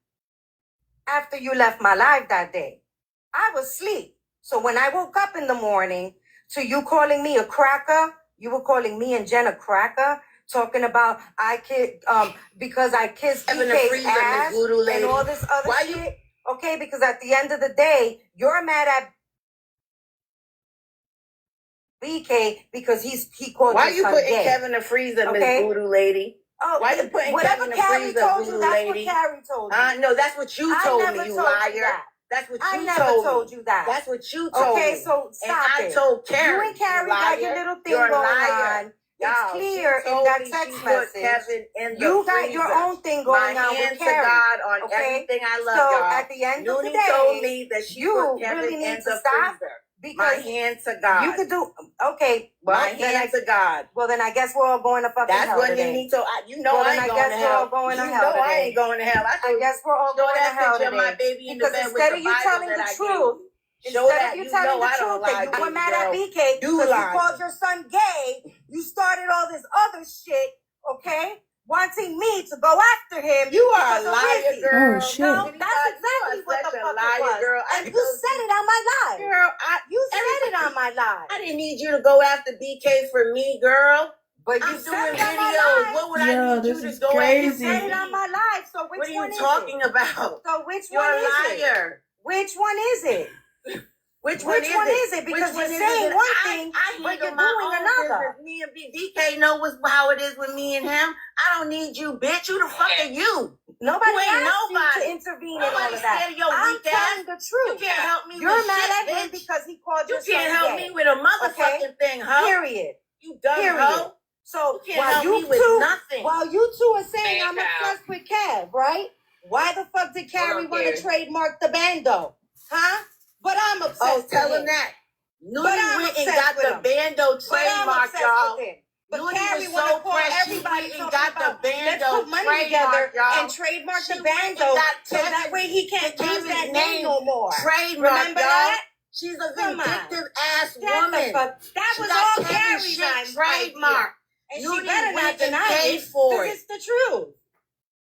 after you left my live that day. I was asleep. So when I woke up in the morning to you calling me a cracker, you were calling me and Jen a cracker, talking about because I kissed Having a BK's freezer, ass Miss Voodoo Lady. and all this other Why shit. Okay, because at the end of the day, you're mad at BK because he called Why your you son putting gay. Kevin in the freezer, Miss Okay? Voodoo Lady? Oh, Why you putting whatever Kevin in the Carrie freezer, told you, Voodoo that's Lady? what Carrie told you. No, that's what you I told never me, you told liar. you that. That's what I you never told me. you that. That's what you told me. Okay, so stop and it. I told Carrie, You and Carrie got your little thing You're a going liar. on. Y'all, It's clear she in told that me text she put message. Kevin in the You got freezer. your own thing going My on hand with to Carrie. God on Okay? everything I love, So y'all. at the end of the Noonie day, told me that she you put Kevin really in need to the stop freezer. because My hand to God. you could do okay. Well, My hand to God. Well, then I guess we're all going to fucking That's hell when today. you need to. You know Well, I then ain't I going guess to we're all hell. going to You hell know I today. ain't going to hell. I guess we're all show going to that hell picture of my today. baby in the Because bed with instead the of you Bible telling that the I gave truth, you. Show instead that of you you telling know the I truth don't that lie, you were baby mad at girl. BK You because you lie. called your son gay, you started all this other shit, okay? wanting me to go after him. You are a because of liar, Rizzy. girl. Oh shit. No, that's exactly what the fuck it was. Girl. And you said it on my live. Girl, You said it on my live. I didn't need you to go after BK for me, girl. But I'm you doing said it on my videos. live. What would Yo, I need this you is to go crazy. You after? said it on my live. So which What are you one is talking it? about? So which You're one a is it? liar. Which one is it? Which one is it? Which Because one you're is saying it? one thing, but you're doing another. Me and BK know how it is with me and him. I don't need you, bitch. Who the fuck are you? Nobody You ain't asked you nobody. to intervene in all Nobody's of that. scared of your I'm weak telling the truth. You can't help me You're with mad shit, at him bitch. because he called You your son can't help gay. me with a motherfucking thing, huh? Period. You dumb Period. hoe. So You can't while help you me with two, nothing. while you two are saying Man, I'm Cal. obsessed with Kev, right? Why the fuck did Carrie Hold on, want to Carrie. trademark the bando? Huh? But I'm obsessed Oh, with tell him. him that. But Noonie I'm went and obsessed got with the him. bando But I'm trademark, obsessed y'all. with him. But Noonie Carrie was want to so call pressed, she everybody went and talking got the about let's bando put money together trademark, y'all. and trademark She the went and bando got so that Kevin's- way he can't use Kevin's that name name no more. trademark, Remember y'all. that? She's a Come on. vindictive ass Shut woman. the fuck. That She was got all Kevin's Carrie's shit idea. trademark. And she Noonie better not went and deny paid it for because it. it's the truth.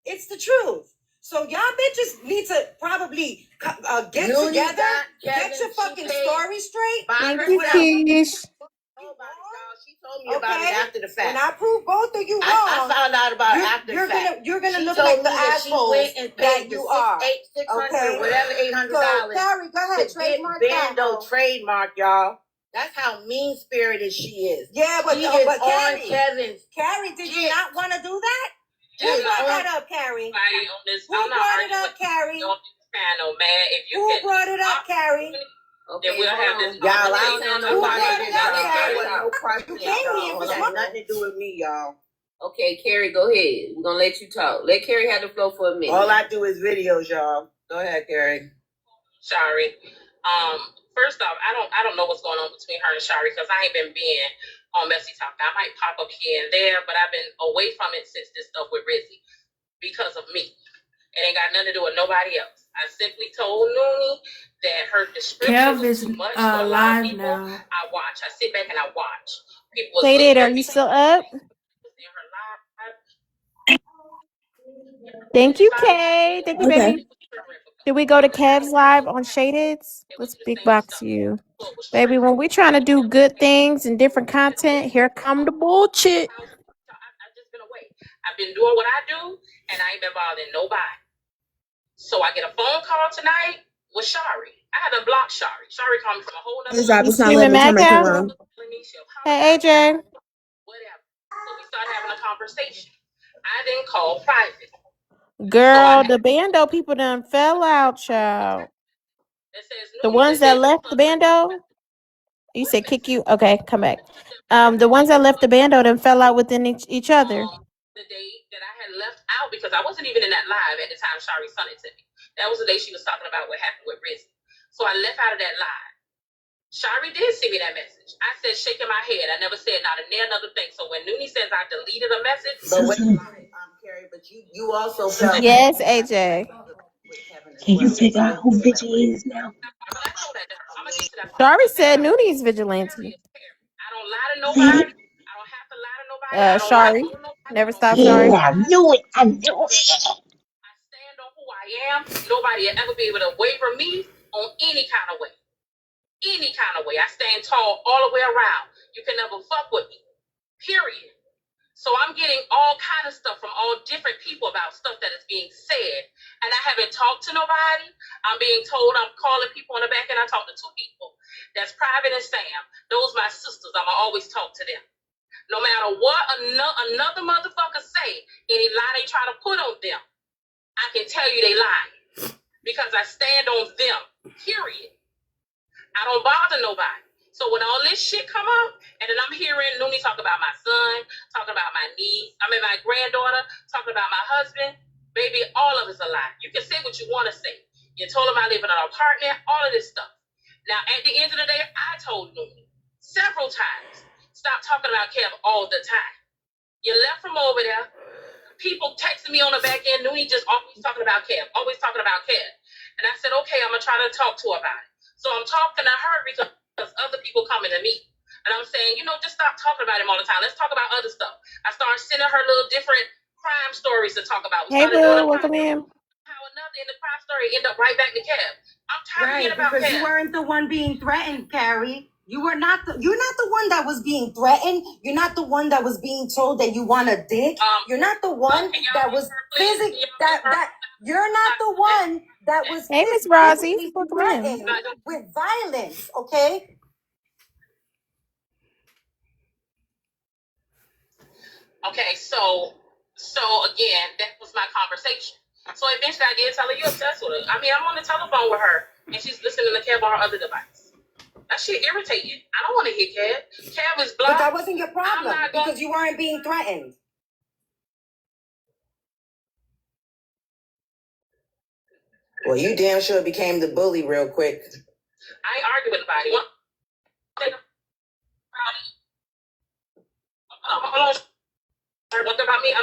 It's the truth. So y'all bitches need to probably get Noonie together, got get Kevin, your she fucking paid story straight. by Thank herself. you, Keish. She told me about it after the fact. When I prove both of you wrong, I found out about it after the fact. You're gonna She look told like me the that she assholes went and that paid the you are. $600, Okay? whatever, $800 So Carrie, go ahead, to trademark get that. Bando trademark, y'all. That's how mean spirited she is. Yeah, but she is but on Carrie, Kevin's. Carrie, did you not want to do that? Who She is brought on- that up, Carrie? On this, Who I'm not brought it arguing up, with Carrie? you on this panel, man. If you Who can brought it up, Carrie? then we'll have this Y'all, I don't conversation. know Who nobody brought in it this, up, y'all. Carrie? There was no You president, came here y'all. for It had nothing to do with me, y'all. Okay, Carrie, go ahead. We're gonna let you talk. Let Carrie have the floor for a minute. All I do is videos, y'all. Go ahead, Carrie. Shari. First off, I don't know what's going on between her and Shari because I ain't been being on Messy Talk. I might pop up here and there, but I've been away from it since this stuff with Rizzy because of me. It ain't got nothing to do with nobody else. I simply told Noonie that her description Kev was is too much for a lot of live people. now. I watch. I sit back and I watch. People was Say looking it. Are at you me still up? in her live. Thank you, Kay. Thank you, Okay. baby. Did we go to Kev's live on Shadeds? Let's big box you. Baby, when we trying to do good things and different content, here come the bullshit. I've just been away. I've been doing what I do, and I ain't been bothering nobody. So I get a phone call tonight with Shari. I had to block Shari. Shari called me from a whole other This job You is not letting screaming me turn mad my cow? camera on. Hey, AJ. whatever. So we started having a conversation. I didn't call private. Girl, the bando people done fell out, child. The ones that left the bando? You said kick you? Okay, come back. The ones that left the bando done fell out within each other. The day that I had left out, because I wasn't even in that live at the time Shari sent it to me. That was the day she was talking about what happened with Rizzy. So I left out of that live. Shari did send me that message. I said, shaking my head. I never said not a near another thing. So when Noonie says I deleted a message, But wait, Carrie, but you also felt Yes, AJ. Can you figure out who Viggy is now? but I told that to her. I'm gonna get to that. Shari said Nooney's vigilante. I don't lie to nobody. I don't have to lie to nobody. I don't lie Shari. to nobody. Never stop, Shari. Yeah, I knew it. I knew it. I stand on who I am. Nobody will ever be able to waver me on any kind of way. Any kind of way. I stand tall all the way around. You can never fuck with me. Period. So I'm getting all kind of stuff from all different people about stuff that is being said. And I haven't talked to nobody. I'm being told I'm calling people on the back end. I talked to 2 people. That's Private and Sam. Those my sisters. I'ma always talk to them. No matter what another motherfucker say, any lie they try to put on them, I can tell you they lying. Because I stand on them. Period. I don't bother nobody. So when all this shit come up, and then I'm hearing Noonie talk about my son, talking about my niece, my granddaughter, talking about my husband, baby, all of it's a lie. You can say what you want to say. You told him I live in an apartment, all of this stuff. Now, at the end of the day, I told Noonie several times, stop talking about Kev all the time. You left from over there. People texting me on the back end, Noonie just always talking about Kev, always talking about Kev. And I said, okay, I'm going to try to talk to her about it. So I'm talking to her because other people coming to me. And I'm saying, just stop talking about him all the time. Let's talk about other stuff. I started sending her little different crime stories to talk about. We Hey, started doing boo, a crime. welcome in. How another in the crime story end up right back to Kev. I'm tired of Right, hearing about because you Kev. weren't the one being threatened, Carrie. You're not the one that was being threatened. You're not the one that was being told that you want a dick. You're not the one that was physically you're not the one that was Hey, Miss Rosie, physically welcome in. threatened with violence, okay? Okay, so again, that was my conversation. So eventually I did tell her, you obsessed with her. I mean, I'm on the telephone with her, and she's listening to Kev on her other device. That shit irritates you. I don't want to hear Kev. Kev is blocked. But that wasn't your problem because you weren't being threatened. Well, you damn sure became the bully real quick. I ain't arguing with nobody. Hold on. What about me?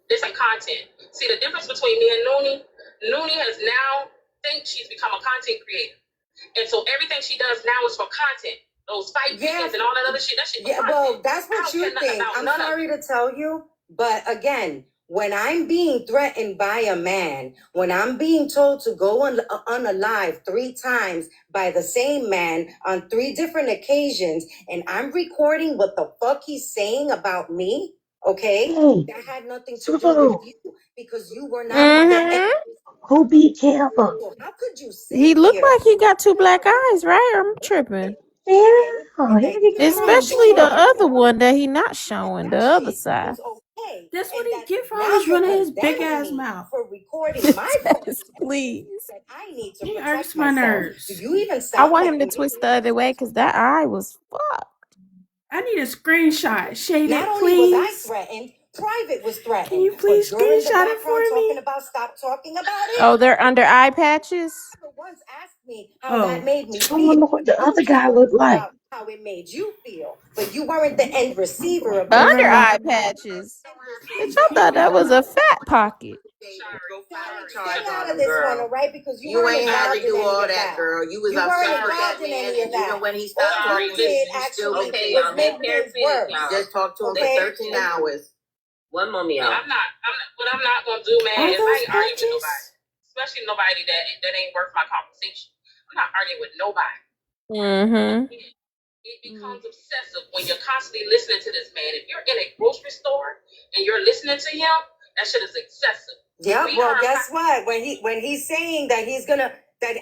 This ain't content. See, the difference between me and Noonie has now think she's become a content creator. And so everything she does now is for content. Those fight videos and all that other shit, that shit. Yeah, well, that's what you think. I'm sorry to tell you, but again, when I'm being threatened by a man, when I'm being told to go on a live 3 times by the same man on 3 different occasions, and I'm recording what the fuck he's saying about me, okay? That had nothing to do with you because you were not. Who beat Kev up? How could you sit He looked here? like he got 2 black eyes, right? I'm tripping. Especially Especially the other one that he not showing, the other side. That's what he get for always running his big ass mouth. For recording my Yes, please. that I need to He protect irks my myself. nerves. Do you even I stop want him to twist the other way because that eye was fucked. I need a screenshot. Shade Not it, only was I please. threatened, Private was threatened. Can you please But during the screenshot it background for me? talking about stop talking about it. Oh, they're under eye patches? Never once asked me how that made me I feel. wonder what the other guy looked like. How it made you feel, but you weren't the end receiver of Under this. eye patches. Bitch, I thought that was a fat pocket. Stay out of this one, all right? Because you ain't had involved to do in any all of that, girl. You was You weren't upset with involved that in man, any of and that. even when he stopped All talking you to you, did you still actually okay, was y'all. make Make Karen things finish, worse. y'all. Just talk to him Okay? for 13 hours. One more, y'all. What I'm not gonna do, man, is I ain't arguing with nobody. Especially nobody that ain't worth my conversation. I'm not arguing with nobody. Mm-hmm. It becomes obsessive when you're constantly listening to this man. If you're in a grocery store and you're listening to him, that shit is excessive. Yeah, well, guess what? When he's saying that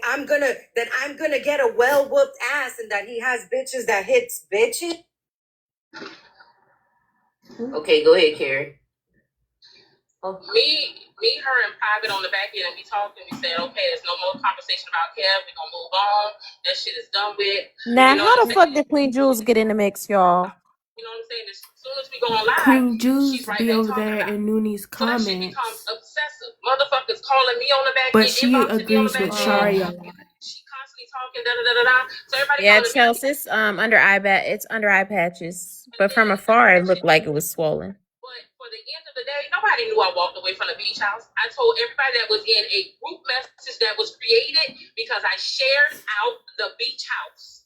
I'm gonna get a well whooped ass and that he has bitches that hits bitches. Okay, go ahead, Carrie. Me, her, and Private on the back end, and we talked and we said, okay, there's no more conversation about Kev. We're gonna move on. That shit is done with. Now, You know how what I'm the fuck saying? did Queen Jules get in the mix, y'all? You know what I'm saying? As soon as we go on live, Queen Juice she's right be back over talking there about it. in Nooney's So that shit becomes comments. obsessive. Motherfuckers calling me on the back But end, she inboxing me on the agrees with back Shari end. a lot. She constantly talking, da da da da da. So everybody Yeah, calling me. Chelsea, it's under eye patches. But from afar, it looked like it was swollen. But for the end of the day, nobody knew I walked away from the beach house. I told everybody that was in a group message that was created because I shared out the beach house.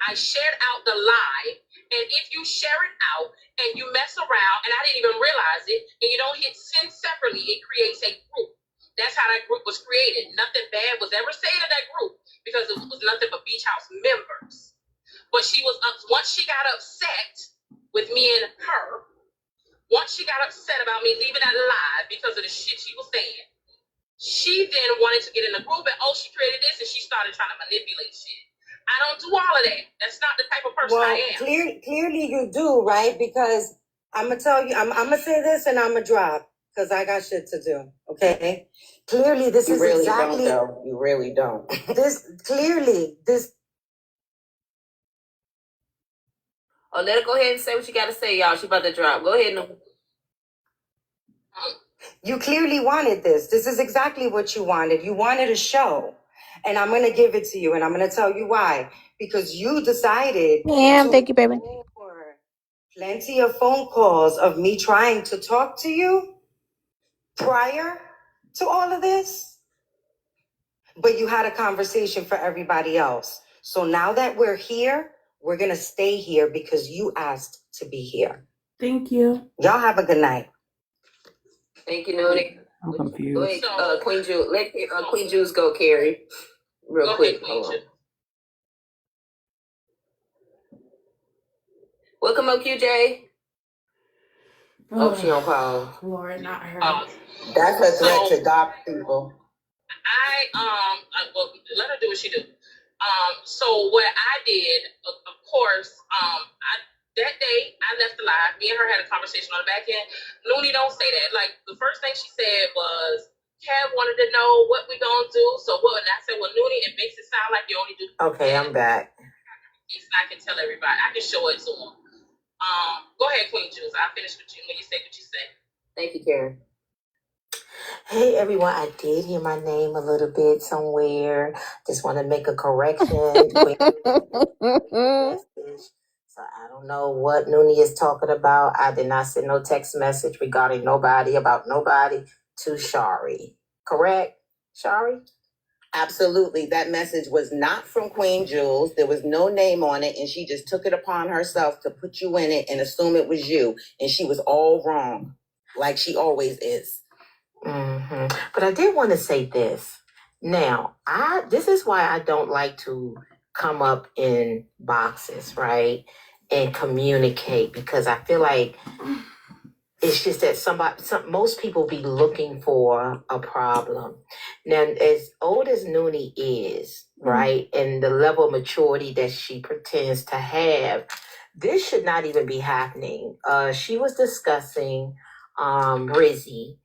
I shared out the live. And if you share it out and you mess around, and I didn't even realize it, and you don't hit send separately, it creates a group. That's how that group was created. Nothing bad was ever said in that group because it was nothing but beach house members. But she was once she got upset with me and her. Once she got upset about me leaving that live because of the shit she was saying, she then wanted to get in the group and she created this and she started trying to manipulate shit. I don't do all of that. That's not the type of person I am. Clearly you do, right? Because I'm gonna tell you, I'm gonna say this and I'm gonna drop because I got shit to do. Okay. Clearly, this You is really exactly. don't, though. You really don't. This. Oh, let her go ahead and say what you got to say, y'all. She about to drop. Go ahead. You clearly wanted this. This is exactly what you wanted. You wanted a show. And I'm going to give it to you. And I'm going to tell you why. Because you decided. Yeah, thank you, baby. Plenty of phone calls of me trying to talk to you prior to all of this. But you had a conversation for everybody else. So now that we're here, we're going to stay here because you asked to be here. Thank you. Y'all have a good night. Thank you, Noni. I'm Go confused. ahead, Queen Jules. Let Queen Jules go, Carrie. Real Go quick. ahead, Queen Hold on. Jules. Welcome up, QJ. Oh, she on pause. Lord, not her. That's a threat So to God people. well, let her do what she do. So what I did, of course, that day I left the live. Me and her had a conversation on the back end. Looney, don't say that. Like the first thing she said was, Kev wanted to know what we gonna do. So what? And I said, well, Looney, it makes it sound like you only do. Okay, I'm back. I can tell everybody. I can show it to them. Go ahead, Queen Jules. I'll finish with you when you say what you say. Thank you, Karen. Hey everyone, I did hear my name a little bit somewhere. Just want to make a correction. So I don't know what Noonie is talking about. I did not send no text message regarding nobody about nobody to Shari. Correct, Shari? Absolutely. That message was not from Queen Jules. There was no name on it, and she just took it upon herself to put you in it and assume it was you. And she was all wrong, like she always is. But I did want to say this. Now, this is why I don't like to come up in boxes, right? And communicate, because I feel like it's just that most people be looking for a problem. Now, as old as Noonie is, right, and the level of maturity that she pretends to have, this should not even be happening. She was discussing Rizzy.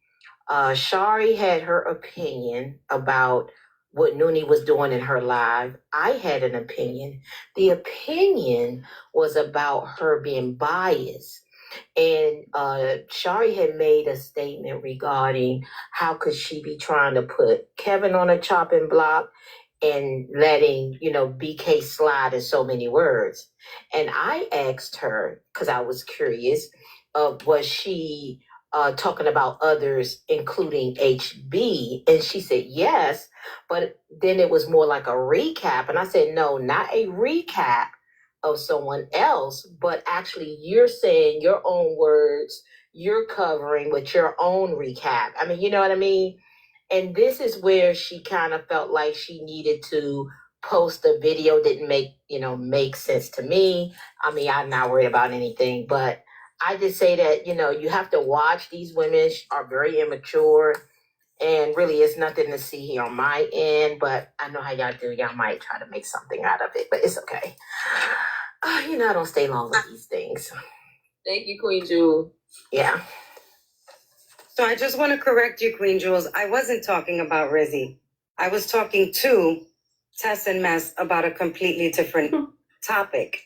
Shari had her opinion about what Noonie was doing in her live. I had an opinion. The opinion was about her being biased. And Shari had made a statement regarding how could she be trying to put Kevin on a chopping block and letting, BK slide in so many words. And I asked her, because I was curious, was she talking about others, including HB? And she said yes, but then it was more like a recap. And I said, no, not a recap of someone else, but actually you're saying your own words, you're covering with your own recap. I mean, you know what I mean? And this is where she kind of felt like she needed to post a video. Didn't make sense to me. I mean, I'm not worried about anything, but I just say that, you have to watch. These women are very immature, and really it's nothing to see here on my end, but I know how y'all do. Y'all might try to make something out of it, but it's okay. I don't stay long with these things. Thank you, Queen Jules. Yeah. So I just want to correct you, Queen Jules. I wasn't talking about Rizzy. I was talking to Tess and Mess about a completely different topic.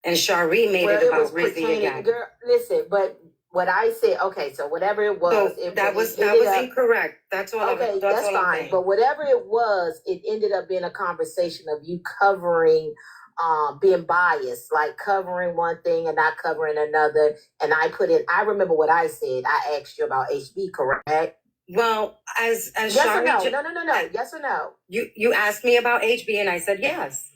And Shari made it about Rizzy again. Girl, listen, but what I said, okay, so whatever it was, So that was incorrect. That's all. Okay, that's fine. I'm saying. But whatever it was, it ended up being a conversation of you covering, being biased, like covering one thing and not covering another. And I remember what I said. I asked you about HB, correct? Well, as yes Shari, or no? No. Yes or no? You asked me about HB, and I said yes.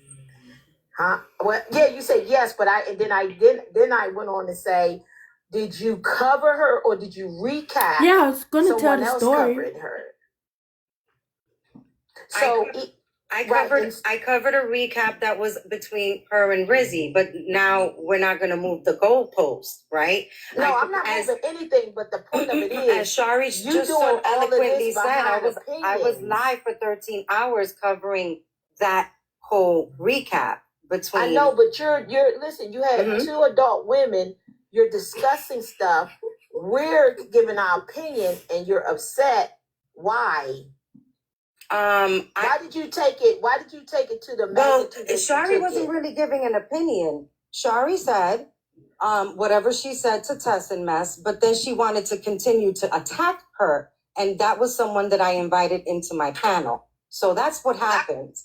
Huh? Well, yeah, you said yes, but then I went on to say, did you cover her or did you recap? Yeah, I was going to tell the story. Covering her. So I covered a recap that was between her and Rizzy, but now we're not going to move the goalpost, right? No, I'm not moving anything, but the point of it is, as Shari just so eloquently said, I was live for 13 hours covering that whole recap between. I know, but you're listen, you had two adult women, you're discussing stuff, we're giving our opinion, and you're upset. Why? Why did you take it to the magnitude? Well, Shari wasn't really giving an opinion. Shari said whatever she said to Tess and Mess, but then she wanted to continue to attack her, and that was someone that I invited into my panel. So that's what happened.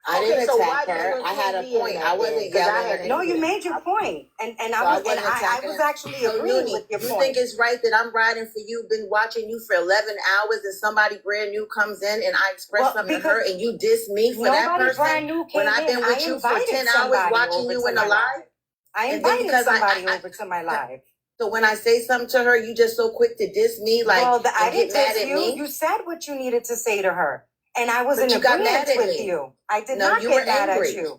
I didn't attack her. I had a point. I wasn't yelling. No, you made your point, and I was actually agreeing with your point. You think it's right that I'm riding for you, been watching you for 11 hours, and somebody brand new comes in and I express something to her, and you diss me for that person brand new came when I've been with you for 10 hours watching you in the live? I And then invited because somebody over to my live. So when I say something to her, you just so quick to diss me, like, Well, I and didn't get mad diss at you. me. You said what you needed to say to her. And I was But in you got agreement mad at with me. you. I did No, not you get were mad angry. at you.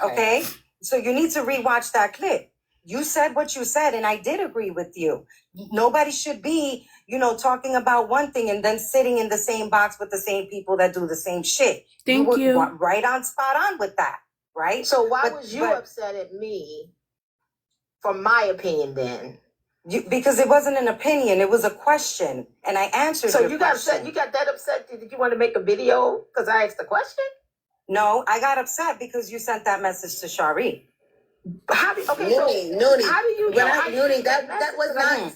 Okay? So you need to rewatch that clip. You said what you said, and I did agree with you. Nobody should be, talking about one thing and then sitting in the same box with the same people that do the same shit. Thank you. were right on spot on with that, right? So why was you upset at me for my opinion then? Because it wasn't an opinion, it was a question, and I answered. So your you got question. upset. You got that upset? Did you want to make a video because I asked the question? No, I got upset because you sent that message to Shari. How do okay? Noonie, How do you know? Noonie, that was not.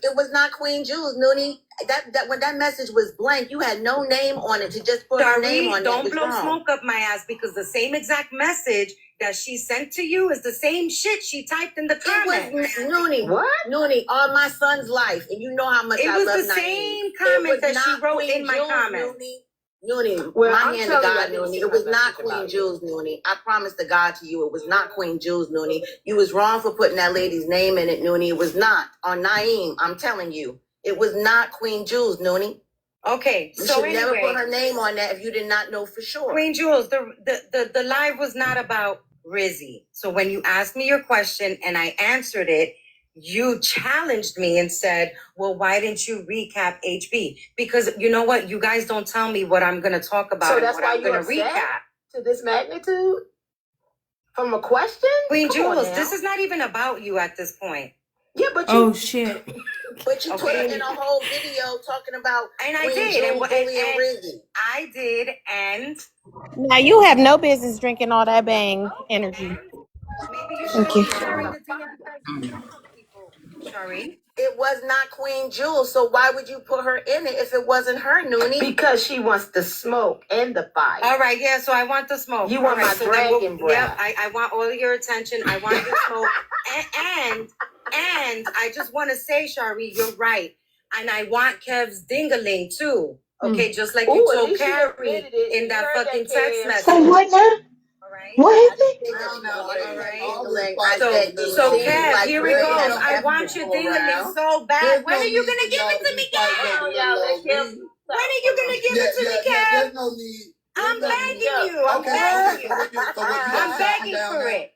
It was not Queen Jules, Noonie. That when that message was blank, you had no name on it to just put her name on it. Don't blow smoke up my ass because the same exact message that she sent to you is the same shit she typed in the comments. It was Noonie. What? Noonie, all my son's life, and you know how much I love Naeem. It was the same comment that she wrote in my comments. Noonie, Well, my I'm hand to telling you, I God, didn't Noonie. see It was her not message Queen about Jules, Noonie. I promise to God to you, it was not Queen Jules, Noonie. You was wrong for putting that lady's name in it, Noonie. It was not. On Naeem, I'm telling you. It was not Queen Jules, Noonie. Okay, you should never put her name on that if you did not know for sure. Queen Jules, the live was not about Rizzy. So when you asked me your question and I answered it, you challenged me and said, well, why didn't you recap HB? Because you know what? You guys don't tell me what I'm going to talk about. So and that's what why I'm you're going to recap. to this magnitude from a question. Queen Come on Jules, now. this is not even about you at this point. Yeah, but Oh shit. But you put it in a whole video talking about and I Queen did, Jules, and Rizzy. I did, and Now you have no business drinking all that bang energy. maybe you Thank shouldn't you. be sharing the DM people, Shari. It was not Queen Jules, so why would you put her in it if it wasn't her, Noonie? Because she wants the smoke and the fire. All right, yeah, so I want the smoke. You want All right, my so then dragon breath. Yeah, I want all of your attention. I want your smoke. And I just want to say, Shari, you're right. And I want Kev's ding-a-ling too. Okay, just like you told Carrie in that fucking text message. Say what now? All right. What happened? All right. So Kev, here we go. I want your ding-a-ling so bad. When are you gonna give it to me, Kev? When are you gonna give it to me, Kev? There's no need. I'm begging you. I'm begging you. I'm begging for it.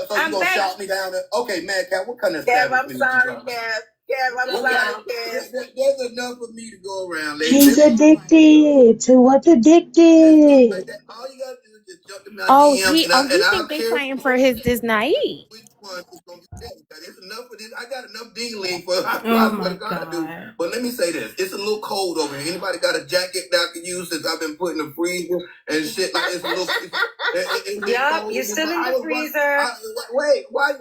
So you gonna shout me down? Okay, man, Kev, what kind of Kev, I'm establishment sorry, you from? Kev. Kev, I'm sorry, Kev. There's enough for me to go around. He's addicted to what's addicted. All you gotta do is just jump in my Oh, DMs, and he I think don't they care playing for his Disney. which one is gonna be better. There's enough of this. I got enough dingling for I Oh swear my to God I do. god. But let me say this: it's a little cold over here. Anybody got a jacket that I can use since I've been putting the freezer and shit? Like it's a little. It's Yup, cold you're in here, still but in I the was freezer. wait, why?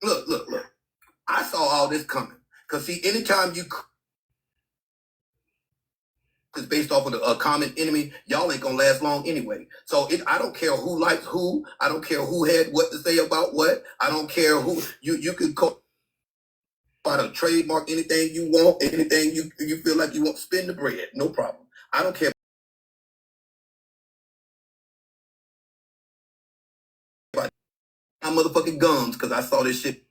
Look. I saw all this coming. Cause see, anytime you is based off of a common enemy, y'all ain't gonna last long anyway. So I don't care who likes who. I don't care who had what to say about what. I don't care who you could call to trademark anything you want, anything you feel like you want. Spend the bread, no problem. I don't care about my motherfucking gums because I saw this shit.